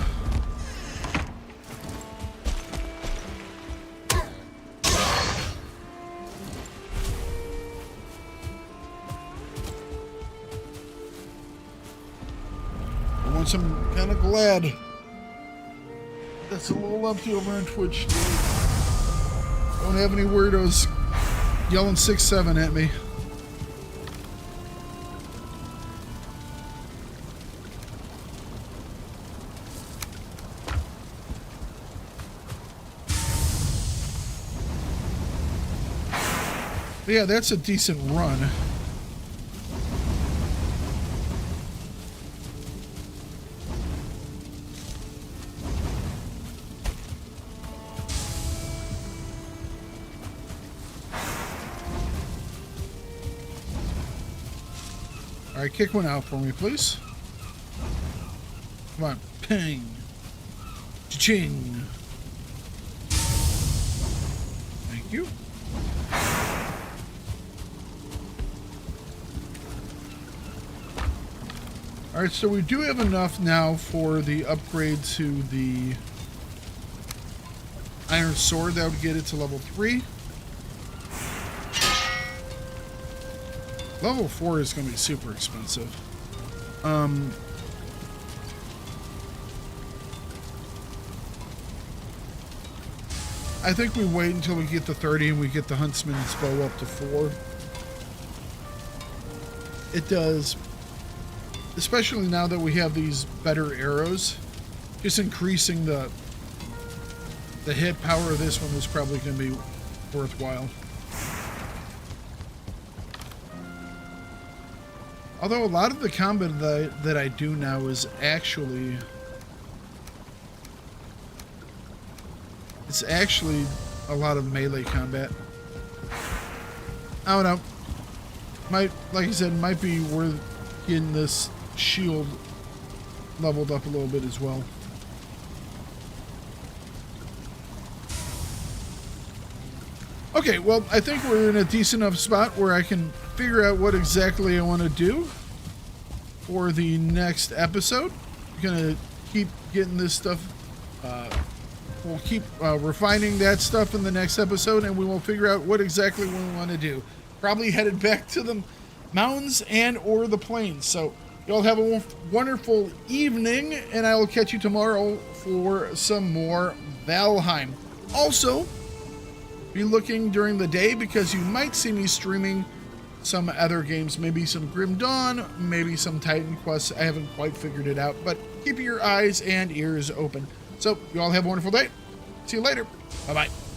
For once I'm kinda glad that's a little empty over on Twitch. Don't have any weirdos yelling 6, 7 at me. But yeah, that's a decent run. All right, kick one out for me, please. Come on, ping. Cha-ching. Thank you. All right, so we do have enough now for the upgrade to the iron sword. That would get it to level 3. Level 4 is going to be super expensive. I think we wait until we get to 30 and we get the huntsman's bow up to 4. it does, especially now that we have these better arrows, just increasing the hit power of this one is probably going to be worthwhile. Although a lot of the combat that I do now is actually, it's actually a lot of melee combat. I don't know. Like I said, might be worth getting this shield leveled up a little bit as well. Okay, well, I think we're in a decent enough spot where I can figure out what exactly I want to do for the next episode. I'm gonna keep getting this stuff. We'll keep refining that stuff in the next episode, and we will figure out what exactly we want to do. Probably headed back to the mountains and or the plains. So y'all have a wonderful evening, and I will catch you tomorrow for some more Valheim. Also, be looking during the day because you might see me streaming some other games, maybe some Grim Dawn, maybe some Titan Quest. I haven't quite figured it out, but keep your eyes and ears open. So you all have a wonderful day. See you later. Bye-bye.